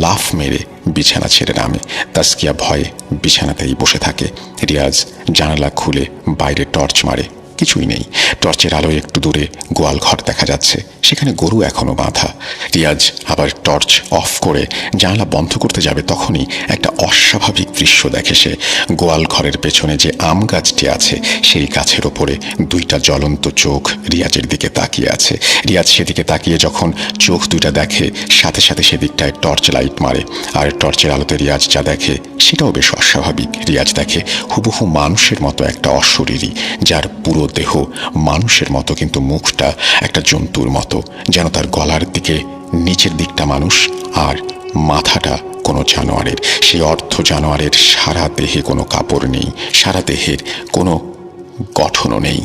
লাফ মেরে বিছানা ছেড়ে নামে। তাসকিয়া ভয়ে বিছানাতেই বসে থাকে। রিয়াজ জানালা খুলে বাইরে টর্চ মারে, কিছুই নেই। টর্চের আলোয় একটু দূরে গোয়াল ঘর দেখা যাচ্ছে, সেখানে গরু এখনো বাঁধা। রিয়াজ আবার টর্চ অফ করে জানালা বন্ধ করতে যাবে, তখনই একটা অস্বাভাবিক দৃশ্য দেখে সে। গোয়াল ঘরের পেছনে যে আম গাছটি আছে, সেই গাছের ওপরে দুইটা জ্বলন্ত চোখ রিয়াজের দিকে তাকিয়ে আছে। রিয়াজ সেদিকে তাকিয়ে যখন চোখ দুইটা দেখে, সাথে সাথে সেদিকটায় টর্চ লাইট মারে, আর টর্চের আলোতে রিয়াজ যা দেখে সেটাও বেশ অস্বাভাবিক। রিয়াজ দেখে হুবহু মানুষের মতো একটা অশরীরী, যার পুরো দেহ মানুষের মতো, কিন্তু মুখটা একটা জন্তুর মতো, যেন তার গলার দিকে নিচের দিকটা মানুষ আর মাথাটা কোনো জানোয়ারের। সেই অর্ধ জানোয়ারের সারা দেহে কোনো কাপড় নেই, সারা দেহের কোনো গঠনও নেই।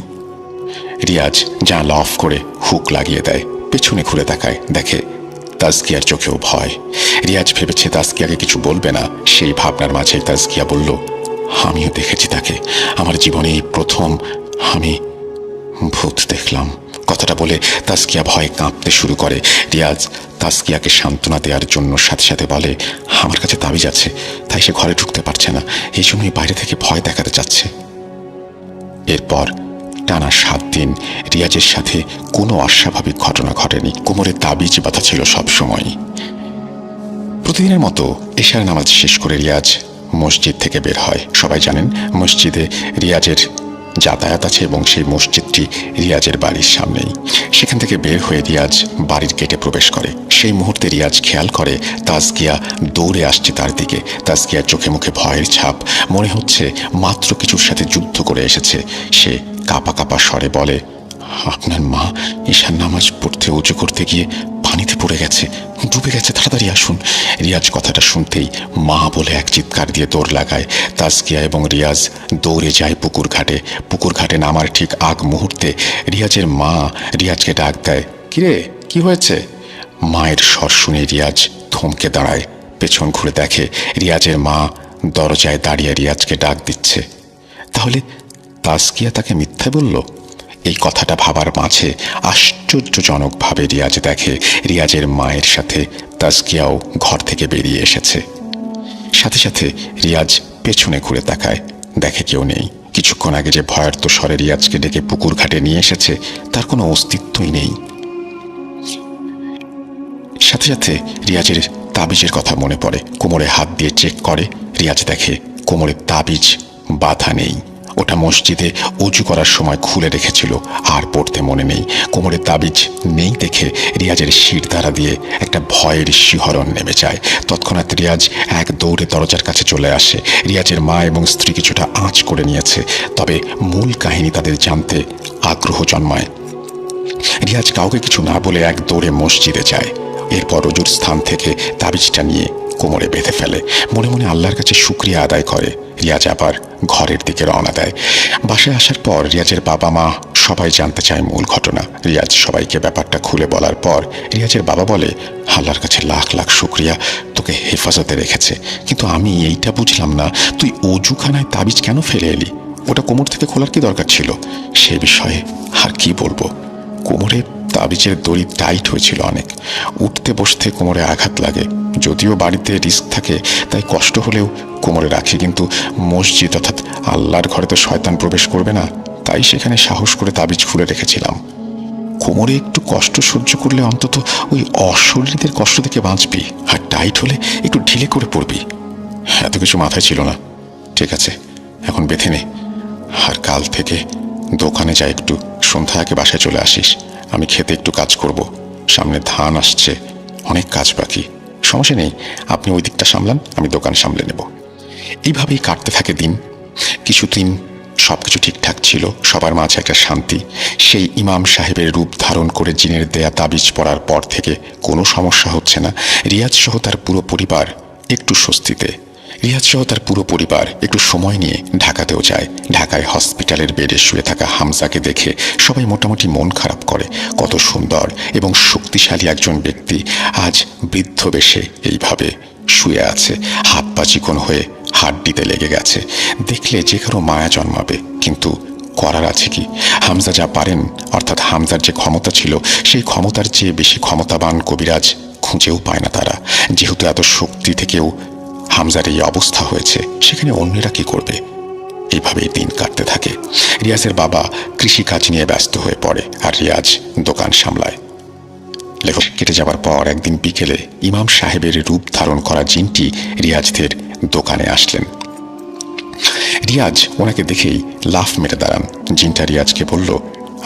রিয়াজ জানলা অফ করে হুক লাগিয়ে দেয়, পেছনে ঘুরে তাকায়, দেখে তাসকিয়ার চোখেও ভয়। রিয়াজ ভেবেছে তাসকিয়াকে কিছু বলবে না, সেই ভাবনার মাঝে তাসকিয়া বলল, আমিও দেখেছি তাকে, আমার জীবনে এই প্রথম আমি ভূত দেখলাম। কথাটা বলে তাসকিয়া ভয়ে কাঁপতে শুরু করে। রিয়াজ তাসকিয়াকে সান্ত্বনা দেওয়ার জন্য সাথে সাথে বলে, আমার কাছে তাবিজ আছে, তাই সে ঘরে ঢুকতে পারছে না, এই জন্যই বাইরে থেকে ভয় দেখাতে চাচ্ছে। এরপর টানা 7 দিন রিয়াজের সাথে কোনো অস্বাভাবিক ঘটনা ঘটেনি। কোমরে তাবিজ বাঁধা ছিল সবসময়। প্রতিদিনের মতো এশার নামাজ শেষ করে রিয়াজ মসজিদ থেকে বের হয়। সবাই জানেন মসজিদে রিয়াজের যাতায়াত আছে এবং সেই মসজিদটি রিয়াজের বাড়ির সামনেই। সেখান থেকে বের হয়ে রিয়াজ বাড়ির গেটে প্রবেশ করে। সেই মুহূর্তে রিয়াজ খেয়াল করে তাসকিয়া দৌড়ে আসছে তার দিকে। তাসকিয়ার চোখে মুখে ভয়ের ছাপ, মনে হচ্ছে মাত্র কিছুর সাথে যুদ্ধ করে এসেছে। সে কাঁপা কাঁপা স্বরে বলে, আপনার মা ঈশার নামাজ পড়তে উঁচু করতে গিয়ে পানিতে পড়ে গেছে, ডুবে গেছে, তাড়াতাড়ি আসুন। রিয়াজ কথাটা শুনতেই মা বলে এক চিৎকার দিয়ে দৌড় লাগায়। তাসকিয়া এবং রিয়াজ দৌড়ে যায় পুকুর ঘাটে। পুকুর ঘাটে নামার ঠিক আগ মুহূর্তে রিয়াজের মা রিয়াজকে ডাক দেয়, কিরে কি হয়েছে? মায়ের স্বর শুনে রিয়াজ থমকে দাঁড়ায়। পেছন ঘুরে দেখে রিয়াজের মা দরজায় দাঁড়িয়ে রিয়াজকে ডাক দিচ্ছে। তাহলে তাসকিয়া তাকে মিথ্যা বলল? এই কথাটা ভাবার মাঝে আশ্চর্যজনকভাবে রিয়াজ দেখে রিয়াজের মায়ের সাথে তাসকিয়াও ঘর থেকে বেরিয়ে এসেছে। সাথে সাথে রিয়াজ পেছনে ঘুরে তাকায়, দেখে কেউ নেই। কিছুক্ষণ আগে যে ভয়ার্ত স্বরে রিয়াজকে ডেকে পুকুর ঘাটে নিয়ে এসেছে, তার কোনো অস্তিত্বই নেই। সাথে সাথে রিয়াজের তাবিজের কথা মনে পড়ে। কোমরে হাত দিয়ে চেক করে, রিয়াজ দেখে কোমরে তাবিজ বাধা নেই। ওটা মসজিদে উজু করার সময় খুলে রেখেছিল, আর পড়তে মনে নেই। কোমরে তাবিজ নেই দেখে রিয়াজের শির দ্বারা দিয়ে একটা ভয়ের শিহরণ নেমে যায়। তৎক্ষণাৎ রিয়াজ এক দৌড়ে দরজার কাছে চলে আসে। রিয়াজের মা এবং স্ত্রী কিছুটা আঁচ করে নিয়েছে, তবে মূল কাহিনী তাদের জানতে আগ্রহ জন্মায়। রিয়াজ কাউকে কিছু না বলে এক দৌড়ে মসজিদে যায়। এরপর অজুর স্থান থেকে তাবিজটা নিয়ে কোমরে বেঁধে ফেলে। মনে মনে আল্লাহর কাছে শুকরিয়া আদায় করে। রিয়াজ আবার ঘরের দিকে রওনা দেয়। বাসায় আসার পর রিয়াজের বাবা মা সবাই জানতে চায় মূল ঘটনা। রিয়াজ সবাইকে ব্যাপারটা খুলে বলার পর রিয়াজের বাবা বলে, আল্লাহর কাছে লাখ লাখ শুকরিয়া, তোকে হেফাজতে রেখেছে। কিন্তু আমি এইটা বুঝলাম না, তুই অজুখানায় তাবিজ কেন ফেলে এলি? ওটা কোমর থেকে খোলার কি দরকার ছিল? সে বিষয়ে আর কি বলবো। কোমরে তাবিজের দড়ি টাইট হয়েছিল অনেক, উঠতে বসতে কোমরে আঘাত লাগে। যদিও বাড়িতে রিস্ক থাকে তাই কষ্ট হলেও কোমরে রাখি, কিন্তু মসজিদ অর্থাৎ আল্লাহর ঘরে তো শয়তান প্রবেশ করবে না, তাই সেখানে সাহস করে তাবিজ খুলে রেখেছিলাম। কোমরে একটু কষ্ট সহ্য করলে অন্তত ওই অশরীরীদের কষ্ট থেকে বাঁচবি, আর টাইট হলে একটু ঢিলে করে পড়বি। এত কিছু মাথায় ছিল না। ঠিক আছে, এখন বেঁধে নে, আর কাল থেকে দোকানে যাই, একটু সন্ধ্যা আগে বাসায় চলে আসিস। আমি খেতে একটু কাজ করব, সামনে ধান আসছে, অনেক কাজ বাকি। সমস্যা নেই, আপনি ওই দিকটা সামলান, আমি দোকান সামলে নেব। এইভাবেই কাটতে থাকে দিন। কিছুদিন সবকিছু ঠিকঠাক ছিল, সবার মাঝে একটা শান্তি। সেই ইমাম সাহেবের রূপ ধারণ করে জিনের দেয়া তাবিজ পড়ার পর থেকে কোনো সমস্যা হচ্ছে না। রিয়াজ সহ তার পুরো পরিবার একটু স্বস্তিতে। রিয়াজ সহ তার পুরো পরিবার একটু সময় নিয়ে ঢাকাতেও যায়। ঢাকায় হসপিটালের বেডে শুয়ে থাকা হামজাকে দেখে সবাই মোটামুটি মন খারাপ করে। কত সুন্দর এবং শক্তিশালী একজন ব্যক্তি আজ বৃদ্ধ বেশে এইভাবে শুয়ে আছে, হাত পা চিকন হয়ে হাড্ডিতে লেগে গেছে। দেখলে যে কারো মায়া জন্মাবে, কিন্তু করার আছে কি? হামজা যা পারেন, অর্থাৎ হামজার যে ক্ষমতা ছিল, সেই ক্ষমতার চেয়ে বেশি ক্ষমতাবান কবিরাজ খুঁজেও পায় না তারা। যেহেতু এত শক্তি থেকেও হামজার এই অবস্থা হয়েছে, সেখানে অন্যেরা কি করবে? এইভাবেই দিন কাটতে থাকে। রিয়াজের বাবা কৃষিকাজ নিয়ে ব্যস্ত হয়ে পড়ে, আর রিয়াজ দোকান সামলায়। লেখক কেটে যাবার পর একদিন বিকেলে ইমাম সাহেবের রূপ ধারণ করা জিনটি রিয়াজদের দোকানে আসলেন। রিয়াজ ওনাকে দেখেই লাফ মেরে দাঁড়ান। জিনটা রিয়াজকে বলল,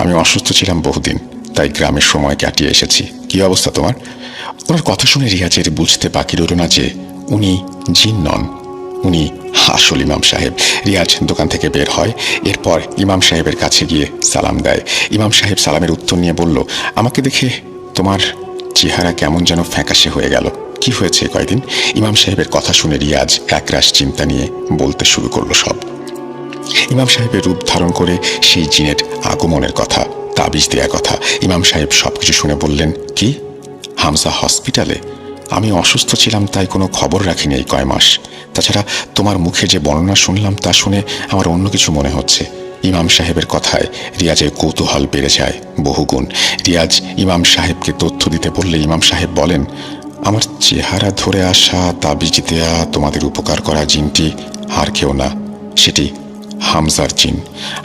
আমি অসুস্থ ছিলাম বহুদিন, তাই গ্রামের সময় কাটিয়ে এসেছি। কি অবস্থা তোমার? ওনার কথা শুনে রিয়াজের বুঝতে বাকি রইল না যে উনি জিন নন, উনি আসল ইমাম সাহেব। রিয়াজ দোকান থেকে বের হয়, এরপর ইমাম সাহেবের কাছে গিয়ে সালাম দেয়। ইমাম সাহেব সালামের উত্তর নিয়ে বলল, আমাকে দেখে তোমার চেহারা কেমন যেন ফ্যাকাশে হয়ে গেল, কি হয়েছে কয়দিন? ইমাম সাহেবের কথা শুনে রিয়াজ একরাশ চিন্তা নিয়ে বলতে শুরু করলো সব। ইমাম সাহেবের রূপ ধারণ করে সেই জিনের আগমনের কথা, তাবিজ দেওয়ার কথা। ইমাম সাহেব সবকিছু শুনে বললেন, কি? হামজা হসপিটালে? আমি অসুস্থ ছিলাম, তাই কোনো খবর রাখিনি এই কয় মাস। তাছাড়া তোমার মুখে যে বর্ণনা শুনলাম, তা শুনে আমার অন্য কিছু মনে হচ্ছে। ইমাম সাহেবের কথায় রিয়াজের কৌতূহল বেড়ে যায় বহুগুণ। রিয়াজ ইমাম সাহেবকে তথ্য দিতে বললে ইমাম সাহেব বলেন, আমার চেহারা ধরে আসা, তাবিজ দেয়া, তোমাদের উপকার করা জিনটি আর কেউ না, সেটি হামজার জিন।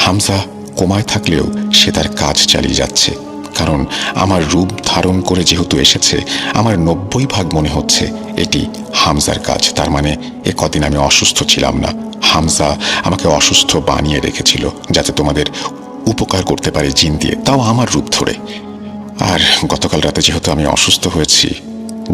হামজা কোমায় থাকলেও সে তার কাজ চালিয়ে যাচ্ছে। কারণ আমার রূপ ধারণ করে যেহেতু এসেছে, আমার 90% মনে হচ্ছে এটি হামজার কাজ। তার মানে এ কদিন আমি অসুস্থ ছিলাম না, হামজা আমাকে অসুস্থ বানিয়ে রেখেছিল, যাতে তোমাদের উপকার করতে পারে জিন দিয়ে, তাও আমার রূপ ধরে। আর গতকাল রাতে যেহেতু আমি অসুস্থ হয়েছি,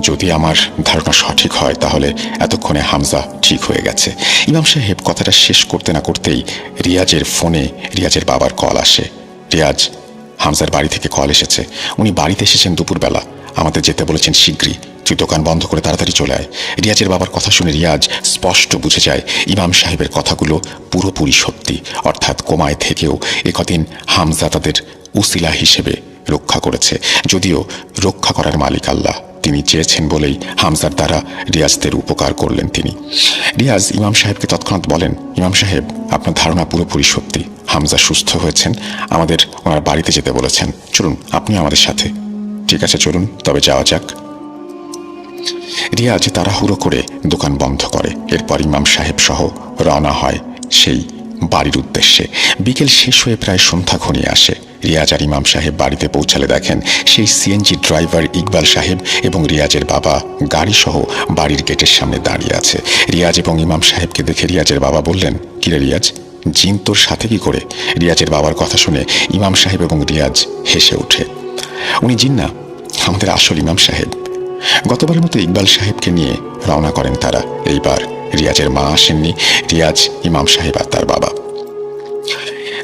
যদি আমার ধারণা সঠিক হয়, তাহলে এতক্ষণে হামজা ঠিক হয়ে গেছে। ইমাম সাহেব কথাটা শেষ করতে না করতেই রিয়াজের ফোনে রিয়াজের বাবার কল আসে। রিয়াজ, হামজার বাড়ি থেকে কল এসেছে, উনি বাড়িতে এসেছেন দুপুরবেলা, আমাদের যেতে বলেছেন শিগগিরই, তুই দোকান বন্ধ করে তাড়াতাড়ি চলে আয়। রিয়াজের বাবার কথা শুনে রিয়াজ স্পষ্ট বুঝে যায় ইমাম সাহেবের কথাগুলো পুরোপুরি সত্যি। অর্থাৎ কোমায় থেকেও একদিন হামজা তাদের উসিলা হিসেবে রক্ষা করেছে। যদিও রক্ষা করার মালিক আল্লাহ, তিনি চেয়েছেন বলেই হামজার দ্বারা রিয়াজদের উপকার করলেন তিনি। রিয়াজ ইমাম সাহেবকে তৎক্ষণাৎ বলেন, ইমাম সাহেব, আপনার ধারণা পুরোপুরি সত্যি, হামজা সুস্থ হয়েছেন, আমাদের ওনার বাড়িতে যেতে বলেছেন, চলুন আপনি আমাদের সাথে। ঠিক আছে, চলুন তবে যাওয়া যাক। রিয়াজ তাড়াহুড়ো করে দোকান বন্ধ করে, এরপর ইমাম সাহেব সহ রওনা হয় সেই বাড়ির উদ্দেশ্যে। বিকেল শেষ হয়ে প্রায় সন্ধ্যা ঘনিয়ে আসে। রিয়াজ আর ইমাম সাহেব বাড়িতে পৌঁছালে দেখেন সেই সিএনজি ড্রাইভার ইকবাল সাহেব এবং রিয়াজের বাবা গাড়ি সহ বাড়ির গেটের সামনে দাঁড়িয়ে আছে। রিয়াজ এবং ইমাম সাহেবকে দেখে রিয়াজের বাবা বললেন, কিরে রিয়াজ, জিন তোর সাথে কি করে? রিয়াজের বাবার কথা শুনে ইমাম সাহেব এবং রিয়াজ হেসে ওঠে। উনি জিন না, আমাদের আসল ইমাম সাহেব। গতবারের মতো ইকবাল সাহেবকে নিয়ে রওনা করেন তারা। এইবার রিয়াজের মা আসেননি, রিয়াজ, ইমাম সাহেব আর তার বাবা।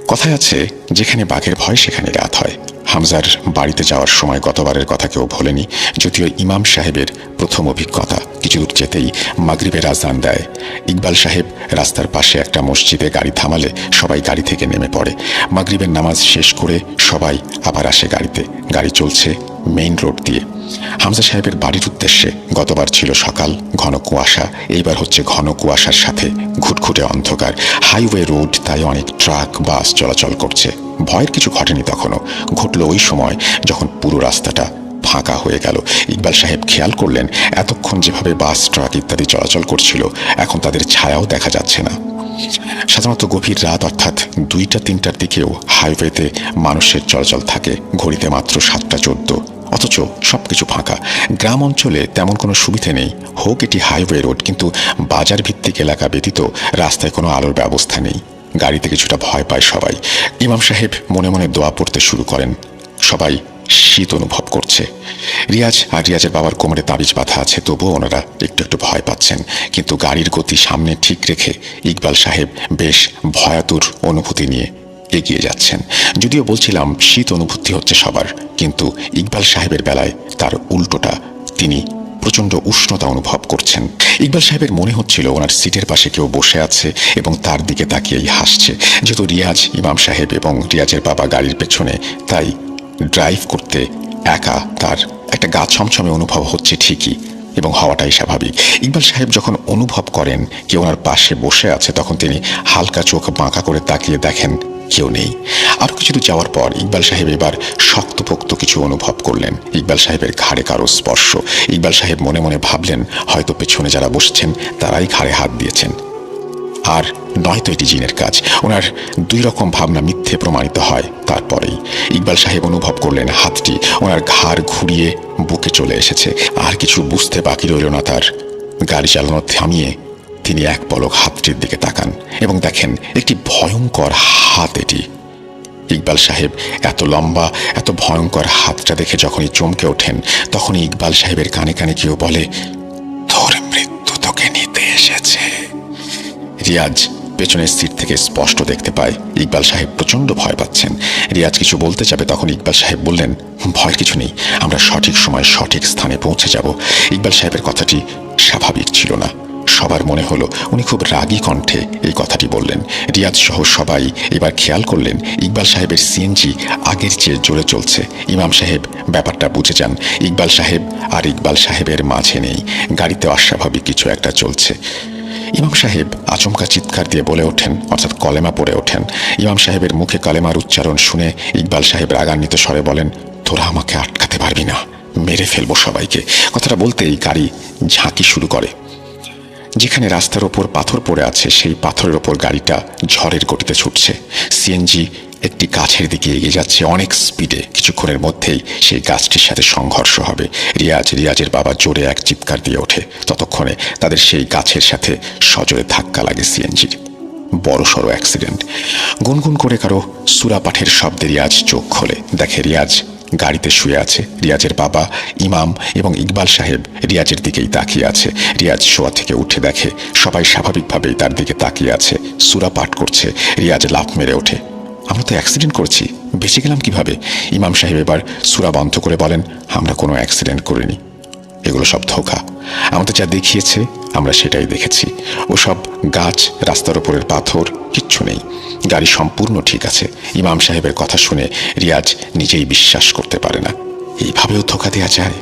কথায় আছে, যেখানে বাঘের ভয় সেখানে রাত হয়। হামজার বাড়িতে যাওয়ার সময় গতবারের কথা কেউ ভোলেনি। যদিও ইমাম সাহেবের প্রথম অভিজ্ঞতা, কিছু দূর যেতেই মাগরিবের আজান দেয়। ইকবাল সাহেব রাস্তার পাশে একটা মসজিদে গাড়ি থামালে সবাই গাড়ি থেকে নেমে পড়ে। মাগরিবের নামাজ শেষ করে সবাই আবার আসে গাড়িতে। গাড়ি চলছে মেইন রোড দিয়ে হামজা সাহেবের বাড়ির উদ্দেশ্যে। গতবার ছিল সকাল, ঘন কুয়াশা, এইবার হচ্ছে ঘন কুয়াশার সাথে ঘুটঘুটে অন্ধকার। হাইওয়ে রোড, তাই অনেক ট্রাক বাস চলাচল করছে। ভয়ের কিছু ঘটেনি তখনও, ঘটল ওই সময় যখন পুরো রাস্তাটা ফাঁকা হয়ে গেল। ইকবাল সাহেব খেয়াল করলেন, এতক্ষণ যেভাবে বাস ট্রাক ইত্যাদি চলাচল করছিল, এখন তাদের ছায়াও দেখা যাচ্ছে না। সাধারণত গভীর রাত অর্থাৎ 2টা-3টার দিকেও হাইওয়েতে মানুষের চলাচল থাকে। ঘড়িতে মাত্র 7টা 14, অথচ সবকিছু ফাঁকা। গ্রাম অঞ্চলে তেমন কোনো সুবিধে নেই, হোক এটি হাইওয়ে রোড, কিন্তু বাজার ভিত্তিক এলাকা ব্যতীত রাস্তায় কোনো আলোর ব্যবস্থা নেই। গাড়িতে কিছুটা ভয় পায় সবাই। ইমাম সাহেব মনে মনে দোয়া পড়তে শুরু করেন। সবাই শীত অনুভব করছে। রিয়াজ আর রিয়াজের বাবার কোমরে তাবিজ বাঁধা আছে, তবুও ওনারা একটু একটু ভয় পাচ্ছেন। কিন্তু গাড়ির গতি সামনে ঠিক রেখে ইকবাল সাহেব বেশ ভয়াতুর অনুভূতি নিয়ে এগিয়ে যাচ্ছেন। যদিও বলছিলাম শীত অনুভূতি হচ্ছে সবার, কিন্তু ইকবাল সাহেবের বেলায় তার উল্টোটা। তিনি প্রচণ্ড উষ্ণতা অনুভব করছেন। ইকবাল সাহেবের মনে হচ্ছিল ওনার সিটের পাশে কেউ বসে আছে এবং তার দিকে তাকিয়েই হাসছে। যেহেতু রিয়াজ, ইমাম সাহেব এবং রিয়াজের বাবা গাড়ির পেছনে, তাই ড্রাইভ করতে একা তার একটা গা ছমছমে অনুভব হচ্ছে ঠিকই, এবং হওয়াটাই স্বাভাবিক। ইকবাল সাহেব যখন অনুভব করেন কেউ ওনার পাশে বসে আছে, তখন তিনি হালকা চোখ বাঁকা করে তাকিয়ে দেখেন কেউ নেই। আরও কিছু দূর যাওয়ার পর ইকবাল সাহেব এবার শক্তপোক্ত কিছু অনুভব করলেন। ইকবাল সাহেবের ঘাড়ে কারো স্পর্শ। ইকবাল সাহেব মনে মনে ভাবলেন হয়তো পেছনে যারা বসছেন তারাই ঘাড়ে হাত দিয়েছেন, আর নয়তো এটি জিনের কাজ। ওনার 2 রকম ভাবনা মিথ্যে প্রমাণিত হয়। তারপরেই ইকবাল সাহেব অনুভব করলেন হাতটি ওনার ঘাড় ঘুরিয়ে বুকে চলে এসেছে। আর কিছু বুঝতে বাকি রইল না তার। গাড়ি চালানো থামিয়ে তিনি এক পলক হাতটির দিকে তাকান এবং দেখেন একটি ভয়ঙ্কর হাত এটি। ইকবাল সাহেব এত লম্বা, এত ভয়ঙ্কর হাতটা দেখে যখনই চমকে ওঠেন, তখনই ইকবাল সাহেবের কানে কানে কেউ বলে, তোর মৃত্যু তোকে নিতে এসেছে। রিয়াজ পেছনের সিট থেকে স্পষ্ট দেখতে পায় ইকবাল সাহেব প্রচণ্ড ভয় পাচ্ছেন। রিয়াজ কিছু বলতে যাবে, তখন ইকবাল সাহেব বললেন, ভয় কিছু নেই, আমরা সঠিক সময় সঠিক স্থানে পৌঁছে যাব। ইকবাল সাহেবের কথাটি স্বাভাবিক ছিল না। সবার মনে হলো উনি খুব রাগী কণ্ঠে এই কথাটি বললেন। রিয়াজ সহ সবাই এবার খেয়াল করলেন ইকবাল সাহেবের সিএনজি আগের চেয়ে জোরে চলছে। ইমাম সাহেব ব্যাপারটা বুঝে যান। ইকবাল সাহেব আর ইকবাল সাহেবের মাঝে নেই, গাড়িতে অস্বাভাবিক কিছু একটা চলছে। ইমাম সাহেব আচমকা চিৎকার দিয়ে বলে ওঠেন, অর্থাৎ কলেমা পড়ে ওঠেন। ইমাম সাহেবের মুখে কালেমার উচ্চারণ শুনে ইকবাল সাহেব রাগান্বিত স্বরে বলেন, তোরা আমাকে আটকাতে পারবি না, মেরে ফেলবো সবাইকে। কথাটা বলতেই গাড়ি ঝাঁকি শুরু করে। যেখানে রাস্তার ওপর পাথর পড়ে আছে সেই পাথরের ওপর গাড়িটা ঝড়ের গতিতে ছুটছে। সিএনজি একটি গাছের দিকে এগিয়ে যাচ্ছে অনেক স্পিডে। কিছুক্ষণের মধ্যেই সেই গাছটির সাথে সংঘর্ষ হবে। রিয়াজের বাবা জোরে এক চিৎকার দিয়ে ওঠে। ততক্ষণে তাদের সেই গাছের সাথে সজোরে ধাক্কা লাগে সিএনজির। বড়সড় অ্যাক্সিডেন্ট। গুনগুন করে কারো সূরা পাঠের শব্দে রিয়াজ চোখ খোলে। দেখে রিয়াজ গাড়িতে শুয়ে আছে। রিয়াজের বাবা, ইমাম এবং ইকবাল সাহেব রিয়াজের দিকেই তাকিয়ে আছে। রিয়াজ শোয়া থেকে উঠে দেখে সবাই স্বাভাবিকভাবেই তার দিকে তাকিয়ে আছে, সূরা পাঠ করছে। রিয়াজ লাফ মেরে ওঠে, আমরা তো অ্যাক্সিডেন্ট করেছি, বেঁচে গেলাম কিভাবে? ইমাম সাহেব এবার সূরা বন্ধ করে বলেন, আমরা কোনো অ্যাক্সিডেন্ট করিনি, এগুলো সব ধোঁকা। আমাদের যা দেখিয়েছে আমরা সেটাই দেখেছি। ওসব গাছ, রাস্তার ওপরের পাথর, কিচ্ছু নেই, গাড়ি সম্পূর্ণ ঠিক আছে। ইমাম সাহেবের কথা শুনে রিয়াজ নিজেই বিশ্বাস করতে পারে না, এইভাবেও ধোঁকা দেওয়া যায়।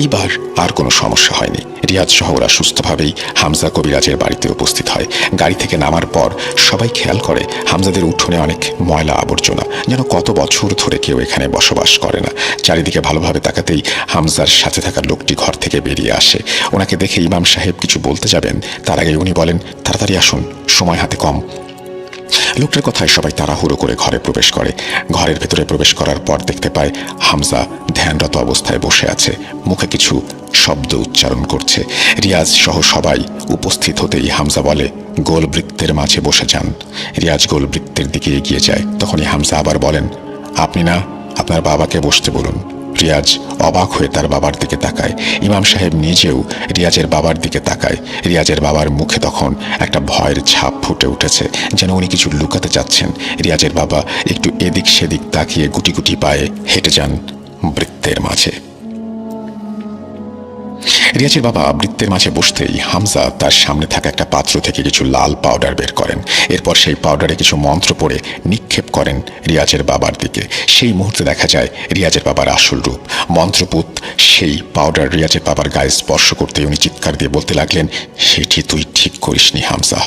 এইবার আর কোনো সমস্যা হয়নি। রিয়াজ সহ ওরা সুস্থভাবেই হামজা কবিরাজের বাড়িতে উপস্থিত হয়। গাড়ি থেকে নামার পর সবাই খেয়াল করে হামজাদের উঠোনে অনেক ময়লা আবর্জনা, যেন কত বছর ধরে কেউ এখানে বসবাস করে না। চারিদিকে ভালোভাবে তাকাতেই হামজার সাথে থাকা লোকটি ঘর থেকে বেরিয়ে আসে। ওনাকে দেখে ইমাম সাহেব কিছু বলতে যাবেন, তার আগে উনি বলেন, তাড়াতাড়ি আসুন, সময় হাতে কম। লোকটার কথায় সবাই তাড়াহুড়ো করে ঘরে প্রবেশ করে। ঘরের ভেতরে প্রবেশ করার পর দেখতে পায় হামজা ধ্যানরত অবস্থায় বসে আছে, মুখে কিছু শব্দ উচ্চারণ করছে। রিয়াজ সহ সবাই উপস্থিত হতেই হামজা বলে, গোল বৃত্তের মাঝে বসে যান। রিয়াজ গোল বৃত্তের দিকে এগিয়ে যায়। তখনই হামজা আবার বলেন, আপনি না, আপনার বাবাকে বসতে বলুন। রিয়াজ অবাক হয়ে তার বাবার দিকে তাকায়। ইমাম সাহেব নিজেও রিয়াজের বাবার দিকে তাকায়। রিয়াজের বাবার মুখে তখন একটা ভয়ের ছাপ ফুটে উঠেছে, যেন উনি কিছু লুকাতে চাচ্ছেন। রিয়াজের বাবা একটু এদিক সেদিক তাকিয়ে গুটি গুটি পায়ে হেঁটে যান বৃত্তের মাঝে। রিয়াজের বাবা বৃত্তের মাঝে বসতেই হামজা তার সামনে থাকা একটা পাত্র থেকে কিছু লাল পাউডার বের করেন। এরপর সেই পাউডারে কিছু মন্ত্র পড়ে নিক্ষেপ করেন রিয়াজের বাবার দিকে। সেই মুহূর্তে দেখা যায় রিয়াজের বাবার আসল রূপ। মন্ত্রপুত সেই পাউডার রিয়াজের বাবার গায়ে স্পর্শ করতে উনি চিৎকার দিয়ে বলতে লাগলেন, সেটি তুই ঠিক করিসনি হামজা,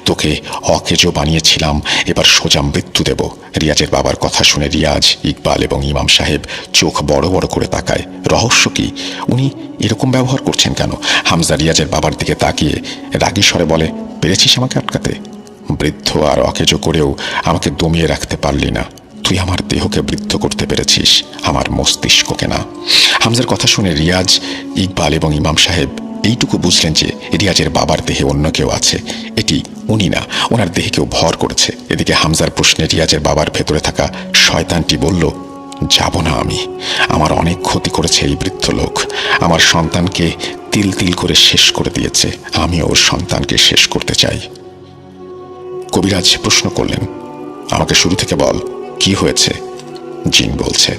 তোকে অকেজো বানিয়েছিলাম, এবার সোজা মৃত্যু দেব। রিয়াজের বাবার কথা শুনে রিয়াজ, ইকবাল এবং ইমাম সাহেব চোখ বড় বড় করে তাকায়। রহস্য কি? উনি এরকম ব্যবহার করছেন কেন? হামজা রিয়াজের বাবার দিকে তাকিয়ে রাগী স্বরে বলে, পেরেছিস আমাকে আটকাতে? বৃদ্ধ আর অকেজো করেও আমাকে দমিয়ে রাখতে পারলি না। তুই আমার দেহকে বৃদ্ধ করতে পেরেছিস, আমার মস্তিষ্ককে না। হামজার কথা শুনে রিয়াজ, ইকবাল এবং ইমাম সাহেব এইটুকু বুঝলেন যে রিয়াজের বাবার দেহে অন্য কেউ আছে, এটি উনি না, ওনার দেহে কেউ ভর করেছে। এদিকে হামজার প্রশ্নে রিয়াজের বাবার ভেতরে থাকা শয়তানটি বলল, যাব না আমি, আমার অনেক ক্ষতি করেছে এই বৃদ্ধ লোক, আমার সন্তানকে তিল তিল করে শেষ করে দিয়েছে, আমি ওর সন্তানকে শেষ করতে চাই। কবিরাজ প্রশ্ন করলেন, আমাকে শুরু থেকে বল, কি হয়েছে? জিন বলছে,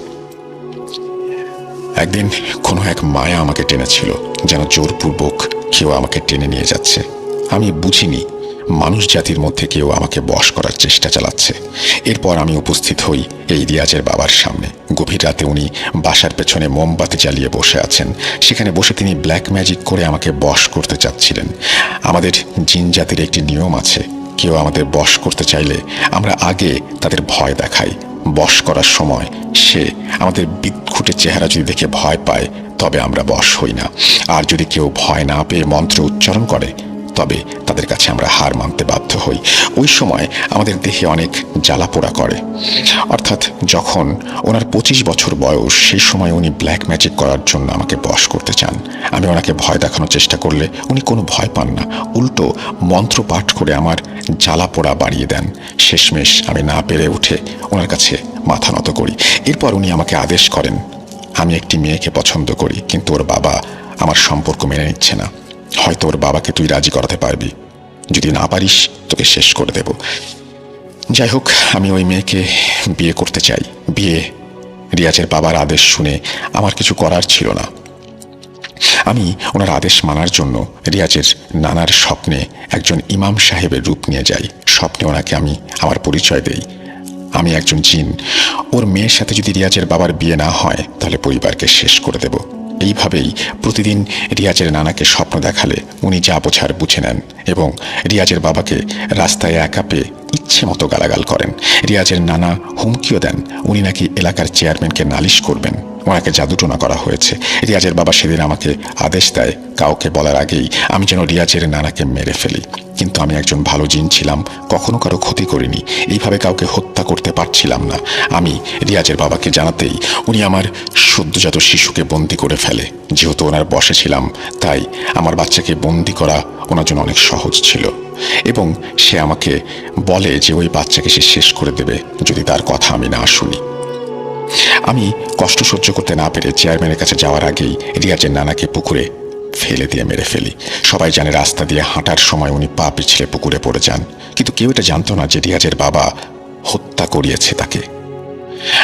একদিন কোনো এক মায়া আমাকে টেনেছিল, যেন জোরপূর্বক কেউ আমাকে টেনে নিয়ে যাচ্ছে। আমি বুঝিনি মানুষ জাতির মধ্যে কেউ আমাকে বশ করার চেষ্টা চালাচ্ছে। এরপর আমি উপস্থিত হই এই রিয়াজের বাবার সামনে। গভীর রাতে উনি বাসার পেছনে মোমবাতি জ্বালিয়ে বসে আছেন। সেখানে বসে তিনি ব্ল্যাক ম্যাজিক করে আমাকে বশ করতে চাচ্ছিলেন। আমাদের জিন জাতির একটি নিয়ম আছে, কেউ আমাদের বশ করতে চাইলে আমরা আগে তাদের ভয় দেখাই। বশ করার সময় সে আমাদের বিদঘুটে চেহারা যদি দেখে ভয় পায় তবে আমরা বশ হই না, আর যদি কেউ ভয় না পেয়ে মন্ত্র উচ্চারণ করে তবে তাদের কাছে আমরা হার মানতে বাধ্য হই। ওই সময় আমাদের দেহে অনেক জ্বালা পোড়া করে। অর্থাৎ যখন ওনার 25 বছর বয়স, সেই সময় উনি ব্ল্যাক ম্যাজিক করার জন্য আমাকে বশ করতে চান। আমি ওনাকে ভয় দেখানোর চেষ্টা করলে উনি কোনো ভয় পান না, উল্টো মন্ত্র পাঠ করে আমার জ্বালা পোড়া বাড়িয়ে দেন। শেষমেশ আমি না পেরে উঠে ওনার কাছে মাথা নত করি। এরপর উনি আমাকে আদেশ করেন, আমি একটি মেয়েকে পছন্দ করি, কিন্তু ওর বাবা আমার সম্পর্ক মেনে নিচ্ছে না। হয়তো ওর বাবাকে তুই রাজি করাতে পারবি, যদি না পারিস তোকে শেষ করে দেব। যাই হোক, আমি ওই মেয়েকে বিয়ে করতে চাই। বিয়ে। রিয়াজের বাবার আদেশ শুনে আমার কিছু করার ছিল না। আমি ওনার আদেশ মানার জন্য রিয়াজের নানার স্বপ্নে একজন ইমাম সাহেবের রূপ নিয়ে যাই। স্বপ্নে ওনাকে আমি আমার পরিচয় দেই, আমি একজন জিন। ওর মেয়ের সাথে যদি রিয়াজের বাবার বিয়ে না হয় তাহলে পরিবারকে শেষ করে দেব। এইভাবেই প্রতিদিন রিয়াজের নানাকে স্বপ্ন দেখালে উনি যা বোঝার বুঝে নেন এবং রিয়াজের বাবাকে রাস্তায় একা পেয়ে ইচ্ছে মতো গালাগাল করেন। রিয়াজের নানা হুমকিও দেন, উনি নাকি এলাকার চেয়ারম্যানকে নালিশ করবেন। ওনাকে জাদুটোনা করা হয়েছে। রিয়াজের বাবা সেদিন আমাকে আদেশ দেয় কাউকে বলার আগেই আমি যেন রিয়াজের নানাকে মেরে ফেলি। কিন্তু আমি একজন ভালো জিন ছিলাম, কখনো কারো ক্ষতি করিনি, এইভাবে কাউকে হত্যা করতে পারছিলাম না। আমি রিয়াজের বাবাকে জানাতেই উনি আমার সদ্যজাত শিশুকে বন্দি করে ফেলে। যেহেতু ওনার বশে ছিলাম তাই আমার বাচ্চাকে বন্দি করা ওনার জন্য অনেক সহজ ছিল এবং সে আমাকে বলে যে ওই বাচ্চাকে সে শেষ করে দেবে যদি তার কথা আমি না শুনি। আমি কষ্ট সহ্য করতে না পেরে চেয়ারম্যানের কাছে যাওয়ার আগেই রিয়াজের নানাকে পুকুরে ফেলে দিয়ে মেরে ফেলি। সবাই জানে রাস্তা দিয়ে হাঁটার সময় উনি পা পিছলে পুকুরে পড়ে যান, কিন্তু কেউ এটা জানতো না যে রিয়াজের বাবা হত্যা করিয়েছে তাকে।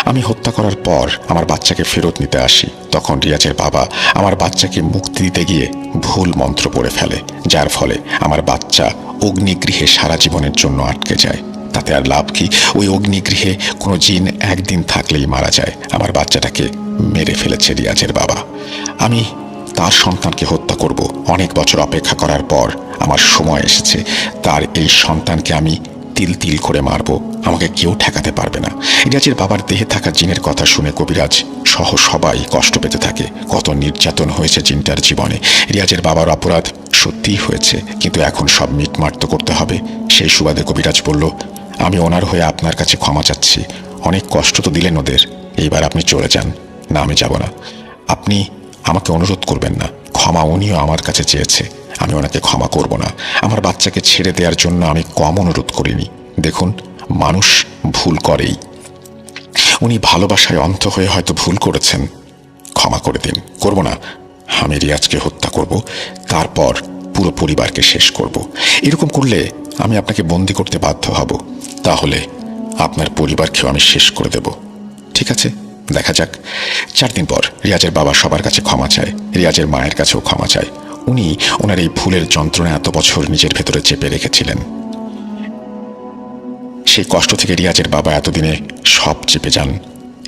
আমি হত্যা করার পর আমার বাচ্চাকে ফেরত নিতে আসি, তখন রিয়াজের বাবা আমার বাচ্চাকে মুক্তি দিতে গিয়ে ভুল মন্ত্র পড়ে ফেলে, যার ফলে আমার বাচ্চা অগ্নিগৃহে সারা জীবনের জন্য আটকে যায়। তাতে আর লাভ কি? ওই অগ্নিগৃহে কোনো জিন একদিন থাকলেই মারা যায়। আমার বাচ্চাটাকে মেরে ফেলেছে রিয়াজের বাবা। আমি তার সন্তানকে হত্যা করব। অনেক বছর অপেক্ষা করার পর আমার সময় এসেছে। তার এই সন্তানকে আমি তিল তিল করে মারব, আমাকে কেউ ঠেকাতে পারবে না। রিয়াজের বাবার দেহে থাকা জিনের কথা শুনে কবিরাজ সহ সবাই কষ্ট পেতে থাকে। কত নির্যাতন হয়েছে জিনটার জীবনে। রিয়াজের বাবার অপরাধ সত্যিই হয়েছে, কিন্তু এখন সব মিটমাট তো করতে হবে। সেই সুবাদে কবিরাজ বলল, আমি ওনার হয়ে আপনার কাছে ক্ষমা চাচ্ছি, অনেক কষ্ট তো দিলেন ওদের, এইবার আপনি চলে যান। না, আমি যাব না। আপনি আমাকে অনুরোধ করবেন না, ক্ষমা উনিও আমার কাছে চেয়েছে, আমি ওনাকে ক্ষমা করব না। আমার বাচ্চাকে ছেড়ে দেওয়ার জন্য আমি কম অনুরোধ করিনি। দেখুন, মানুষ ভুল করেই। উনি ভালোবাসায় অন্ধ হয়ে হয়তো ভুল করেছেন, ক্ষমা করে দিন। করব না, আমি রিয়াজকে হত্যা করব, তারপর পুরো পরিবারকে শেষ করব। এরকম করলে আমি আপনাকে বন্দি করতে বাধ্য হব, তাহলে আপনার পরিবারকেও আমি শেষ করে দেব। ঠিক আছে, দেখা যাক। 4 দিন পর রিয়াজের বাবা সবার কাছে ক্ষমা চায়, রিয়াজের মায়ের কাছেও ক্ষমা চায়। উনি ওনার এই ভুলের যন্ত্রণা এত বছর নিজের ভেতরে চেপে রেখেছিলেন। সেই কষ্ট থেকে রিয়াজের বাবা এতদিনে সব চেপে যান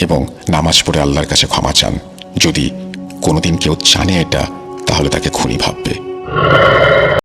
এবং নামাজ পড়ে আল্লাহর কাছে ক্ষমা চান। যদি কোনোদিন কেউ জানে এটা, তাহলে তাকে খুনি ভাববে।